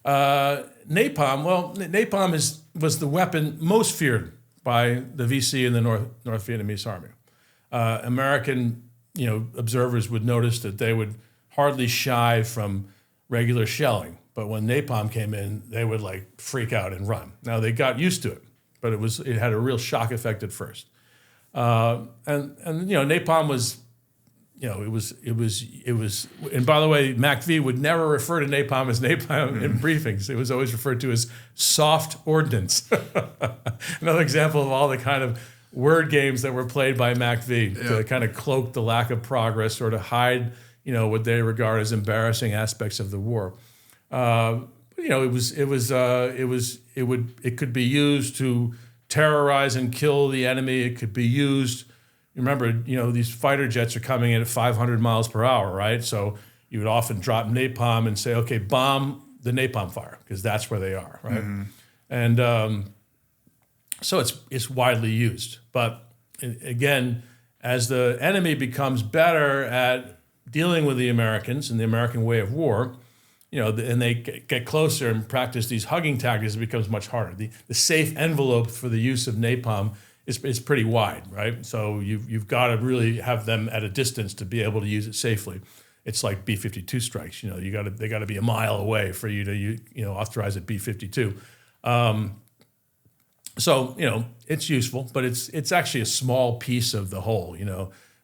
napalm, well, napalm was the weapon most feared by the VC and the North Vietnamese Army. American, observers would notice that they would hardly shy from regular shelling, but when napalm came in, they would like freak out and run. Now they got used to it, but it had a real shock effect at first. And napalm was, it was. And by the way, MACV would never refer to napalm as napalm in briefings. It was always referred to as soft ordnance. Another example of all the kind of word games that were played by MACV to kind of cloak the lack of progress or to hide, what they regard as embarrassing aspects of the war. It could be used to terrorize and kill the enemy. It could be used. Remember, these fighter jets are coming in at 500 miles per hour, right? So you would often drop napalm and say, okay, bomb the napalm fire, because that's where they are, right? Mm-hmm. And so it's widely used. But again, as the enemy becomes better at dealing with the Americans and the American way of war, and they get closer and practice these hugging tactics, it becomes much harder. The safe envelope for the use of napalm is pretty wide, right? So you've got to really have them at a distance to be able to use it safely. It's like B-52 strikes. They got to be a mile away for you to authorize a B-52. So it's useful, but it's actually a small piece of the whole.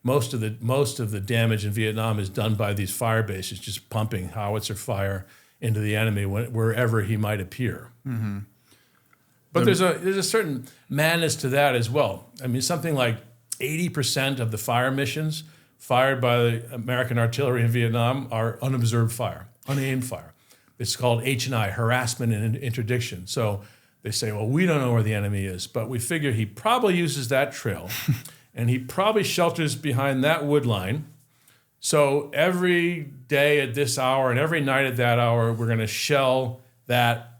Most of the damage in Vietnam is done by these fire bases, just pumping howitzer fire into the enemy wherever he might appear. Mm-hmm. But there's a certain madness to that as well. I mean, something like 80% of the fire missions fired by the American artillery in Vietnam are unobserved fire, unaimed fire. It's called H&I, harassment and interdiction. So they say, well, we don't know where the enemy is, but we figure he probably uses that trail, and he probably shelters behind that wood line. So every day at this hour and every night at that hour, we're going to shell that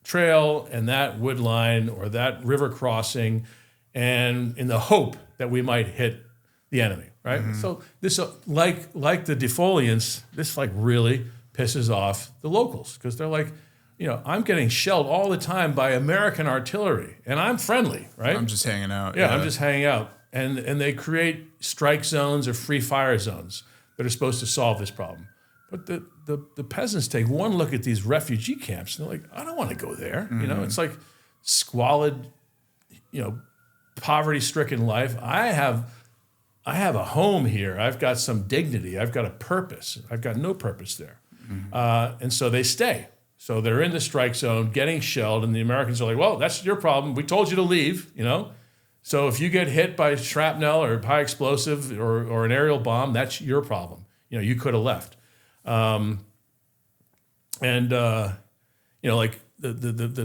trail and that wood line or that river crossing, and in the hope that we might hit the enemy, right? Mm-hmm. So this, like the defoliants, this like really pisses off the locals, because they're like, I'm getting shelled all the time by American artillery, and I'm friendly, right? I'm just hanging out. Yeah, I'm just hanging out. And they create strike zones or free fire zones that are supposed to solve this problem. But the peasants take one look at these refugee camps, and they're like, I don't want to go there. Mm-hmm. It's like squalid, poverty-stricken life. I have a home here. I've got some dignity. I've got a purpose. I've got no purpose there. Mm-hmm. And so they stay. So they're in the strike zone, getting shelled, and the Americans are like, well, that's your problem. We told you to leave, So if you get hit by shrapnel or high explosive or an aerial bomb, that's your problem. You could have left. Like the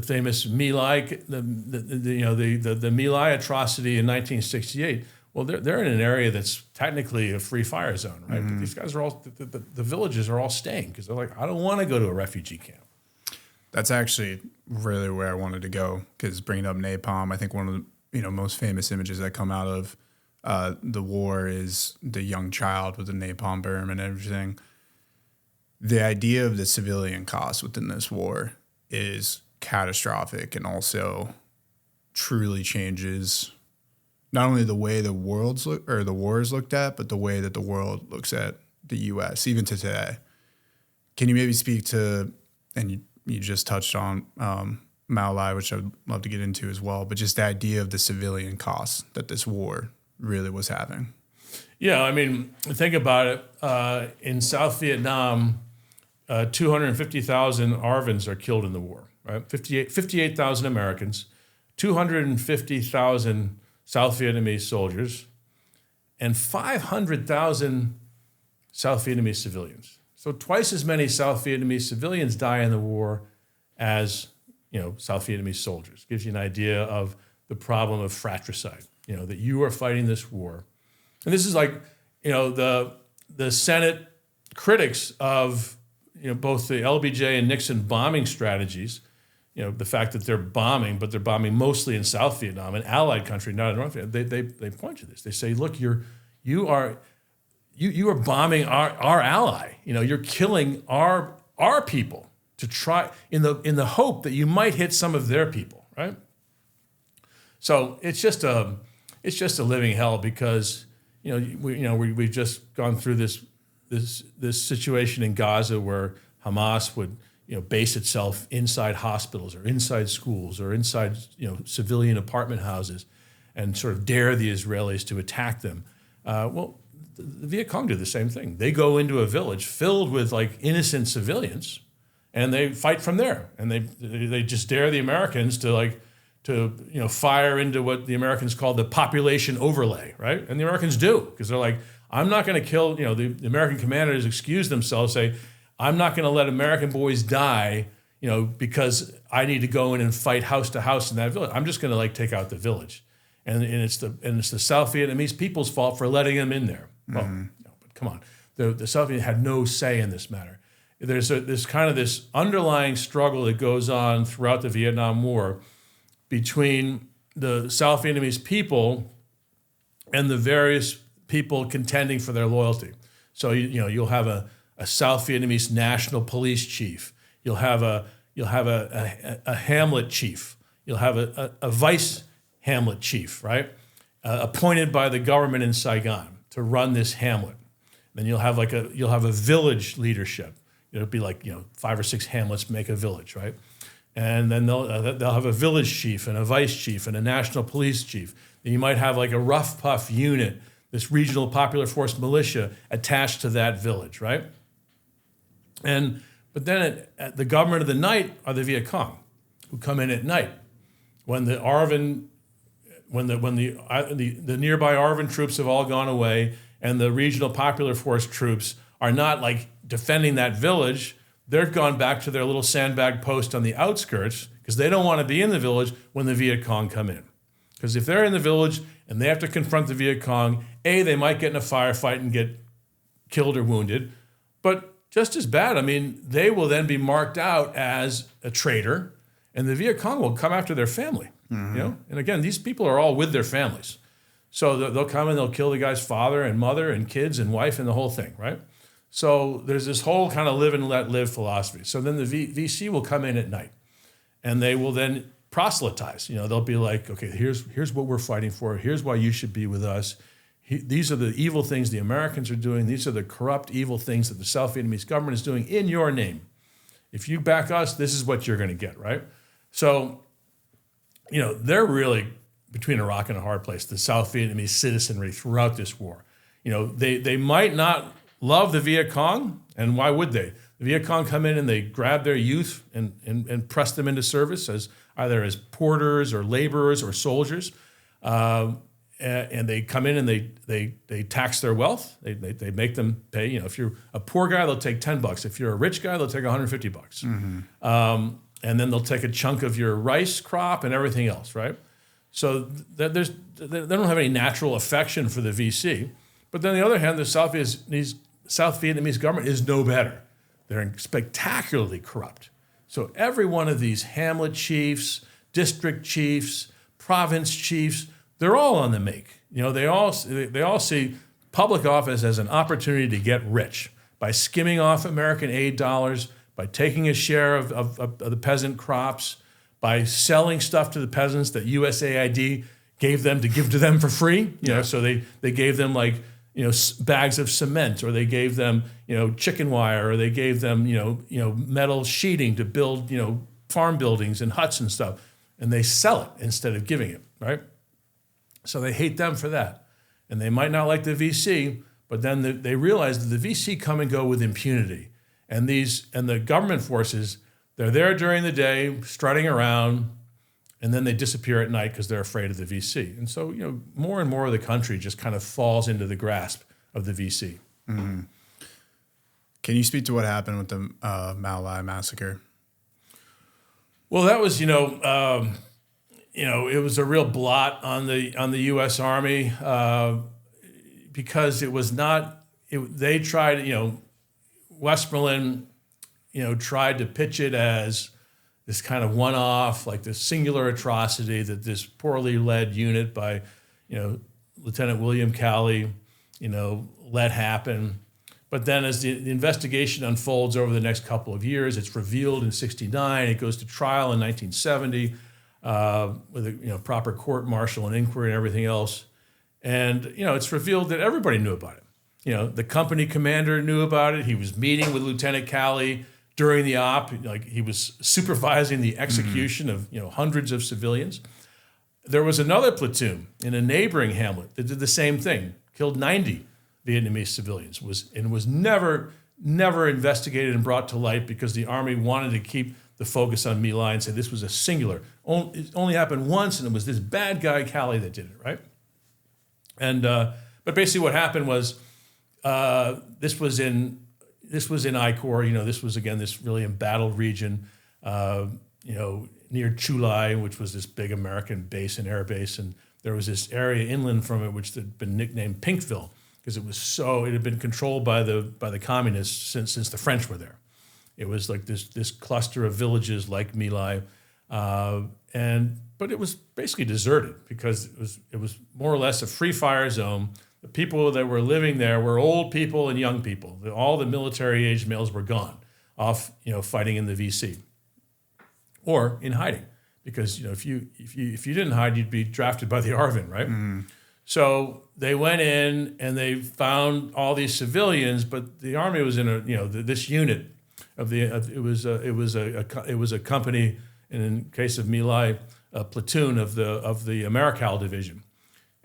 famous My Lai, the My Lai atrocity in 1968. Well, they're in an area that's technically a free fire zone, right? Mm-hmm. But these guys are all the villages are all staying because they're like, I don't want to go to a refugee camp. That's actually really where I wanted to go, because bringing up napalm, I think one of the most famous images that come out of the war is the young child with the napalm burn and everything. The idea of the civilian cost within this war is catastrophic, and also truly changes not only the way the war is looked at, but the way that the world looks at the U.S. even to today. Can you maybe speak to, and you just touched on My Lai, which I'd love to get into as well, but just the idea of the civilian costs that this war really was having. Yeah, I mean, think about it. In South Vietnam, 250,000 ARVNs are killed in the war, right? 58,000 Americans, 250,000 South Vietnamese soldiers, and 500,000 South Vietnamese civilians. So twice as many South Vietnamese civilians die in the war as South Vietnamese soldiers. Gives you an idea of the problem of fratricide. That you are fighting this war, and this is like the Senate critics of both the LBJ and Nixon bombing strategies. The fact that they're bombing, but they're bombing mostly in South Vietnam, an allied country, not in North Vietnam. They point to this. They say, look, you are bombing our ally. You're killing our people to try in the hope that you might hit some of their people, right? So it's just a living hell because we've just gone through this situation in Gaza where Hamas would base itself inside hospitals or inside schools or inside civilian apartment houses and sort of dare the Israelis to attack them. The Viet Cong do the same thing. They go into a village filled with like innocent civilians, and they fight from there. And they just dare the Americans to fire into what the Americans call the population overlay, right? And the Americans do, because they're like, I'm not going to kill. The American commanders excuse themselves, say, I'm not going to let American boys die, because I need to go in and fight house to house in that village. I'm just going to take out the village. And it's the South Vietnamese people's fault for letting them in there. Well, but come on, the South Vietnamese had no say in this matter. There's this underlying struggle that goes on throughout the Vietnam War between the South Vietnamese people and the various people contending for their loyalty. So you'll have a South Vietnamese national police chief. You'll have a Hamlet chief. You'll have a vice Hamlet chief, right? Appointed by the government in Saigon to run this hamlet. Then you'll have a village leadership. It'll be 5 or 6 hamlets make a village, right? And then they'll have a village chief and a vice chief and a national police chief. Then you might have a rough puff unit, this regional popular force militia attached to that village, right? But then at the government of the night are the Viet Cong, who come in at night when the nearby ARVN troops have all gone away and the regional popular force troops are not defending that village. They've gone back to their little sandbag post on the outskirts because they don't want to be in the village when the Viet Cong come in. Because if they're in the village and they have to confront the Viet Cong, they might get in a firefight and get killed or wounded. But just as bad, they will then be marked out as a traitor, and the Viet Cong will come after their family. And again, these people are all with their families. So they'll come and they'll kill the guy's father and mother and kids and wife and the whole thing, right? So there's this whole kind of live and let live philosophy. So then the VC will come in at night, and they will then proselytize. They'll be like, okay, here's what we're fighting for. Here's why you should be with us. These are the evil things the Americans are doing. These are the corrupt, evil things that the South Vietnamese government is doing in your name. If you back us, this is what you're going to get, right? So, they're really between a rock and a hard place, the South Vietnamese citizenry throughout this war. They might not love the Viet Cong, and why would they? The Viet Cong come in and they grab their youth and press them into service as either as porters or laborers or soldiers. And they come in and they tax their wealth. They make them pay. If you're a poor guy, they'll take $10. If you're a rich guy, they'll take $150. And then they'll take a chunk of your rice crop and everything else, right? So they don't have any natural affection for the VC. But then on the other hand, the South Vietnamese government is no better. They're spectacularly corrupt. So every one of these hamlet chiefs, district chiefs, province chiefs, they're all on the make. They all see public office as an opportunity to get rich by skimming off American aid dollars, by taking a share of the peasant crops, by selling stuff to the peasants that USAID gave them to give to them for free. So they gave them bags of cement, or they gave them chicken wire, or they gave them metal sheeting to build farm buildings and huts and stuff, and they sell it instead of giving it, right? So they hate them for that. And they might not like the VC, but then they realize that the VC come and go with impunity. And the government forces, they're there during the day, strutting around, and then they disappear at night because they're afraid of the VC. And so, more and more of the country just kind of falls into the grasp of the VC. Mm-hmm. Can you speak to what happened with the Mao Lai massacre? Well, that was, it was a real blot on the U.S. Army because it was not. They tried, Westmoreland, tried to pitch it as this kind of one-off, this singular atrocity that this poorly led unit by, Lieutenant William Cowley, let happen. But then as the investigation unfolds over the next couple of years, it's revealed in '69, it goes to trial in 1970. with a proper court martial and inquiry and everything else. And it's revealed that everybody knew about it. The company commander knew about it. He was meeting with Lieutenant Calley during the op. Like, he was supervising the execution of hundreds of civilians. There was another platoon in a neighboring hamlet that did the same thing, killed 90 Vietnamese civilians, was never investigated and brought to light because the Army wanted to keep the focus on My Lai and say this was a singular. It only happened once, and it was this bad guy Calley that did it, right? And but basically what happened was this was in I Corps. This was, again, this really embattled region. Near Chulai, which was this big American base and air base, and there was this area inland from it which had been nicknamed Pinkville because it had been controlled by the communists since the French were there. It was like this cluster of villages like My Lai, but it was basically deserted because it was more or less a free fire zone. The people that were living there were old people and young people. All the military age males were gone, off fighting in the VC. Or in hiding, because if you didn't hide, you'd be drafted by the ARVN, right? Mm-hmm. So they went in and they found all these civilians, but the Army was in this unit it was a company, and in case of My Lai, a platoon of the Americal division,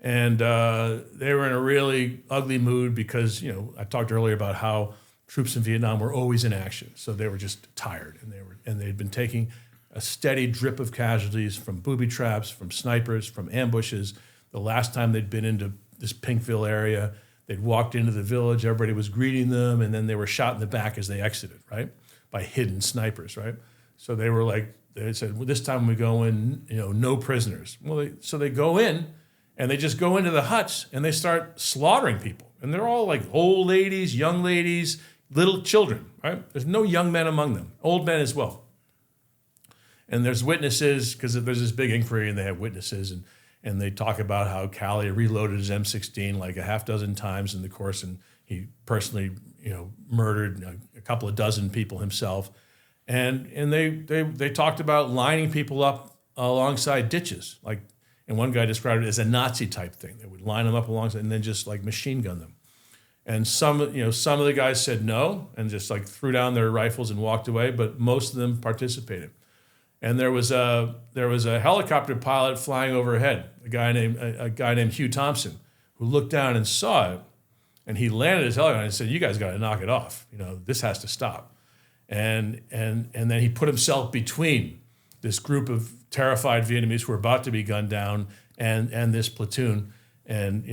and they were in a really ugly mood because I talked earlier about how troops in Vietnam were always in action, so they were just tired, and they'd been taking a steady drip of casualties from booby traps, from snipers, from ambushes. The last time they'd been into this Pinkville area, they'd walked into the village, everybody was greeting them, and then they were shot in the back as they exited, right? By hidden snipers, right? So they said, well, this time we go in, no prisoners. Well, so they go in, and they just go into the huts, and they start slaughtering people. And they're all like old ladies, young ladies, little children, right? There's no young men among them, old men as well. And there's witnesses, because there's this big inquiry, and they have witnesses, and they talk about how Calley reloaded his M16 like a half dozen times in the course, and he personally, murdered a couple of dozen people himself. And they talked about lining people up alongside ditches, and one guy described it as a Nazi type thing. They would line them up alongside and then just like machine gun them. And some of the guys said no and just like threw down their rifles and walked away, but most of them participated. And there was a helicopter pilot flying overhead, a guy named Hugh Thompson, who looked down and saw it, and he landed his helicopter and said, "You guys got to knock it off. This has to stop." And then he put himself between this group of terrified Vietnamese who were about to be gunned down and this platoon, and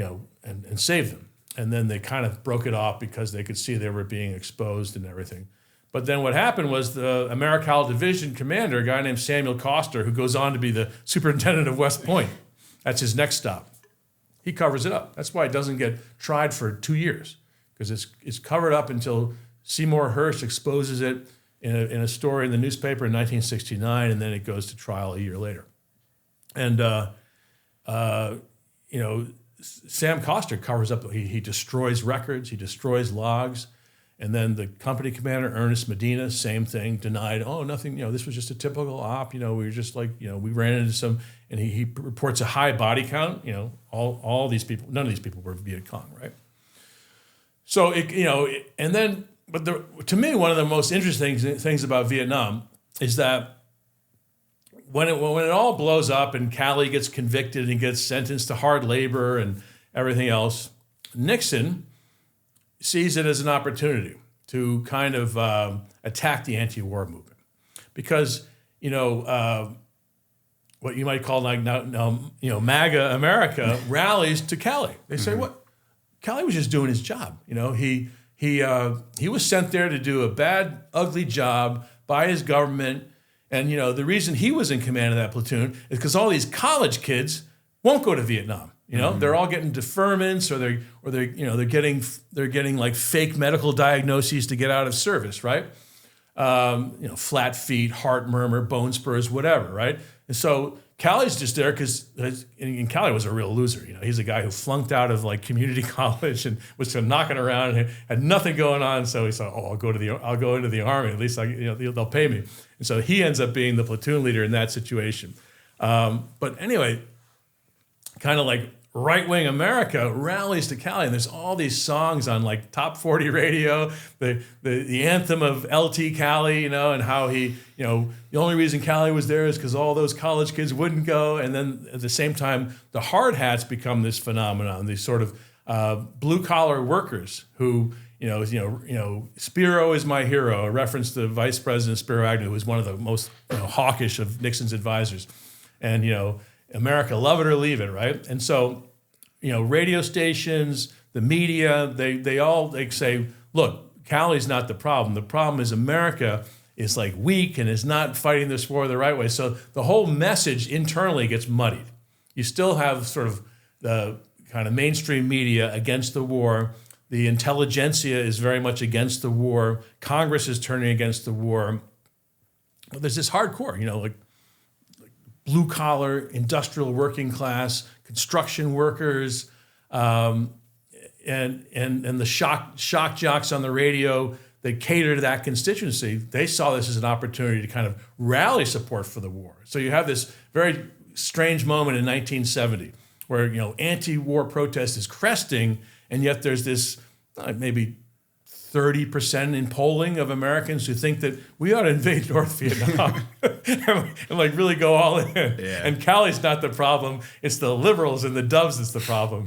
saved them. And then they kind of broke it off because they could see they were being exposed and everything. But then what happened was the Americal Division commander, a guy named Samuel Coster, who goes on to be the superintendent of West Point, that's his next stop. He covers it up. That's why it doesn't get tried for 2 years, because it's covered up until Seymour Hersh exposes it in a story in the newspaper in 1969, and then it goes to trial a year later. And Sam Coster covers up. He destroys records. He destroys logs. And then the company commander, Ernest Medina, same thing, denied, oh, nothing, this was just a typical op, we were just like, we ran into some, and he reports a high body count, all these people, none of these people were Viet Cong, right? So, to me, one of the most interesting things about Vietnam is that when it all blows up and Calley gets convicted and gets sentenced to hard labor and everything else, Nixon sees it as an opportunity to kind of attack the anti-war movement, because what you might call MAGA America rallies to Calley. They say, "What? Calley was just doing his job. He was sent there to do a bad, ugly job by his government, and the reason he was in command of that platoon is because all these college kids won't go to Vietnam." They're all getting deferments, or they're getting like fake medical diagnoses to get out of service, right? Flat feet, heart murmur, bone spurs, whatever, right? And so Calley's just there because Calley was a real loser. He's a guy who flunked out of like community college and was knocking around and had nothing going on. So he thought, I'll go into the Army. At least they'll pay me. And so he ends up being the platoon leader in that situation. But anyway, kind of like right-wing America rallies to Cali, and there's all these songs on like top 40 radio, the anthem of LT Cali, and how he, the only reason Cali was there is because all those college kids wouldn't go. And then at the same time, the hard hats become this phenomenon, these sort of blue-collar workers who, Spiro is my hero, a reference to Vice President Spiro Agnew, who was one of the most hawkish of Nixon's advisors. And, America, love it or leave it, right? And so, radio stations, the media, they all say, look, Cali's not the problem. The problem is America is like weak and is not fighting this war the right way. So the whole message internally gets muddied. You still have sort of the kind of mainstream media against the war. The intelligentsia is very much against the war. Congress is turning against the war. But there's this hardcore, like blue-collar, industrial working class, construction workers, and the shock jocks on the radio that cater to that constituency. They saw this as an opportunity to kind of rally support for the war. So you have this very strange moment in 1970 where anti-war protest is cresting, and yet there's this maybe 30% in polling of Americans who think that we ought to invade North Vietnam and like really go all in. Yeah. And Cali's not the problem; it's the liberals and the doves that's the problem.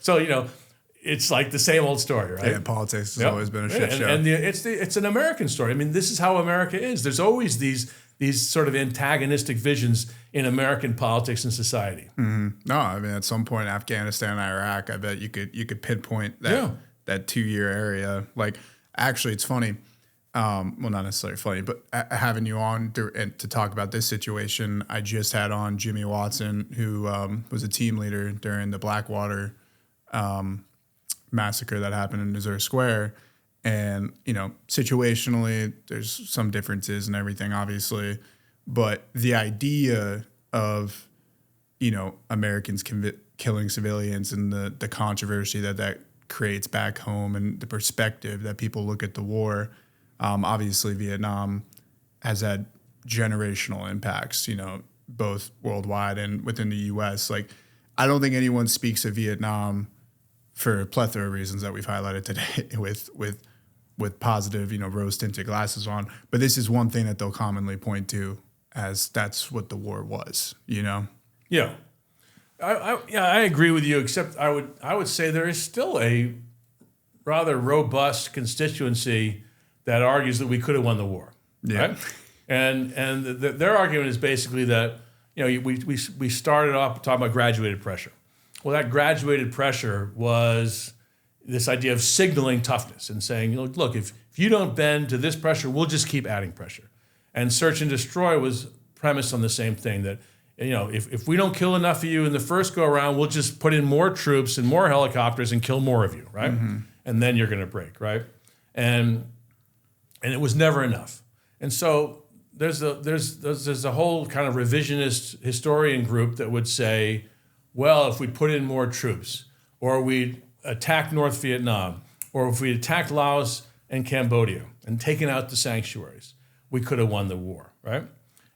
So it's like the same old story, right? Yeah, politics has always been a shit show. And it's an American story. I mean, this is how America is. There's always these sort of antagonistic visions in American politics and society. Mm-hmm. No, I mean, at some point, Afghanistan and Iraq, I bet you could pinpoint that. Yeah. That 2-year area. Like, actually, it's funny. Well, not necessarily funny, but having you on to talk about this situation, I just had on Jimmy Watson, who was a team leader during the Blackwater massacre that happened in Missouri Square. And, situationally, there's some differences and everything, obviously. But the idea of, Americans killing civilians and the controversy that creates back home and the perspective that people look at the war. Obviously, Vietnam has had generational impacts, both worldwide and within the U.S. Like, I don't think anyone speaks of Vietnam for a plethora of reasons that we've highlighted today with positive, rose-tinted glasses on. But this is one thing that they'll commonly point to as that's what the war was, Yeah. I agree with you, except I would say there is still a rather robust constituency that argues that we could have won the war. Yeah. Right? And their argument is basically that we started off talking about graduated pressure. Well, that graduated pressure was this idea of signaling toughness and saying, look, if you don't bend to this pressure, we'll just keep adding pressure. And search and destroy was premised on the same thing, that if we don't kill enough of you in the first go around, we'll just put in more troops and more helicopters and kill more of you, right? Mm-hmm. And then you're going to break, right? And it was never enough. And so there's a whole kind of revisionist historian group that would say, well, if we put in more troops, or we attack North Vietnam, or if we attacked Laos and Cambodia and taken out the sanctuaries, we could have won the war, right?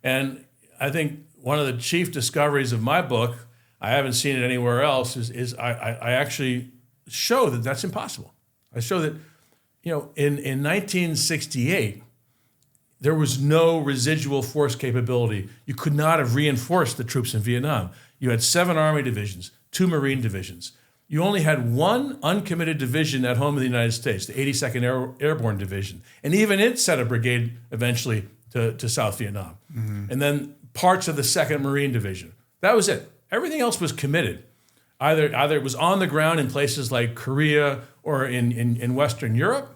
And I think one of the chief discoveries of my book, I haven't seen it anywhere else, is I actually show that that's impossible. I show that, in 1968, there was no residual force capability. You could not have reinforced the troops in Vietnam. You had 7 Army divisions, 2 Marine divisions. You only had 1 uncommitted division at home in the United States, the 82nd Airborne Division. And even it sent a brigade eventually to South Vietnam. Mm-hmm. And then parts of the 2nd Marine Division. That was it. Everything else was committed. Either it was on the ground in places like Korea or in Western Europe,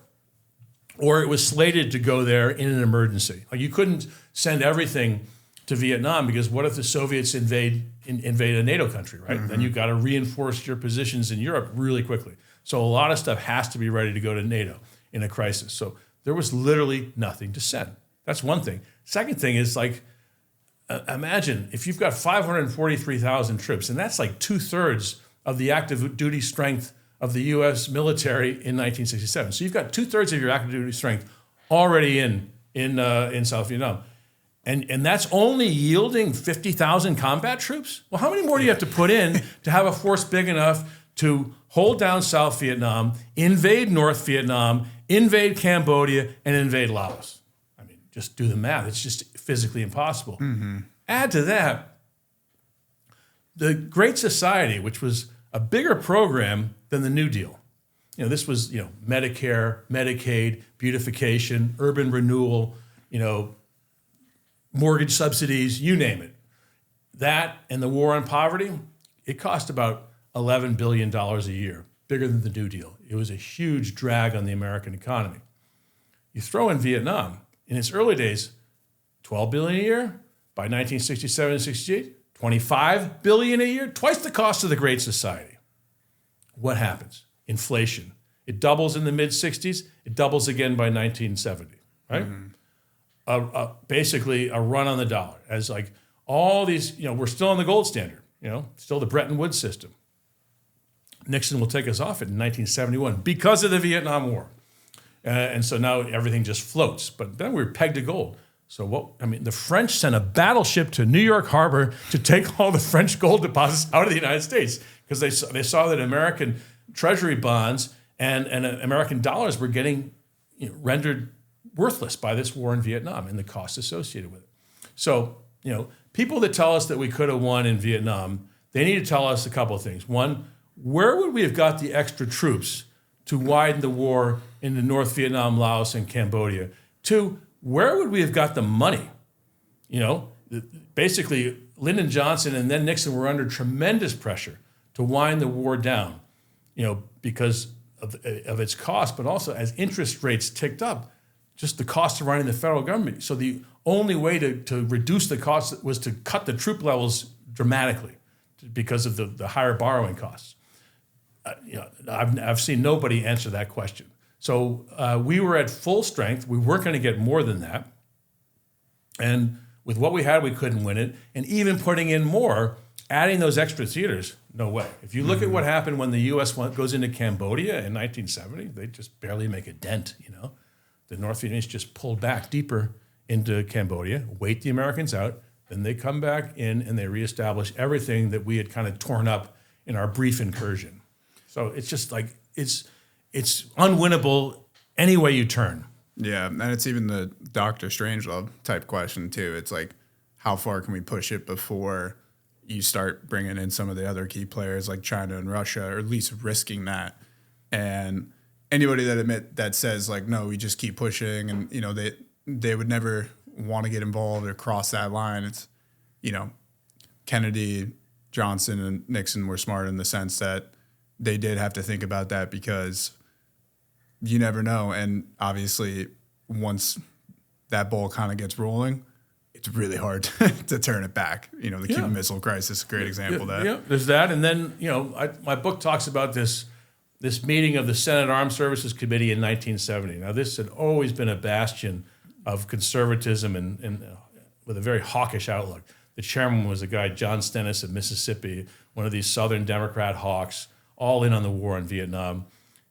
or it was slated to go there in an emergency. Like, you couldn't send everything to Vietnam because what if the Soviets invade a NATO country, right? Mm-hmm. Then you've got to reinforce your positions in Europe really quickly. So a lot of stuff has to be ready to go to NATO in a crisis. So there was literally nothing to send. That's one thing. Second thing is, like, imagine if you've got 543,000 troops, and that's like 2/3 of the active duty strength of the U.S. military in 1967. So you've got 2/3 of your active duty strength already in South Vietnam, And that's only yielding 50,000 combat troops? Well, how many more do you have to put in to have a force big enough to hold down South Vietnam, invade North Vietnam, invade Cambodia, and invade Laos? I mean, just do the math. It's just physically impossible. Mm-hmm. Add to that the Great Society, which was a bigger program than the New Deal. This was, Medicare, Medicaid, beautification, urban renewal, mortgage subsidies, you name it. That and the war on poverty, it cost about $11 billion a year, bigger than the New Deal. It was a huge drag on the American economy. You throw in Vietnam, in its early days, $12 billion a year. By 1967 and 68, $25 billion a year, twice the cost of the Great Society. What happens? Inflation. It doubles in the mid-60s. It doubles again by 1970, right? Mm-hmm. Basically a run on the dollar. As like all these, we're still on the gold standard, still the Bretton Woods system. Nixon will take us off it in 1971 because of the Vietnam War. And so now everything just floats. But then we were pegged to gold. So the French sent a battleship to New York Harbor to take all the French gold deposits out of the United States because they saw that American treasury bonds and American dollars were getting rendered worthless by this war in Vietnam and the costs associated with it. So, people that tell us that we could have won in Vietnam, they need to tell us a couple of things. One, where would we have got the extra troops to widen the war into North Vietnam, Laos, and Cambodia? Two, where would we have got the money? Basically, Lyndon Johnson and then Nixon were under tremendous pressure to wind the war down, because of its cost, but also as interest rates ticked up, just the cost of running the federal government. So the only way to reduce the cost was to cut the troop levels dramatically because of the higher borrowing costs. I've seen nobody answer that question. So we were at full strength. We weren't going to get more than that. And with what we had, we couldn't win it. And even putting in more, adding those extra theaters, no way. If you look at what happened when the U.S. goes into Cambodia in 1970, they just barely make a dent, The North Vietnamese just pulled back deeper into Cambodia, wait the Americans out, then they come back in and they reestablish everything that we had kind of torn up in our brief incursion. So it's just like, it's unwinnable any way you turn. Yeah, and it's even the Dr. Strangelove type question too. It's like, how far can we push it before you start bringing in some of the other key players like China and Russia, or at least risking that? And anybody that says like, no, we just keep pushing, and they would never want to get involved or cross that line. It's Kennedy, Johnson, and Nixon were smart in the sense that they did have to think about that because you never know. And obviously, once that ball kind of gets rolling, it's really hard to turn it back. The Cuban Missile Crisis is a great example of that. Yeah, there's that. And then, my book talks about this meeting of the Senate Armed Services Committee in 1970. Now, this had always been a bastion of conservatism and with a very hawkish outlook. The chairman was a guy, John Stennis of Mississippi, one of these Southern Democrat hawks, all in on the war in Vietnam.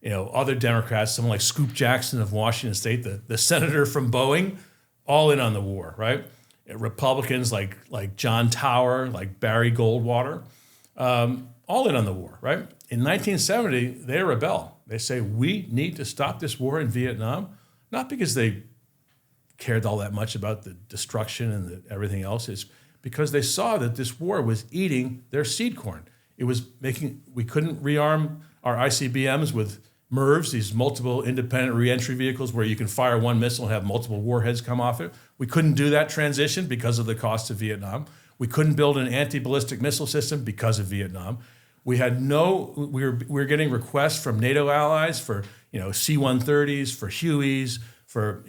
Other Democrats, someone like Scoop Jackson of Washington State, the senator from Boeing, all in on the war, right? Republicans like John Tower, like Barry Goldwater, all in on the war, right? In 1970, they rebel. They say, we need to stop this war in Vietnam, not because they cared all that much about the destruction and everything else. It's because they saw that this war was eating their seed corn. It was we couldn't rearm our ICBMs with MIRVs, these multiple independent reentry vehicles where you can fire one missile and have multiple warheads come off it. We couldn't do that transition because of the cost of Vietnam. We couldn't build an anti-ballistic missile system because of Vietnam. We were getting requests from NATO allies for C-130s, for Hueys, for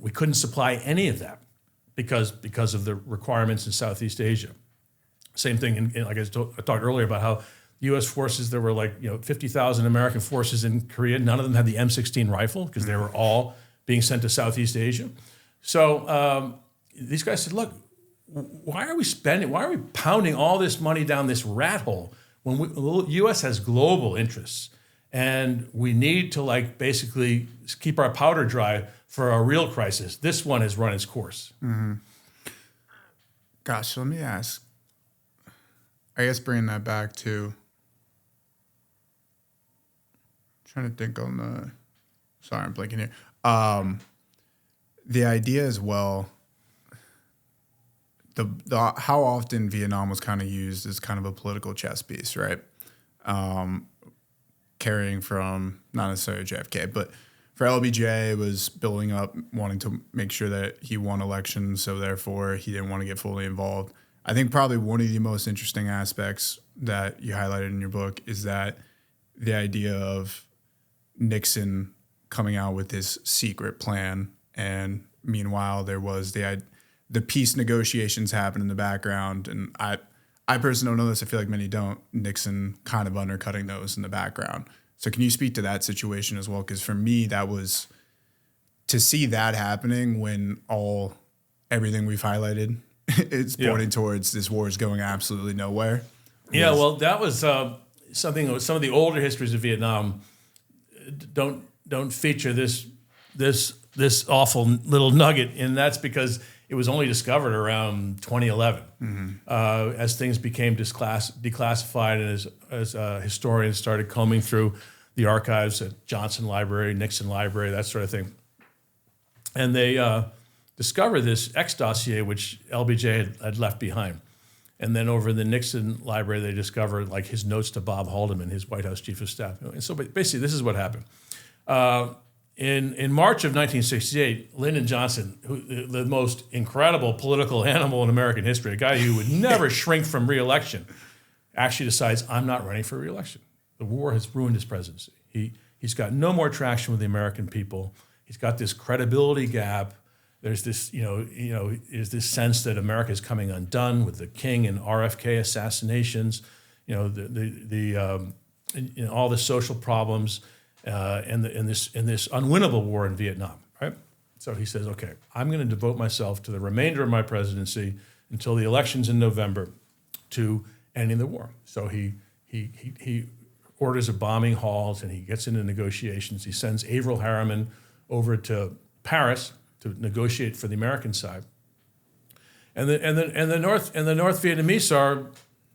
we couldn't supply any of that because of the requirements in Southeast Asia. Same thing, like I talked earlier about how U.S. forces, there were 50,000 American forces in Korea. None of them had the M16 rifle because they were all being sent to Southeast Asia. So these guys said, look, why are we pounding all this money down this rat hole when the U.S. has global interests and we need to basically keep our powder dry for a real crisis? This one has run its course. Mm-hmm. Gosh, so let me ask. I guess bringing that back to, trying to think on the, sorry, I'm blinking here. The idea as well, the how often Vietnam was kind of used as kind of a political chess piece, right? Carrying from not necessarily JFK, but for LBJ, it was building up, wanting to make sure that he won elections, so therefore he didn't want to get fully involved. I think probably one of the most interesting aspects that you highlighted in your book is that the idea of Nixon coming out with this secret plan, and meanwhile there was the peace negotiations happen in the background, and I personally don't know this. I feel like many don't. Nixon kind of undercutting those in the background. So can you speak to that situation as well? Because for me, that was to see that happening when everything we've highlighted is pointing towards this war is going absolutely nowhere. Yeah, well, that was something. Some of the older histories of Vietnam don't feature this awful little nugget, and that's because it was only discovered around 2011, as things became declassified, and as historians started combing through the archives at Johnson Library, Nixon Library, that sort of thing. And they discovered this X dossier, which LBJ had left behind. And then over in the Nixon Library, they discovered like his notes to Bob Haldeman, his White House chief of staff. And so basically, this is what happened. In March of 1968, Lyndon Johnson, the most incredible political animal in American history, a guy who would never shrink from re-election, actually decides, I'm not running for re-election. The war has ruined his presidency. He's got no more traction with the American people. He's got this credibility gap. There's this, there's this sense that America is coming undone with the King and RFK assassinations, all the social problems, and this unwinnable war in Vietnam, right? So he says, okay, I'm going to devote myself to the remainder of my presidency until the elections in November to ending the war. So he orders a bombing halt, and he gets into negotiations. He sends Averell Harriman over to Paris to negotiate for the American side, and the North Vietnamese are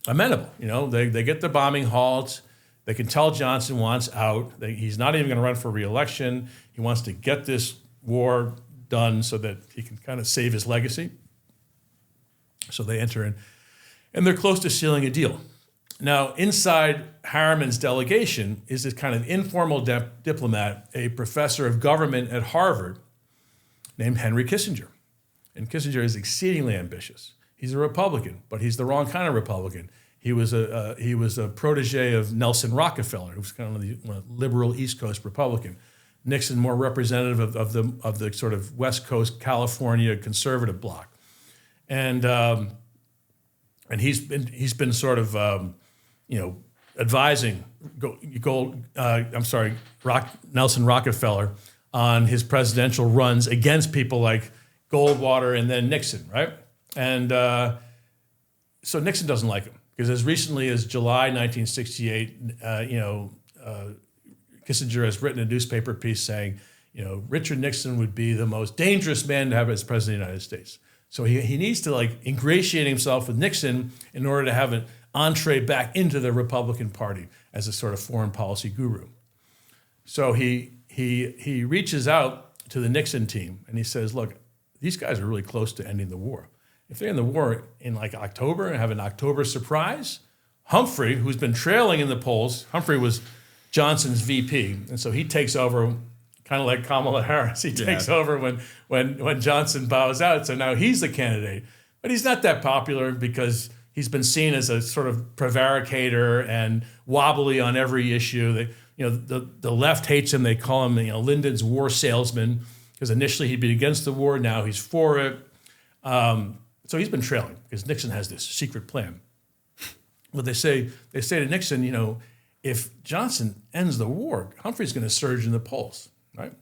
amenable. They get the bombing halt. They can tell Johnson wants out. He's not even going to run for re-election. He wants to get this war done so that he can kind of save his legacy. So they enter in, and they're close to sealing a deal. Now, inside Harriman's delegation is this kind of informal diplomat, a professor of government at Harvard named Henry Kissinger. And Kissinger is exceedingly ambitious. He's a Republican, but he's the wrong kind of Republican. He was a protege of Nelson Rockefeller, who was kind of the liberal East Coast Republican. Nixon, more representative of the sort of West Coast California conservative bloc, and he's been sort of advising Nelson Rockefeller on his presidential runs against people like Goldwater and then Nixon, right? And so Nixon doesn't like him. Because as recently as July 1968, Kissinger has written a newspaper piece saying, Richard Nixon would be the most dangerous man to have as president of the United States. So he needs to ingratiate himself with Nixon in order to have an entree back into the Republican Party as a sort of foreign policy guru. So he reaches out to the Nixon team and he says, look, these guys are really close to ending the war. If they're in the war in October and have an October surprise, Humphrey, who's been trailing in the polls, Humphrey was Johnson's VP, and so he takes over, kind of like Kamala Harris. He takes over when Johnson bows out. So now he's the candidate, but he's not that popular because he's been seen as a sort of prevaricator and wobbly on every issue. The left hates him. They call him Lyndon's war salesman because initially he'd be against the war. Now he's for it. So he's been trailing because Nixon has this secret plan. But they say to Nixon, if Johnson ends the war, Humphrey's going to surge in the polls, right?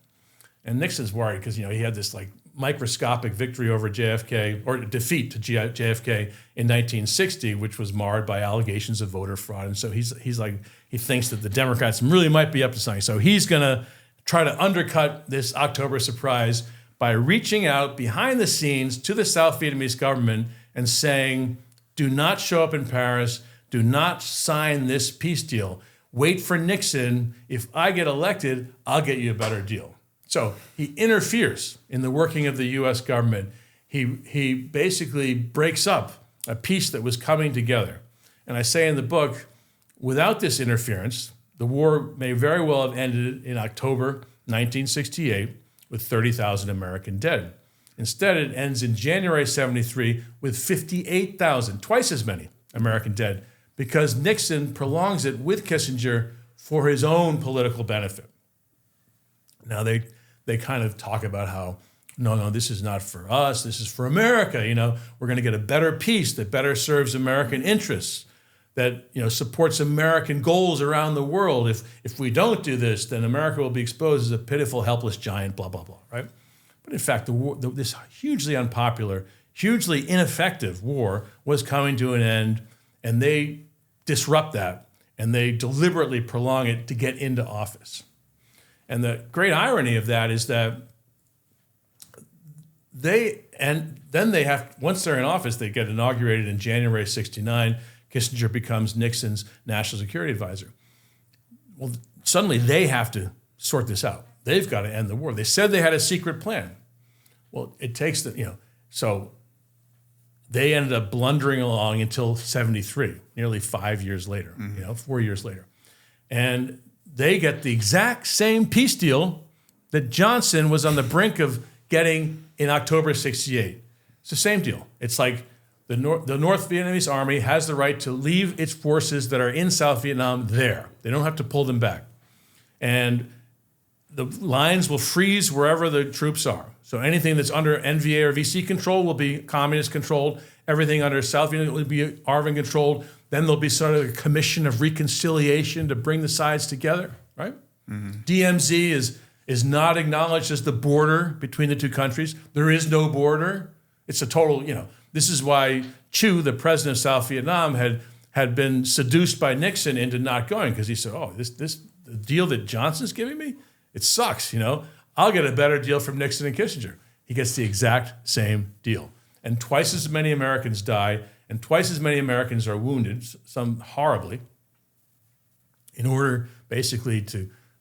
And Nixon's worried because he had this microscopic victory over JFK, or defeat to JFK in 1960, which was marred by allegations of voter fraud. And so he thinks that the Democrats really might be up to something. So he's going to try to undercut this October surprise by reaching out behind the scenes to the South Vietnamese government and saying, do not show up in Paris, do not sign this peace deal. Wait for Nixon. If I get elected, I'll get you a better deal. So he interferes in the working of the U.S. government. He basically breaks up a peace that was coming together. And I say in the book, without this interference, the war may very well have ended in October 1968 with 30,000 American dead. Instead, it ends in January 73 with 58,000, twice as many American dead, because Nixon prolongs it with Kissinger for his own political benefit. Now, they kind of talk about how, no, this is not for us, this is for America. We're going to get a better peace that better serves American interests, that supports American goals around the world. If we don't do this, then America will be exposed as a pitiful, helpless giant, blah, blah, blah, right? But in fact, this hugely unpopular, hugely ineffective war was coming to an end, and they disrupt that, and they deliberately prolong it to get into office. And the great irony of that is that once they're in office, they get inaugurated in January 69. Kissinger becomes Nixon's national security advisor. Well, suddenly they have to sort this out. They've got to end the war. They said they had a secret plan. Well, it takes so they ended up blundering along until 73, nearly 5 years later, 4 years later. And they get the exact same peace deal that Johnson was on the brink of getting in October 68. It's the same deal. It's like the North Vietnamese army has the right to leave its forces that are in South Vietnam there. They don't have to pull them back. And the lines will freeze wherever the troops are. So anything that's under NVA or VC control will be communist controlled. Everything under South Vietnam will be ARVN controlled. Then there'll be sort of a commission of reconciliation to bring the sides together, right? Mm-hmm. DMZ is not acknowledged as the border between the two countries. There is no border. It's a total, this is why Chu, the president of South Vietnam, had been seduced by Nixon into not going, because he said, the deal that Johnson's giving me, it sucks, I'll get a better deal from Nixon and Kissinger. He gets the exact same deal. And twice as many Americans die, and twice as many Americans are wounded, some horribly, in order basically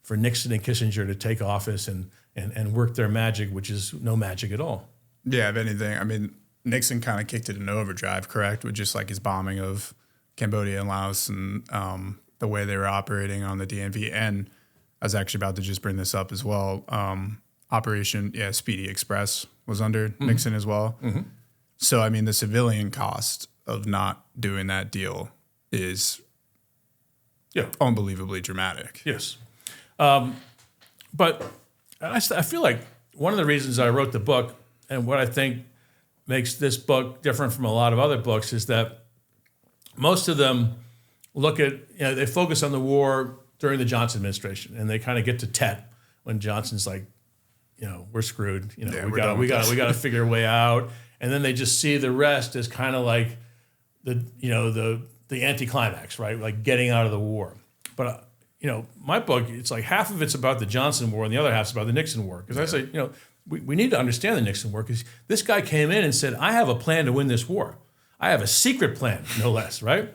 for Nixon and Kissinger to take office and work their magic, which is no magic at all. Yeah, if anything, Nixon kind of kicked it in overdrive, correct? With just like his bombing of Cambodia and Laos and the way they were operating on the DMV. And I was actually about to just bring this up as well. Operation Speedy Express was under Nixon as well. Mm-hmm. So, the civilian cost of not doing that deal is unbelievably dramatic. Yes. But I feel like one of the reasons I wrote the book, and what I think makes this book different from a lot of other books, is that most of them look at, they focus on the war during the Johnson administration, and they kind of get to Tet when Johnson's like, we're screwed. We got to figure a way out, and then they just see the rest as kind of like the anticlimax, right? Like getting out of the war. But my book, it's like half of it's about the Johnson war, and the other half's about the Nixon war. Because I say, we need to understand the Nixon war, because this guy came in and said, I have a plan to win this war. I have a secret plan, no less, right?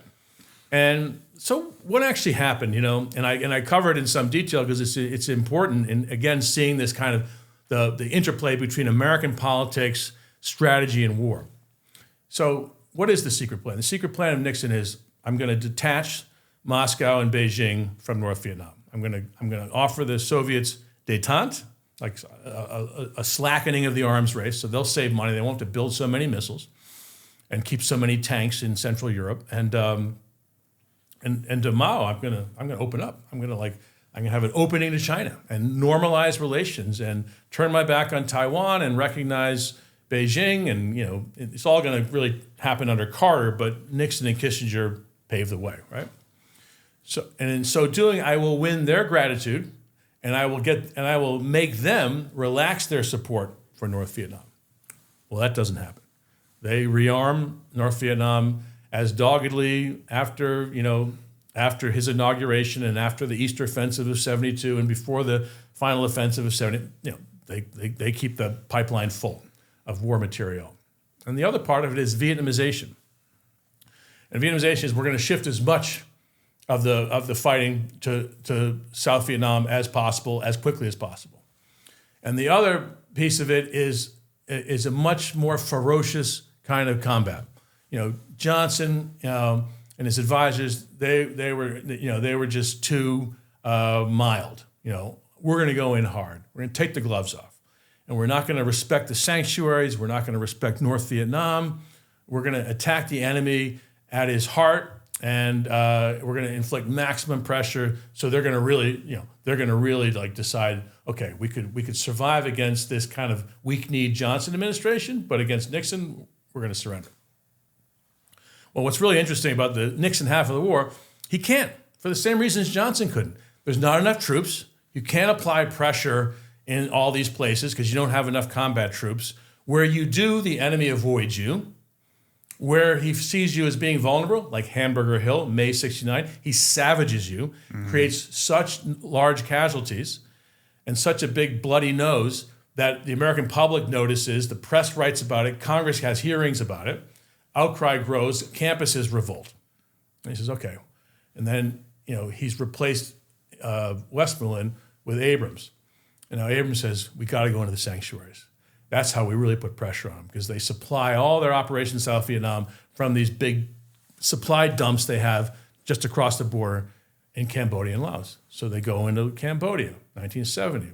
And so what actually happened, and I cover it in some detail because it's important. And again, seeing this kind of the interplay between American politics, strategy, and war. So what is the secret plan? The secret plan of Nixon is, I'm going to detach Moscow and Beijing from North Vietnam. I'm going to offer the Soviets détente, like a slackening of the arms race, so they'll save money. They won't have to build so many missiles and keep so many tanks in Central Europe. And to Mao, I'm going to open up. I'm going to have an opening to China and normalize relations and turn my back on Taiwan and recognize Beijing. And it's all going to really happen under Carter, but Nixon and Kissinger paved the way, right? So, and in so doing, I will win their gratitude, and I will make them relax their support for North Vietnam. Well, that doesn't happen. They rearm North Vietnam as doggedly after his inauguration and after the Easter Offensive of 72 and before the final offensive of 70. They keep the pipeline full of war material. And the other part of it is Vietnamization. And Vietnamization is we're going to shift as much of the fighting to South Vietnam as possible, as quickly as possible. And the other piece of it is a much more ferocious kind of combat. Johnson and his advisors, they were just too mild. We're going to go in hard. We're going to take the gloves off. And we're not going to respect the sanctuaries. We're not going to respect North Vietnam. We're going to attack the enemy at his heart, and we're going to inflict maximum pressure. So they're going to really like decide, okay, we could survive against this kind of weak-kneed Johnson administration, but against Nixon, we're going to surrender. Well, what's really interesting about the Nixon half of the war, he can't, for the same reasons Johnson couldn't. There's not enough troops. You can't apply pressure in all these places because you don't have enough combat troops. Where you do, the enemy avoids you. Where he sees you as being vulnerable, like Hamburger Hill, May 69, he savages you, creates such large casualties and such a big bloody nose that the American public notices, the press writes about it, Congress has hearings about it, outcry grows, campuses revolt. And he says, okay. And then, he's replaced Westmoreland with Abrams. And now Abrams says, we got to go into the sanctuaries. That's how we really put pressure on them, because they supply all their operations in South Vietnam from these big supply dumps they have just across the border in Cambodia and Laos. So they go into Cambodia, 1970,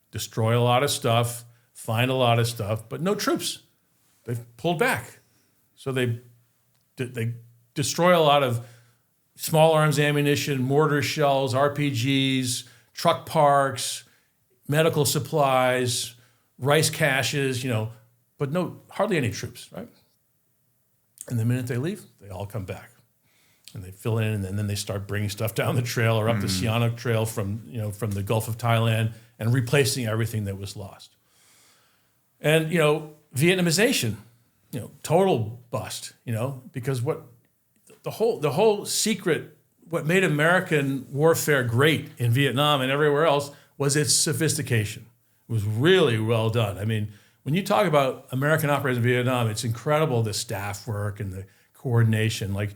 destroy a lot of stuff, find a lot of stuff, but no troops. They've pulled back. So they destroy a lot of small arms ammunition, mortar shells, RPGs, truck parks, medical supplies, rice caches, but hardly any troops, right? And the minute they leave, they all come back. And they fill in, and then they start bringing stuff down the trail or up the Sihanouk Trail from the Gulf of Thailand and replacing everything that was lost. And, Vietnamization, total bust, because the whole secret, what made American warfare great in Vietnam and everywhere else was its sophistication. It was really well done. I mean, when you talk about American operators in Vietnam, it's incredible, the staff work and the coordination. Like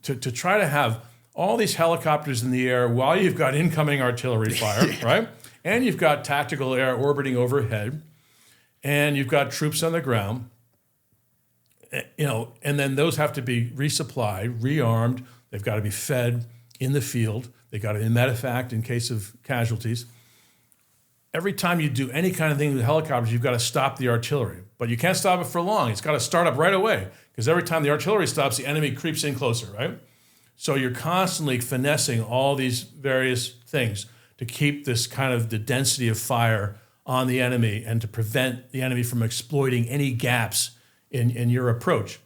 to try to have all these helicopters in the air while you've got incoming artillery fire, right? And you've got tactical air orbiting overhead, and you've got troops on the ground, and then those have to be resupplied, rearmed. They've got to be fed in the field. They've got to be medevac in case of casualties. Every time you do any kind of thing with helicopters, you've got to stop the artillery. But you can't stop it for long. It's got to start up right away, because every time the artillery stops, the enemy creeps in closer, right? So you're constantly finessing all these various things to keep this kind of the density of fire on the enemy and to prevent the enemy from exploiting any gaps in your approach.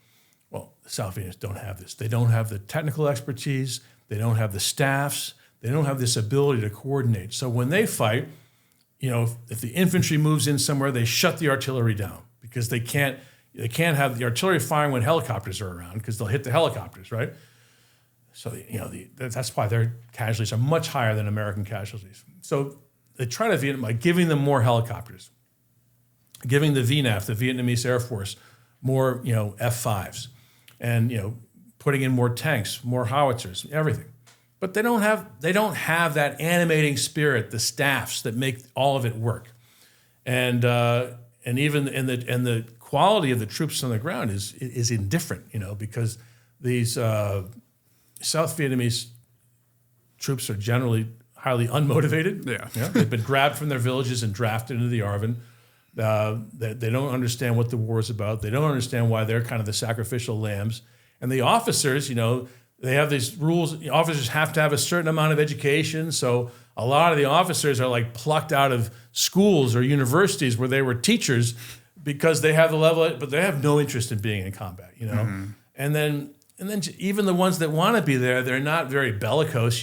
Well, the South Vietnamese don't have this. They don't have the technical expertise. They don't have the staffs. They don't have this ability to coordinate. So when they fight, if the infantry moves in somewhere, they shut the artillery down because they can't have the artillery firing when helicopters are around, because they'll hit the helicopters, right? So that's why their casualties are much higher than American casualties. So they try to Vietnam by giving them more helicopters, giving the VNAF, the Vietnamese Air Force, more F-5s, and putting in more tanks, more howitzers, everything. But they don't have that animating spirit, the staffs that make all of it work, and even the quality of the troops on the ground is indifferent, because these South Vietnamese troops are generally highly unmotivated. Yeah. They've been grabbed from their villages and drafted into the ARVN. They don't understand what the war is about. They don't understand why they're kind of the sacrificial lambs. And the officers, they have these rules. The officers have to have a certain amount of education. So a lot of the officers are like plucked out of schools or universities where they were teachers because they have the level, but they have no interest in being in combat, Mm-hmm. And then even the ones that want to be there, they're not very bellicose.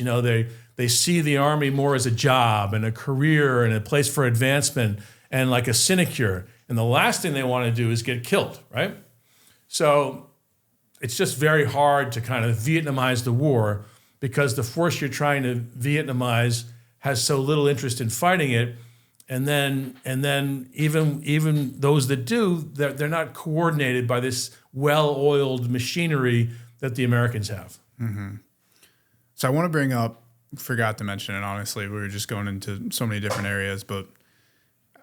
They see the Army more as a job and a career and a place for advancement and like a sinecure. And the last thing they want to do is get killed, right? So it's just very hard to kind of Vietnamize the war, because the force you're trying to Vietnamize has so little interest in fighting it, And then even those that do, they're not coordinated by this well-oiled machinery that the Americans have. Mm-hmm. So I want to bring up, forgot to mention it, honestly, we were just going into so many different areas, but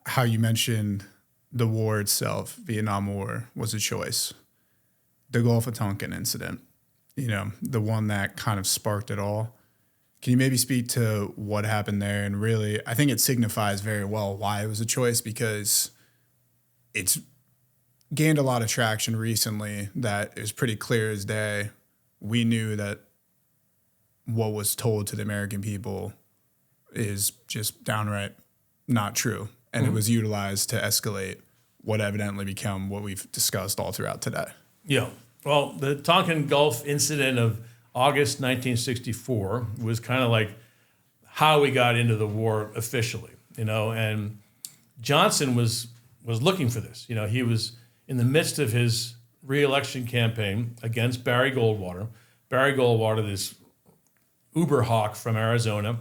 how you mentioned the war itself, Vietnam War, was a choice. The Gulf of Tonkin incident, the one that kind of sparked it all. Can you maybe speak to what happened there? And really, I think it signifies very well why it was a choice, because it's gained a lot of traction recently that is pretty clear as day. We knew that what was told to the American people is just downright not true. And it was utilized to escalate what evidently become what we've discussed all throughout today. Yeah. Well, the Tonkin Gulf incident of August 1964 was kind of like how we got into the war officially, and Johnson was looking for this. He was in the midst of his re-election campaign against Barry Goldwater. Barry Goldwater, this uber hawk from Arizona,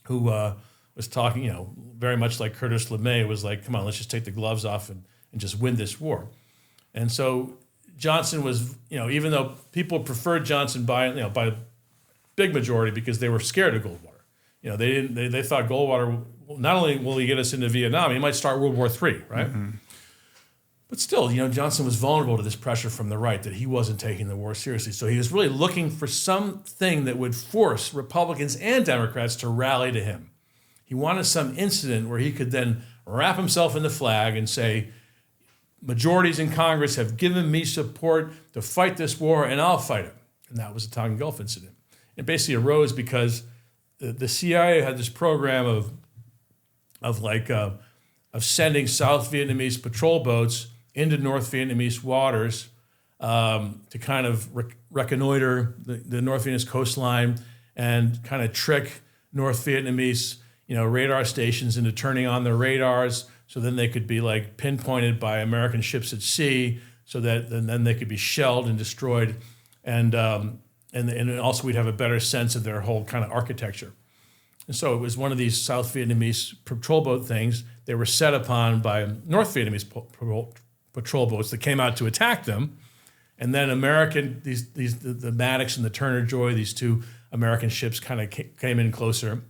who was talking, very much like Curtis LeMay, was like, come on, let's just take the gloves off and just win this war. And so Johnson was, even though people preferred Johnson by a big majority because they were scared of Goldwater. They thought Goldwater, not only will he get us into Vietnam, he might start World War III, right? Mm-hmm. But still, Johnson was vulnerable to this pressure from the right that he wasn't taking the war seriously. So he was really looking for something that would force Republicans and Democrats to rally to him. He wanted some incident where he could then wrap himself in the flag and say, majorities in Congress have given me support to fight this war, and I'll fight it. And that was the Tonkin Gulf incident. It basically arose because the CIA had this program of sending South Vietnamese patrol boats into North Vietnamese waters to kind of reconnoiter the North Vietnamese coastline and kind of trick North Vietnamese radar stations into turning on their radars, so then they could be like pinpointed by American ships at sea, so that then they could be shelled and destroyed, and also we'd have a better sense of their whole kind of architecture. And so it was one of these South Vietnamese patrol boat things. They were set upon by North Vietnamese patrol boats that came out to attack them, and then the Maddox and the Turner Joy, these two American ships, kind of came in closer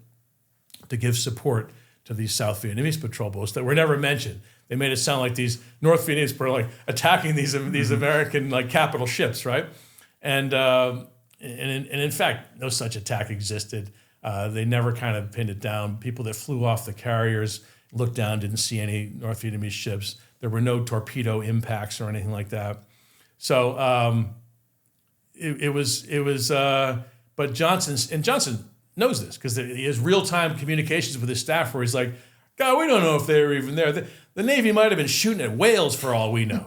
to give support to these South Vietnamese patrol boats that were never mentioned. They made it sound like these North Vietnamese were like attacking these American like capital ships, right? And in fact, no such attack existed. They never kind of pinned it down. People that flew off the carriers looked down, didn't see any North Vietnamese ships. There were no torpedo impacts or anything like that. So it was. But Johnson knows this because he has real-time communications with his staff where he's like, God, we don't know if they were even there. The Navy might have been shooting at whales for all we know,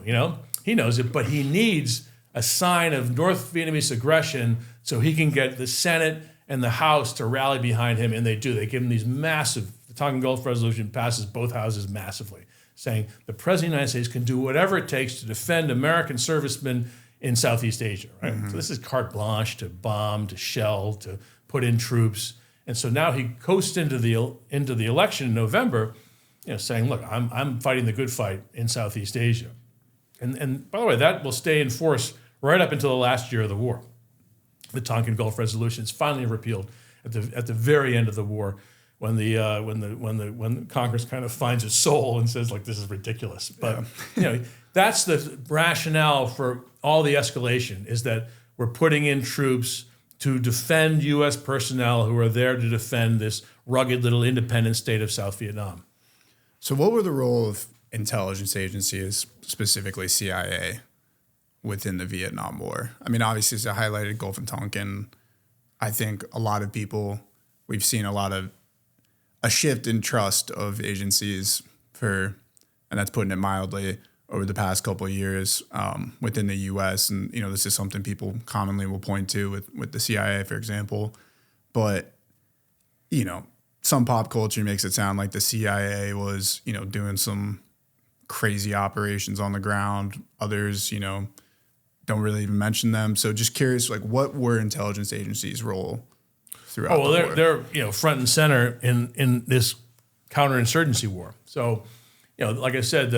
He knows it, but he needs a sign of North Vietnamese aggression so he can get the Senate and the House to rally behind him, and they do. They give him these massive, the Tonkin Gulf Resolution passes both houses massively, saying the President of the United States can do whatever it takes to defend American servicemen in Southeast Asia, right? Mm-hmm. So this is carte blanche to bomb, to shell, to put in troops. And so now he coasts into the election in November, saying, look, I'm fighting the good fight in Southeast Asia. And by the way, that will stay in force right up until the last year of the war. The Tonkin Gulf Resolution is finally repealed at the very end of the war, when Congress kind of finds its soul and says, like, this is ridiculous. But that's the rationale for all the escalation, is that we're putting in troops to defend U.S. personnel who are there to defend this rugged little independent state of South Vietnam. So what were the role of intelligence agencies, specifically CIA, within the Vietnam War? I mean, obviously, as I highlighted Gulf of Tonkin, I think a lot of people, we've seen a shift in trust of agencies and that's putting it mildly, over the past couple of years within the U.S. And, this is something people commonly will point to with the CIA, for example. But, some pop culture makes it sound like the CIA was, doing some crazy operations on the ground. Others, don't really even mention them. So just curious, like, what were intelligence agencies' role throughout the war? They're front and center in this counterinsurgency war. So, like I said,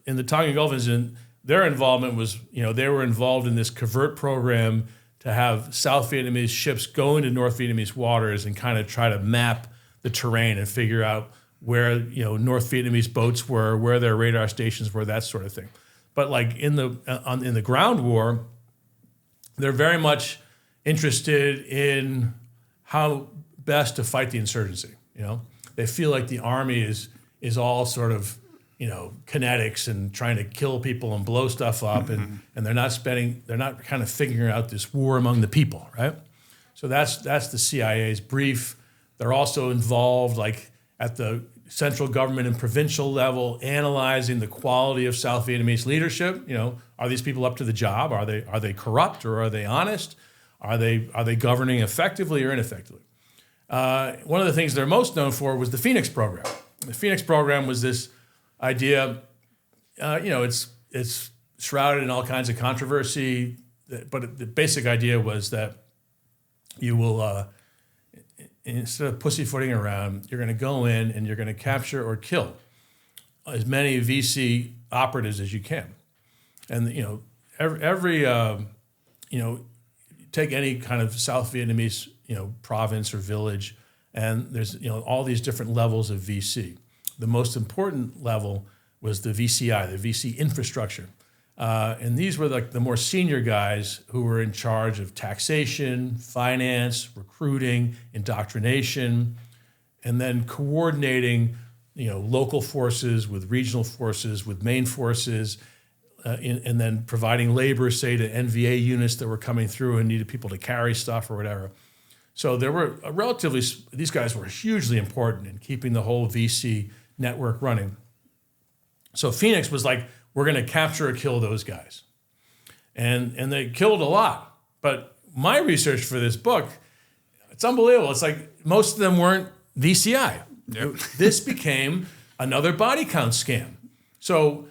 in the Tonkin Gulf incident, their involvement was, they were involved in this covert program to have South Vietnamese ships go into North Vietnamese waters and kind of try to map the terrain and figure out where, North Vietnamese boats were, where their radar stations were, that sort of thing. But like in the ground war, they're very much interested in how best to fight the insurgency. They feel like the army is all sort of, kinetics and trying to kill people and blow stuff up, and they're not kind of figuring out this war among the people, right? So that's the CIA's brief. They're also involved, like at the central government and provincial level, analyzing the quality of South Vietnamese leadership. Are these people up to the job? Are they corrupt, or are they honest? Are they governing effectively or ineffectively? One of the things they're most known for was the Phoenix program. The Phoenix program was this idea, it's shrouded in all kinds of controversy, but the basic idea was that you will, instead of pussyfooting around, you're going to go in and you're going to capture or kill as many VC operatives as you can. And, every take any kind of South Vietnamese, province or village, and there's, all these different levels of VC. The most important level was the VCI, the VC infrastructure. And these were like the more senior guys who were in charge of taxation, finance, recruiting, indoctrination, and then coordinating, local forces with regional forces, with main forces, and then providing labor, say, to NVA units that were coming through and needed people to carry stuff or whatever. So there were these guys were hugely important in keeping the whole VC network running. So Phoenix was like, we're going to capture or kill those guys. And they killed a lot. But my research for this book, it's unbelievable. It's like most of them weren't VCI. Yep. This became another body count scam. So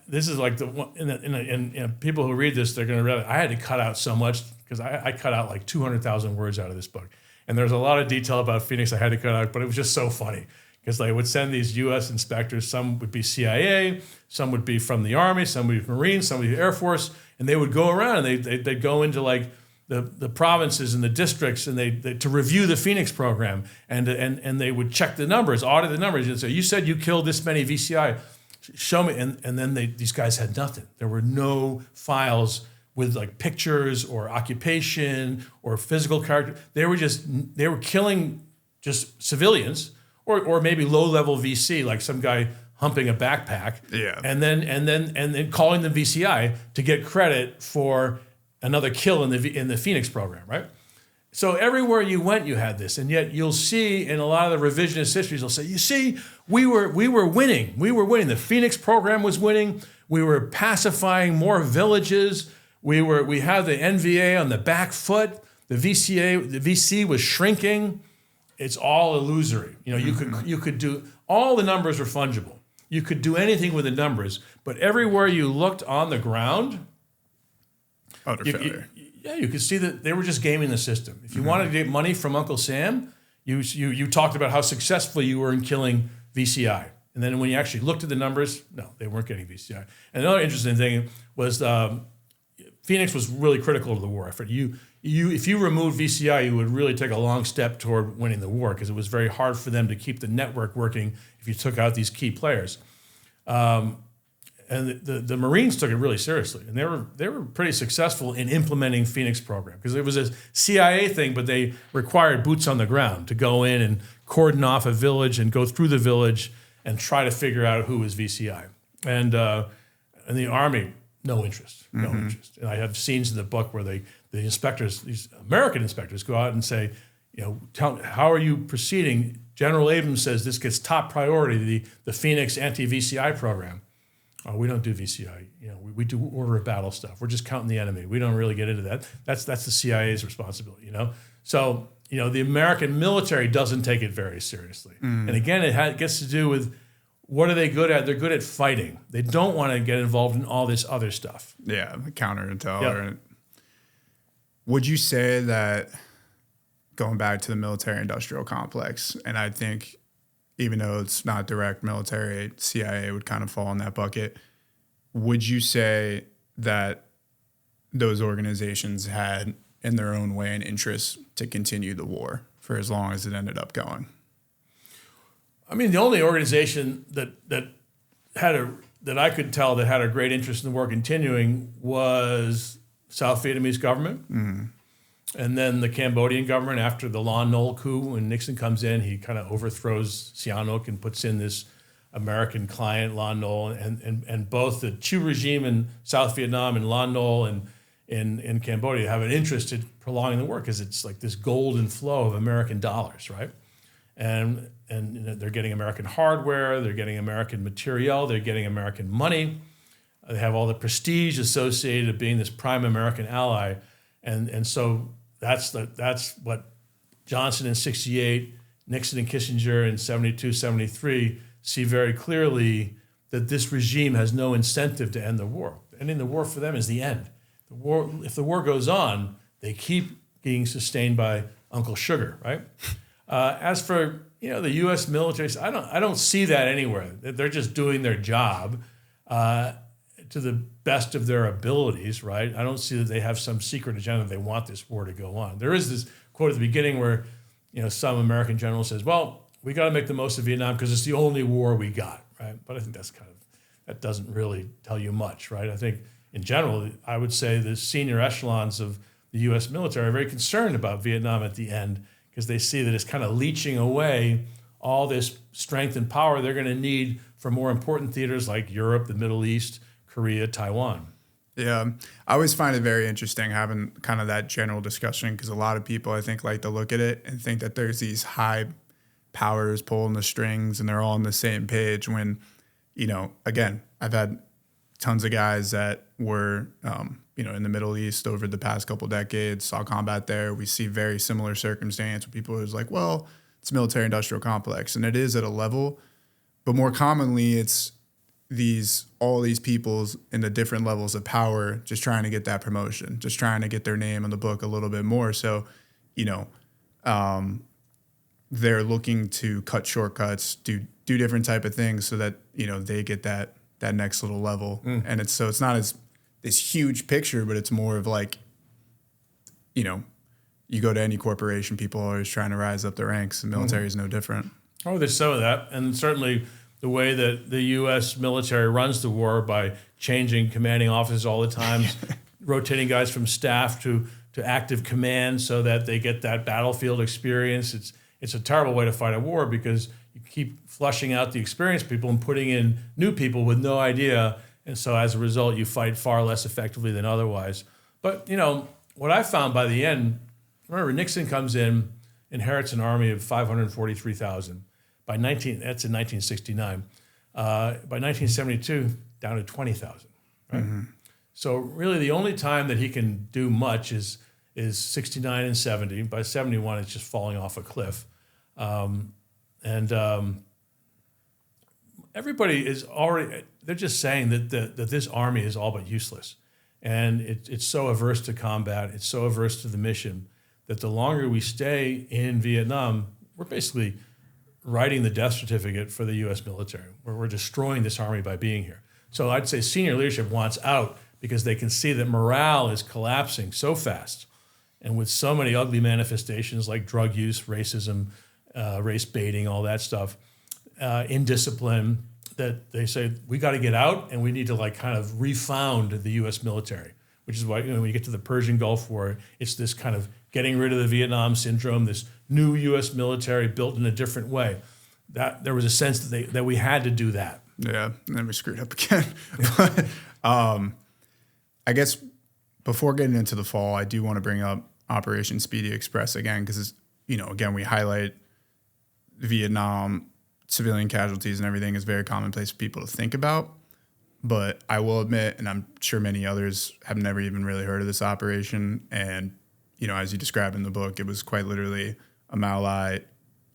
this is like the one, and people who read this, they're going to realize I had to cut out so much, because I cut out like 200,000 words out of this book. And there's a lot of detail about Phoenix I had to cut out, but it was just so funny. Because they would send these U.S. inspectors, some would be CIA, some would be from the Army, some would be Marines, some would be Air Force, and they would go around and they'd go into like the provinces and the districts, and they to review the Phoenix program, and they would check the numbers, audit the numbers, and say, you said you killed this many VCI, show me, and then these guys had nothing. There were no files with like pictures or occupation or physical character. They were killing just civilians. Or maybe low-level VC, like some guy humping a backpack, and then calling them VCI to get credit for another kill in the Phoenix program, right? So everywhere you went, you had this, and yet you'll see in a lot of the revisionist histories, they'll say, you see, we were winning. We were winning. The Phoenix program was winning. We were pacifying more villages. We had the NVA on the back foot. The VC was shrinking. It's all illusory. You could do, all the numbers were fungible. You could do anything with the numbers, but everywhere you looked on the ground, you could see that they were just gaming the system. If you wanted to get money from Uncle Sam, you talked about how successful you were in killing VCI. And then when you actually looked at the numbers, no, they weren't getting VCI. And another interesting thing was Phoenix was really critical to the war effort. If you removed VCI, you would really take a long step toward winning the war, because it was very hard for them to keep the network working if you took out these key players. And the Marines took it really seriously, and they were pretty successful in implementing Phoenix program, because it was a CIA thing, but they required boots on the ground to go in and cordon off a village and go through the village and try to figure out who was VCI. And the Army, no interest. And I have scenes in the book where the inspectors, these American inspectors, go out and say, how are you proceeding? General Abrams says this gets top priority, the Phoenix anti-VCI program. Oh, we don't do VCI. We do order of battle stuff. We're just counting the enemy. We don't really get into that. That's the CIA's responsibility. So the American military doesn't take it very seriously. And again, it gets to do with, what are they good at? They're good at fighting. They don't want to get involved in all this other stuff. Yeah, counterintel. Yeah. Would you say that, going back to the military-industrial complex, and I think, even though it's not direct military, CIA would kind of fall in that bucket. Would you say that those organizations had, in their own way, an interest to continue the war for as long as it ended up going? I mean, the only organization that I could tell that had a great interest in the war continuing was South Vietnamese government. Mm-hmm. And then the Cambodian government, after the Lon Nol coup, when Nixon comes in, he kind of overthrows Sihanouk and puts in this American client, Lon Nol, and both the Thieu regime in South Vietnam and Lon Nol and in Cambodia have an interest in prolonging the war because it's like this golden flow of American dollars, right? And they're getting American hardware, they're getting American material, they're getting American money. They have all the prestige associated with being this prime American ally, and so that's what Johnson in 68, Nixon and Kissinger in 72, 73 see very clearly, that this regime has no incentive to end the war. Ending the war for them is the end. The war, if the war goes on, they keep being sustained by Uncle Sugar, right? As for the U.S. military, I don't see that anywhere. They're just doing their job to the best of their abilities, right? I don't see that they have some secret agenda. They want this war to go on. There is this quote at the beginning where some American general says, "Well, we got to make the most of Vietnam because it's the only war we got," right? But I think that doesn't really tell you much, right? I think in general, I would say the senior echelons of the U.S. military are very concerned about Vietnam at the end because they see that it's kind of leaching away all this strength and power they're going to need for more important theaters like Europe, the Middle East, Korea, Taiwan. Yeah, I always find it very interesting having kind of that general discussion because a lot of people, I think, like to look at it and think that there's these high powers pulling the strings and they're all on the same page when, again, I've had tons of guys that were, in the Middle East over the past couple decades, saw combat there. We see very similar circumstance where people are like, well, it's a military-industrial complex, and it is at a level, but more commonly it's all these peoples in the different levels of power just trying to get that promotion, just trying to get their name in the book a little bit more. So, they're looking to cut shortcuts, do different type of things so that, they get that next little level. And it's not as this huge picture, but it's more of like, you go to any corporation, people are always trying to rise up the ranks. The military is no different. Oh, there's some of that. And certainly the way that the U.S. military runs the war by changing commanding officers all the time, rotating guys from staff to active command so that they get that battlefield experience. It's a terrible way to fight a war because you keep flushing out the experienced people and putting in new people with no idea. And so as a result, you fight far less effectively than otherwise. But, what I found by the end, remember Nixon comes in, inherits an army of 543,000. That's in 1969. By 1972, down to 20,000, right? Mm-hmm. So really the only time that he can do much is 69 and 70. By 71, it's just falling off a cliff. Everybody is already, they're just saying that this army is all but useless. And it's so averse to combat, it's so averse to the mission, that the longer we stay in Vietnam, we're basically writing the death certificate for the U.S. military, where we're destroying this army by being here. So I'd say senior leadership wants out because they can see that morale is collapsing so fast and with so many ugly manifestations like drug use, racism, race baiting, all that stuff, indiscipline, that they say, we got to get out and we need to kind of refound the U.S. military, which is why when you get to the Persian Gulf War, it's this kind of getting rid of the Vietnam syndrome, this new U.S. military built in a different way. That there was a sense that we had to do that. Yeah, and then we screwed up again. But, I guess before getting into the fall, I do want to bring up Operation Speedy Express again because, again, we highlight Vietnam, civilian casualties and everything is very commonplace for people to think about. But I will admit, and I'm sure many others have never even really heard of this operation. And, as you describe in the book, it was quite literally a Malai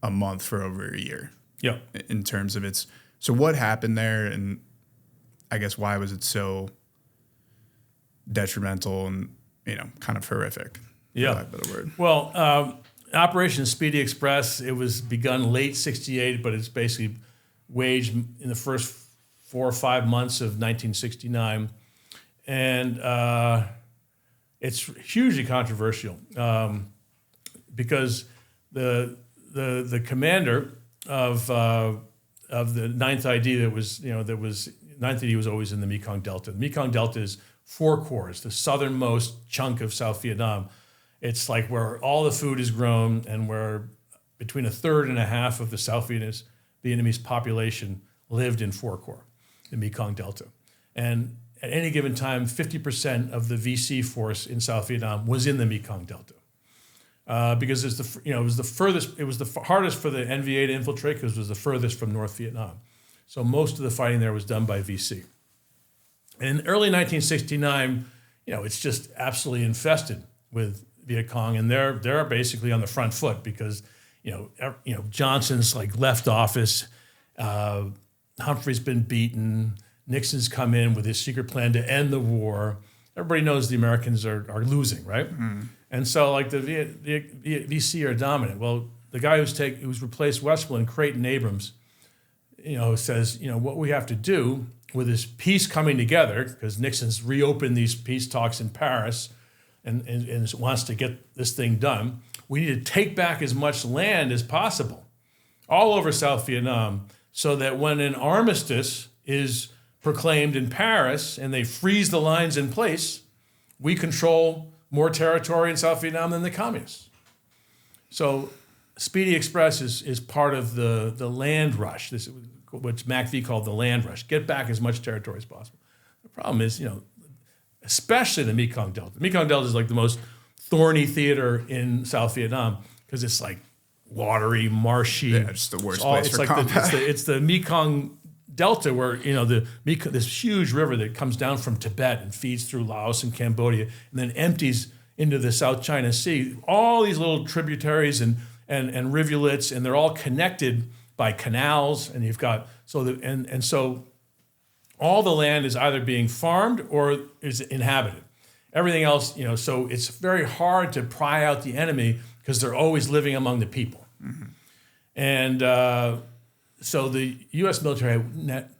a month for over a year. Yeah. In terms of its. So what happened there? And I guess why was it so detrimental and, kind of horrific? Yeah. For lack of a better word. Well, Operation Speedy Express, it was begun late 68, but it's basically waged in the first 4 or 5 months of 1969. And it's hugely controversial because the commander of the 9th ID that was 9th ID was always in the Mekong Delta. The Mekong Delta is 4 corps, the southernmost chunk of South Vietnam. It's like where all the food is grown and where between a third and a half of the South Vietnamese population lived in 4 corps, the Mekong Delta. And at any given time, 50% of the VC force in South Vietnam was in the Mekong Delta. Because it was the hardest for the NVA to infiltrate because it was the furthest from North Vietnam. So most of the fighting there was done by VC. And in early 1969, it's just absolutely infested with Viet Cong, and they're basically on the front foot because Johnson's like left office, Humphrey's been beaten, Nixon's come in with his secret plan to end the war. Everybody knows the Americans are losing, right? Mm. And so like the VC are dominant. Well, the guy who's replaced Westmoreland, Creighton Abrams, says, what we have to do with this peace coming together, because Nixon's reopened these peace talks in Paris and wants to get this thing done, we need to take back as much land as possible all over South Vietnam so that when an armistice is proclaimed in Paris and they freeze the lines in place, we control more territory in South Vietnam than the communists. So Speedy Express is part of the land rush, this what MacV called the land rush, get back as much territory as possible. The problem is, especially the Mekong Delta. The Mekong Delta is like the most thorny theater in South Vietnam because it's like watery, marshy. Yeah, it's the worst place for combat. It's the Mekong Delta where, this huge river that comes down from Tibet and feeds through Laos and Cambodia and then empties into the South China Sea. All these little tributaries and rivulets, and they're all connected by canals, and you've got so all the land is either being farmed or is inhabited. Everything else, so it's very hard to pry out the enemy because they're always living among the people. Mm-hmm. And so the U.S. military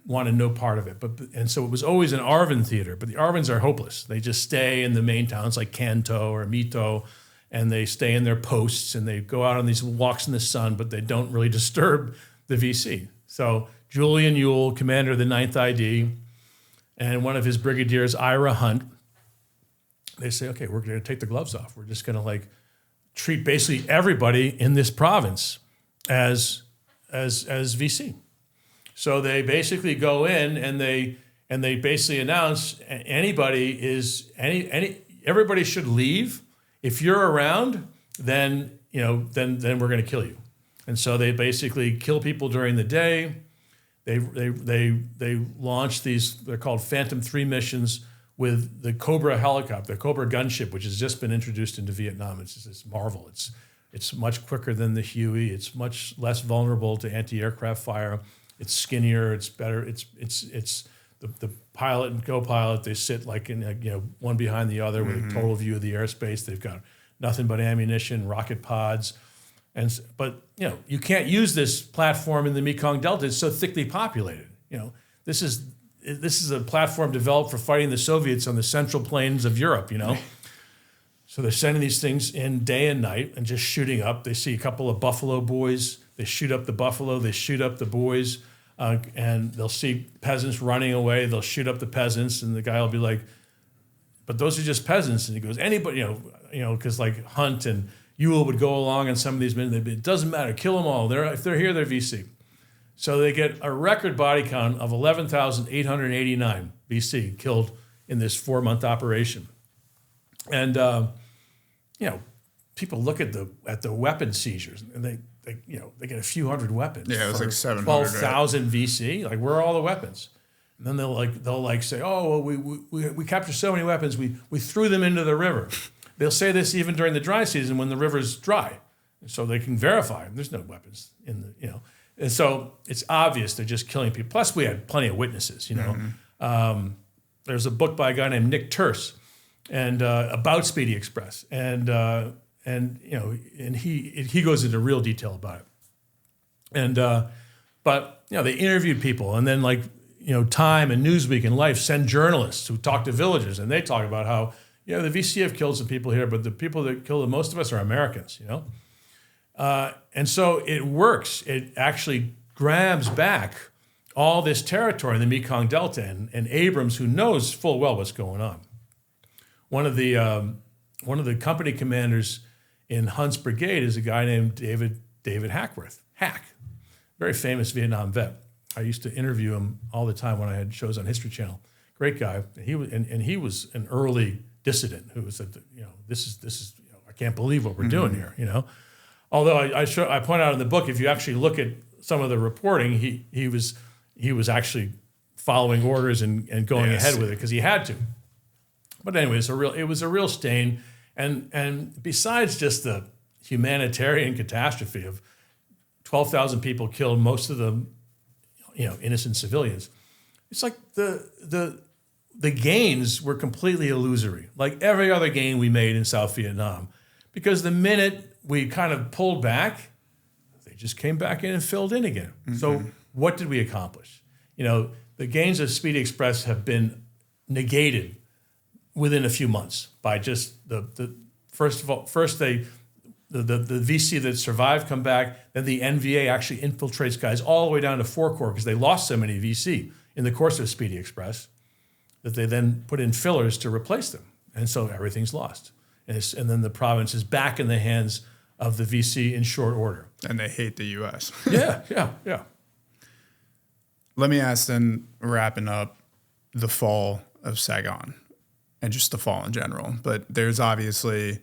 wanted no part of it, and so it was always an ARVN theater. But the ARVNs are hopeless; they just stay in the main towns like Can Tho or My Tho, and they stay in their posts and they go out on these walks in the sun, but they don't really disturb the VC. So Julian Ewell, commander of the 9th ID, and one of his brigadiers, Ira Hunt, they say, okay, we're going to take the gloves off. We're just going to treat basically everybody in this province as VC. So they basically go in and they basically announce everybody should leave. If you're around, then we're going to kill you. And so they basically kill people during the day. They launch these, they're called Phantom 3 missions with the Cobra helicopter, the Cobra gunship, which has just been introduced into Vietnam. It's just this marvel. It's much quicker than the Huey. It's much less vulnerable to anti-aircraft fire. It's skinnier. It's better. It's the pilot and co-pilot. They sit one behind the other with a total view of the airspace. They've got nothing but ammunition, rocket pods. But you can't use this platform in the Mekong Delta. It's so thickly populated. This is a platform developed for fighting the Soviets on the central plains of Europe. So they're sending these things in day and night and just shooting up. They see a couple of buffalo boys. They shoot up the buffalo. They shoot up the boys, and they'll see peasants running away. They'll shoot up the peasants, and the guy will be like, "But those are just peasants." And he goes, "Anybody, because like Hunt and Ewell would go along on some of these men. It doesn't matter. Kill them all. If they're here, they're VC." So they get a record body count of 11,889 VC killed in this 4-month operation. And people look at the weapon seizures, and they get a few hundred weapons. Yeah, it was like 700. 12,000 VC. Like, where are all the weapons? And then they'll say, "Oh, well, we captured so many weapons, we threw them into the river." They'll say this even during the dry season when the river's dry, so they can verify there's no weapons in the And so it's obvious they're just killing people. Plus, we had plenty of witnesses. There's a book by a guy named Nick Terse, and about Speedy Express, and and he goes into real detail about it. And but they interviewed people, and then Time and Newsweek and Life send journalists who talk to villagers, and they talk about how the VC have killed some people here, but the people that kill the most of us are Americans. And so it works. It actually grabs back all this territory in the Mekong Delta, and Abrams, who knows full well what's going on. One of the company commanders in Hunt's brigade is a guy named David Hackworth. Very famous Vietnam vet. I used to interview him all the time when I had shows on History Channel. Great guy. He was an early dissident who said, this is I can't believe what we're doing here. Although I point out in the book, if you actually look at some of the reporting, he was actually following orders and going ahead with it because he had to. But anyway, it was a real stain, and besides just the humanitarian catastrophe of 12,000 people killed, most of them, innocent civilians, it's like the gains were completely illusory, like every other gain we made in South Vietnam, because the minute we kind of pulled back, they just came back in and filled in again. Mm-hmm. So what did we accomplish? The gains of Speedy Express have been negated within a few months by just the VC that survived come back, then the NVA actually infiltrates guys all the way down to 4 Corps because they lost so many VC in the course of Speedy Express that they then put in fillers to replace them. And so everything's lost. And then the province is back in the hands of the VC in short order. And they hate the U.S. Yeah. Let me ask then, wrapping up, the fall of Saigon and just the fall in general. But there's obviously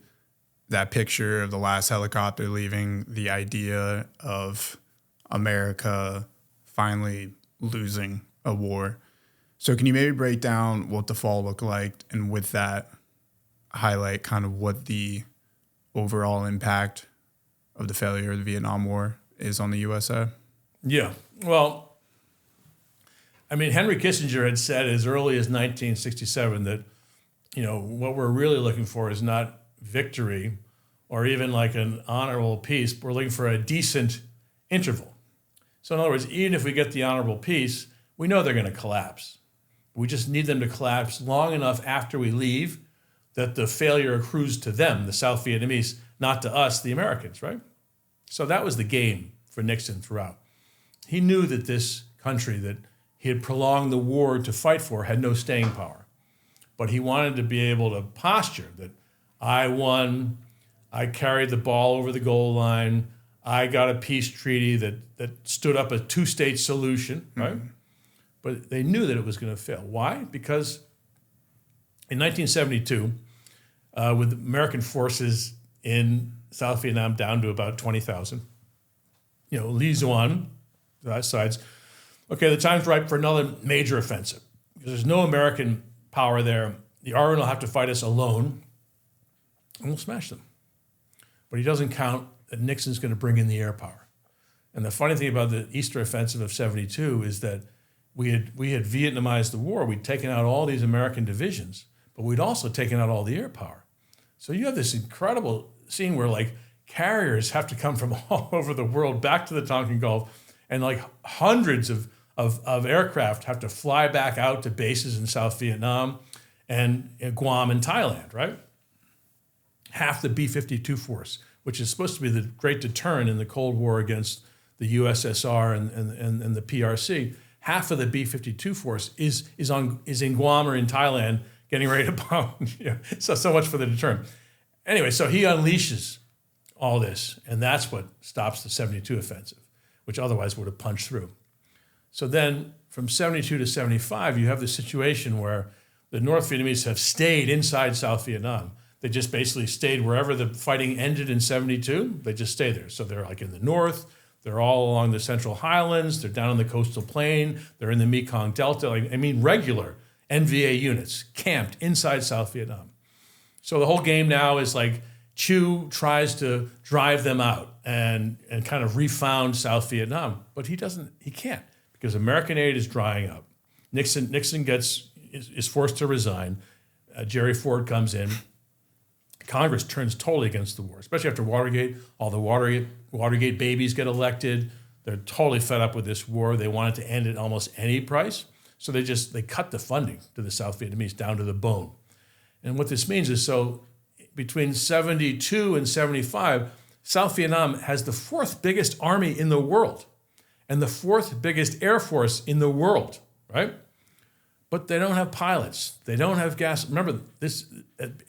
that picture of the last helicopter leaving, the idea of America finally losing a war. So can you maybe break down what the fall looked like, and with that, highlight kind of what the overall impact of the failure of the Vietnam War is on the USA? Yeah. Well, Henry Kissinger had said as early as 1967 that, what we're really looking for is not victory or even like an honorable peace. We're looking for a decent interval. So in other words, even if we get the honorable peace, we know they're going to collapse. We just need them to collapse long enough after we leave that the failure accrues to them, the South Vietnamese, not to us, the Americans, right? So that was the game for Nixon throughout. He knew that this country that he had prolonged the war to fight for had no staying power. But he wanted to be able to posture that I won, I carried the ball over the goal line, I got a peace treaty that stood up a two-state solution, right? Mm-hmm. But they knew that it was going to fail. Why? Because in 1972, with American forces in South Vietnam down to about 20,000, Lee Zuan decides, okay, the time's ripe for another major offensive. Because there's no American power there. The RN will have to fight us alone, and we'll smash them. But he doesn't count that Nixon's going to bring in the air power. And the funny thing about the Easter offensive of 72 is that we had Vietnamized the war. We'd taken out all these American divisions, but we'd also taken out all the air power. So you have this incredible scene where carriers have to come from all over the world back to the Tonkin Gulf, and hundreds of aircraft have to fly back out to bases in South Vietnam and Guam and Thailand, right? Half the B-52 force, which is supposed to be the great deterrent in the Cold War against the USSR and the PRC, half of the B-52 force is in Guam or in Thailand getting ready to bomb. So much for the deterrent. Anyway, so he unleashes all this, and that's what stops the 72 offensive, which otherwise would have punched through. So then from 72 to 75, you have the situation where the North Vietnamese have stayed inside South Vietnam. They just basically stayed wherever the fighting ended in 72. They just stay there. So they're in the north. They're all along the Central Highlands. They're down on the coastal plain. They're in the Mekong Delta. Regular NVA units camped inside South Vietnam. So the whole game now is Chu tries to drive them out and kind of refound South Vietnam, but he can't, because American aid is drying up. Nixon is forced to resign. Jerry Ford comes in, Congress turns totally against the war, especially after Watergate. All the Watergate babies get elected. They're totally fed up with this war. They want it to end at almost any price. So they cut the funding to the South Vietnamese down to the bone. And what this means is, so between 72 and 75, South Vietnam has the fourth biggest army in the world and the fourth biggest air force in the world, right? But they don't have pilots. They don't have gas. Remember,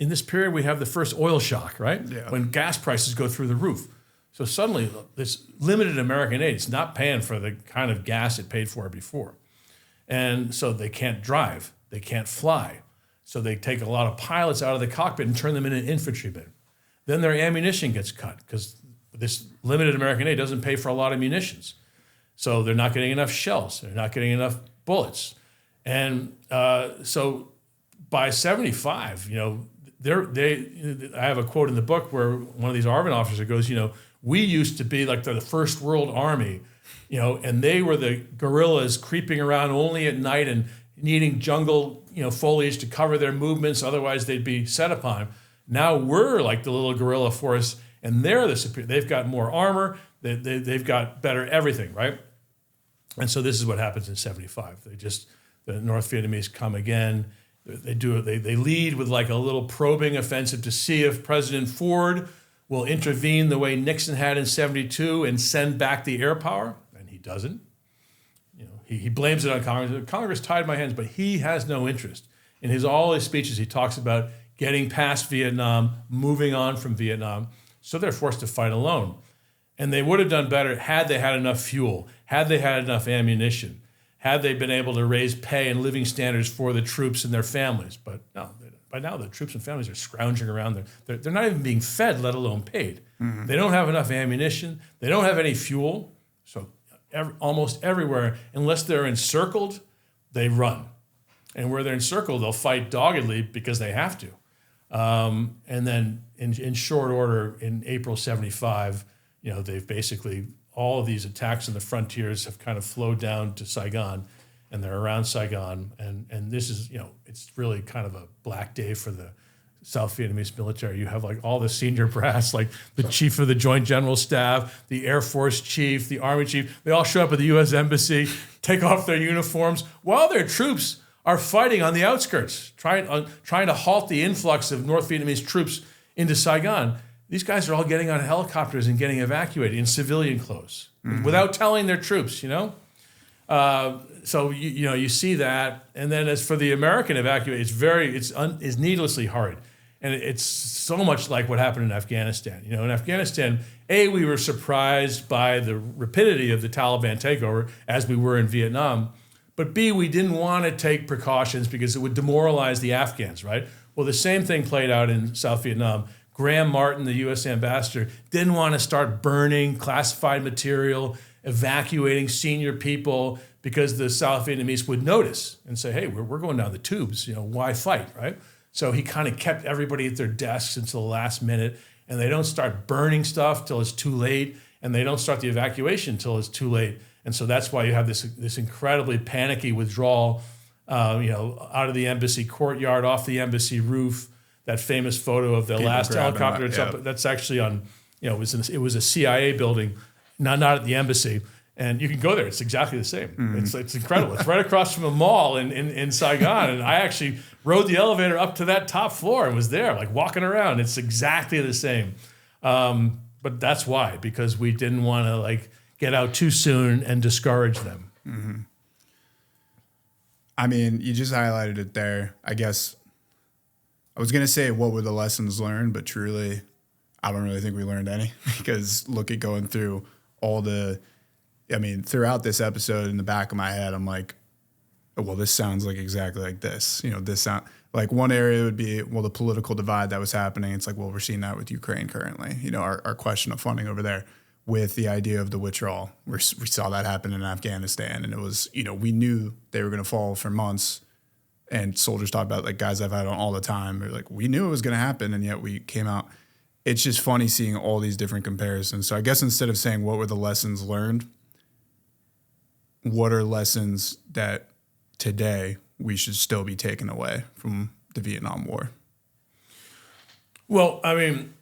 in this period, we have the first oil shock, right? Yeah. When gas prices go through the roof. So suddenly, this limited American aid is not paying for the kind of gas it paid for before. And so they can't drive. They can't fly. So they take a lot of pilots out of the cockpit and turn them into infantrymen. Then their ammunition gets cut because this limited American aid doesn't pay for a lot of munitions. So they're not getting enough shells. They're not getting enough bullets. And so by 75, I have a quote in the book where one of these army officers goes, we used to be like the First World Army, and they were the guerrillas creeping around only at night and needing jungle, foliage to cover their movements. Otherwise, they'd be set upon. Now we're like the little guerrilla force, and they're the superior. They've got more armor. They've got better everything, right? And so this is what happens in 75. The North Vietnamese come again. They lead with like a little probing offensive to see if President Ford will intervene the way Nixon had in 72 and send back the air power, and he doesn't. He blames it on Congress. Congress tied my hands, but he has no interest. In all his speeches, he talks about getting past Vietnam, moving on from Vietnam. So they're forced to fight alone. And they would have done better had they had enough fuel, had they had enough ammunition, had they been able to raise pay and living standards for the troops and their families. But no, by now the troops and families are scrounging around. They're not even being fed, let alone paid. Mm-hmm. They don't have enough ammunition. They don't have any fuel. So almost everywhere, unless they're encircled, they run. And where they're encircled, they'll fight doggedly because they have to. And then in short order, in April 75, they've basically, all of these attacks on the frontiers have kind of flowed down to Saigon, and they're around Saigon. And this is, it's really kind of a black day for the South Vietnamese military. You have like all the senior brass, like the chief of the Joint General Staff, the Air Force chief, the Army chief. They all show up at the U.S. Embassy, take off their uniforms, while their troops are fighting on the outskirts, trying to halt the influx of North Vietnamese troops into Saigon. These guys are all getting on helicopters and getting evacuated in civilian clothes without telling their troops, So you see that, and then as for the American evacuation, it's needlessly hard, and it's so much like what happened in Afghanistan. In Afghanistan, we were surprised by the rapidity of the Taliban takeover, as we were in Vietnam, but B, we didn't want to take precautions because it would demoralize the Afghans, right? Well, the same thing played out in South Vietnam. Graham Martin, the U.S. ambassador, didn't want to start burning classified material, evacuating senior people, because the South Vietnamese would notice and say, hey, we're going down the tubes, why fight, right? So he kind of kept everybody at their desks until the last minute, and they don't start burning stuff till it's too late, and they don't start the evacuation till it's too late. And so that's why you have this incredibly panicky withdrawal, out of the embassy courtyard, off the embassy roof. That famous photo of the people last helicopter. That's actually on, it was a CIA building, not at the embassy. And you can go there. It's exactly the same. Mm-hmm. It's incredible. It's right across from a mall in Saigon. And I actually rode the elevator up to that top floor and was there, like walking around. It's exactly the same. But that's why, because we didn't want to get out too soon and discourage them. Mm-hmm. I mean, you just highlighted it there. I guess I was going to say, what were the lessons learned? But truly, I don't really think we learned any, because look at going through throughout this episode, in the back of my head, I'm like, oh, well, this sounds like exactly like this. This sound like one area would be, well, the political divide that was happening. It's like, well, we're seeing that with Ukraine currently, our question of funding over there with the idea of the withdrawal. We saw that happen in Afghanistan, and it was, we knew they were going to fall for months. And soldiers talk about, guys I've had on all the time, they're like, we knew it was going to happen, and yet we came out. It's just funny seeing all these different comparisons. So I guess instead of saying what were the lessons learned, what are lessons that today we should still be taking away from the Vietnam War? Well, I mean,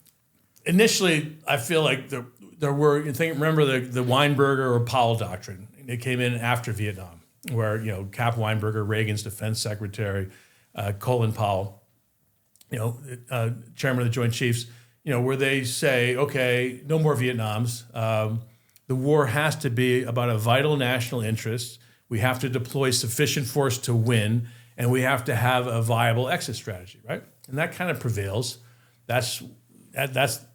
initially, I feel like there were, remember the Weinberger or Powell doctrine. It came in after Vietnam, where, Cap Weinberger, Reagan's defense secretary, Colin Powell, chairman of the Joint Chiefs, where they say, okay, no more Vietnams. The war has to be about a vital national interest. We have to deploy sufficient force to win, and we have to have a viable exit strategy, right? And that kind of prevails. That's